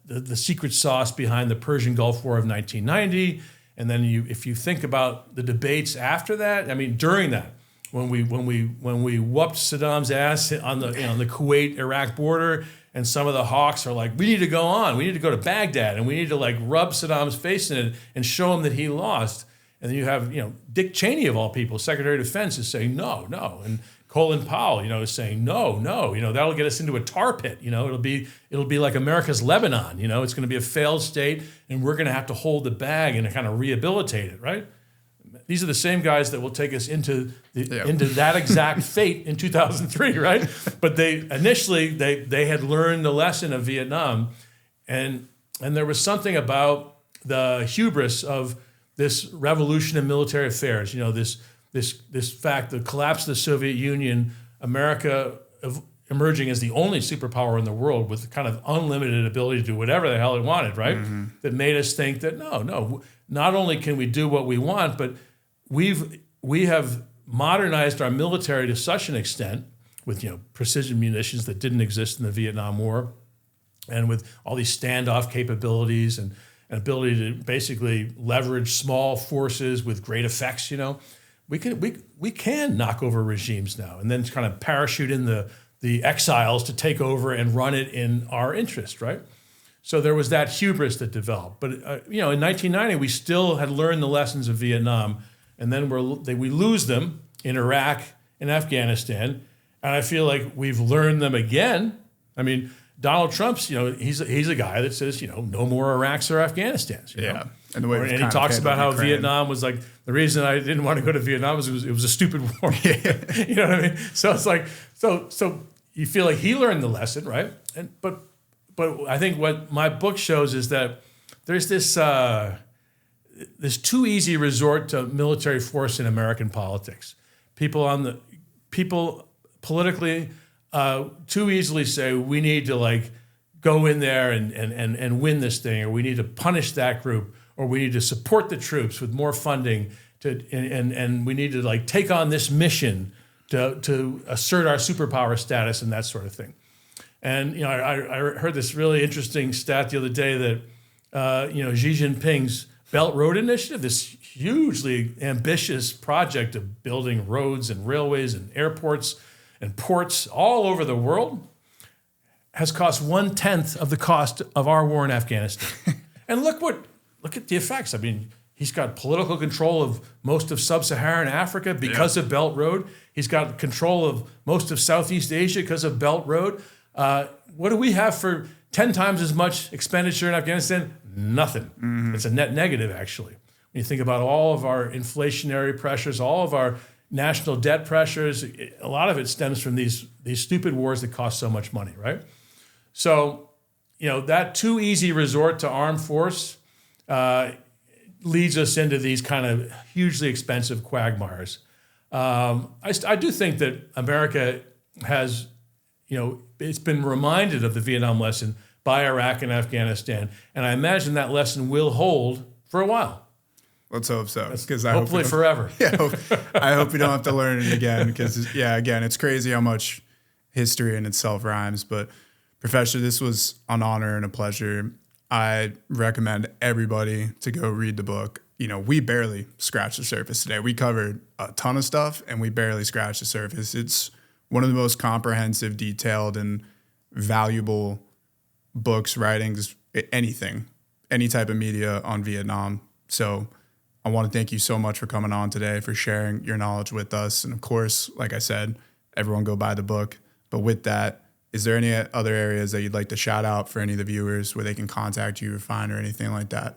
the secret sauce behind the Persian Gulf War of 1990. And then if you think about the debates after that, I mean, during that, when we whooped Saddam's ass on the the Kuwait-Iraq border, and some of the hawks are like, we need to go on, we need to go to Baghdad, and we need to like rub Saddam's face in it and show him that he lost. And then you have Dick Cheney of all people, Secretary of Defense, is saying no, and Colin Powell, is saying no, that'll get us into a tar pit. It'll be like America's Lebanon. It's going to be a failed state, and we're going to have to hold the bag and kind of rehabilitate it, right? These are the same guys that will take us into that exact fate in 2003, right? But they had learned the lesson of Vietnam, and there was something about the hubris of this revolution in military affairs. This fact, the collapse of the Soviet Union, America emerging as the only superpower in the world with kind of unlimited ability to do whatever the hell it wanted, right? Mm-hmm. That made us think that no, not only can we do what we want, but we have modernized our military to such an extent with precision munitions that didn't exist in the Vietnam War, and with all these standoff capabilities and ability to basically leverage small forces with great effects. We can knock over regimes now, and then kind of parachute in the exiles to take over and run it in our interest, right? So there was that hubris that developed. But in 1990, we still had learned the lessons of Vietnam, and then we lose them in Iraq and Afghanistan, and I feel like we've learned them again. I mean, Donald Trump's, he's a guy that says, no more Iraqs or Afghanistans. Yeah. And he talks about how Ukraine. Vietnam was like, the reason I didn't want to go to Vietnam was it was a stupid war. You know what I mean? So it's like, so you feel like he learned the lesson, right? But I think what my book shows is that there's this too easy resort to military force in American politics. People politically too easily say we need to go in there and win this thing, or we need to punish that group, or we need to support the troops with more funding and we need to take on this mission to assert our superpower status and that sort of thing. And I heard this really interesting stat the other day that Xi Jinping's Belt Road Initiative, this hugely ambitious project of building roads and railways and airports and ports all over the world, has cost 1/10 of the cost of our war in Afghanistan. And look at the effects. I mean, he's got political control of most of sub-Saharan Africa because of Belt Road. He's got control of most of Southeast Asia because of Belt Road. What do we have for 10 times as much expenditure in Afghanistan? Nothing. Mm-hmm. It's a net negative, actually. When you think about all of our inflationary pressures, all of our national debt pressures, a lot of it stems from these stupid wars that cost so much money, right? So, that too easy resort to armed force leads us into these kind of hugely expensive quagmires. I do think that America has, it's been reminded of the Vietnam lesson by Iraq and Afghanistan, and I imagine that lesson will hold for a while. Let's hope so. Because hopefully forever. Yeah, I hope we don't have to learn it again. Because again, it's crazy how much history in itself rhymes. But Professor, this was an honor and a pleasure. I recommend everybody to go read the book. We barely scratched the surface today. We covered a ton of stuff, and we barely scratched the surface. It's one of the most comprehensive, detailed, and valuable books, writings, anything, any type of media on Vietnam. So I want to thank you so much for coming on today, for sharing your knowledge with us. And of course, like I said, everyone go buy the book. But with that, is there any other areas that you'd like to shout out for any of the viewers where they can contact you or find or anything like that?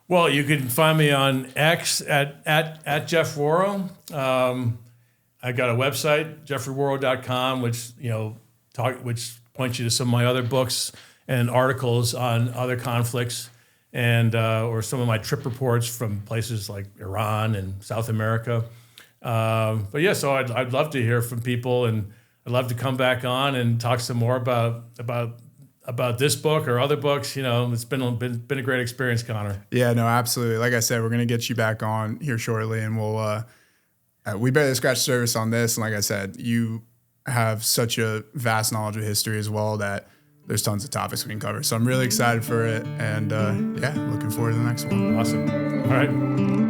Well, you can find me on X at Geoff Wawro. I got a website, geoffreywawro.com, which point you to some of my other books and articles on other conflicts, and or some of my trip reports from places like Iran and South America. But yeah, so I'd love to hear from people, and I'd love to come back on and talk some more about this book or other books. You know, it's been a great experience, Connor. Yeah, no, absolutely. Like I said, we're going to get you back on here shortly, and we'll we barely scratched the surface on this. And like I said, you have such a vast knowledge of history as well that there's tons of topics we can cover. So I'm really excited for it, and yeah, looking forward to the next one. Awesome. All right.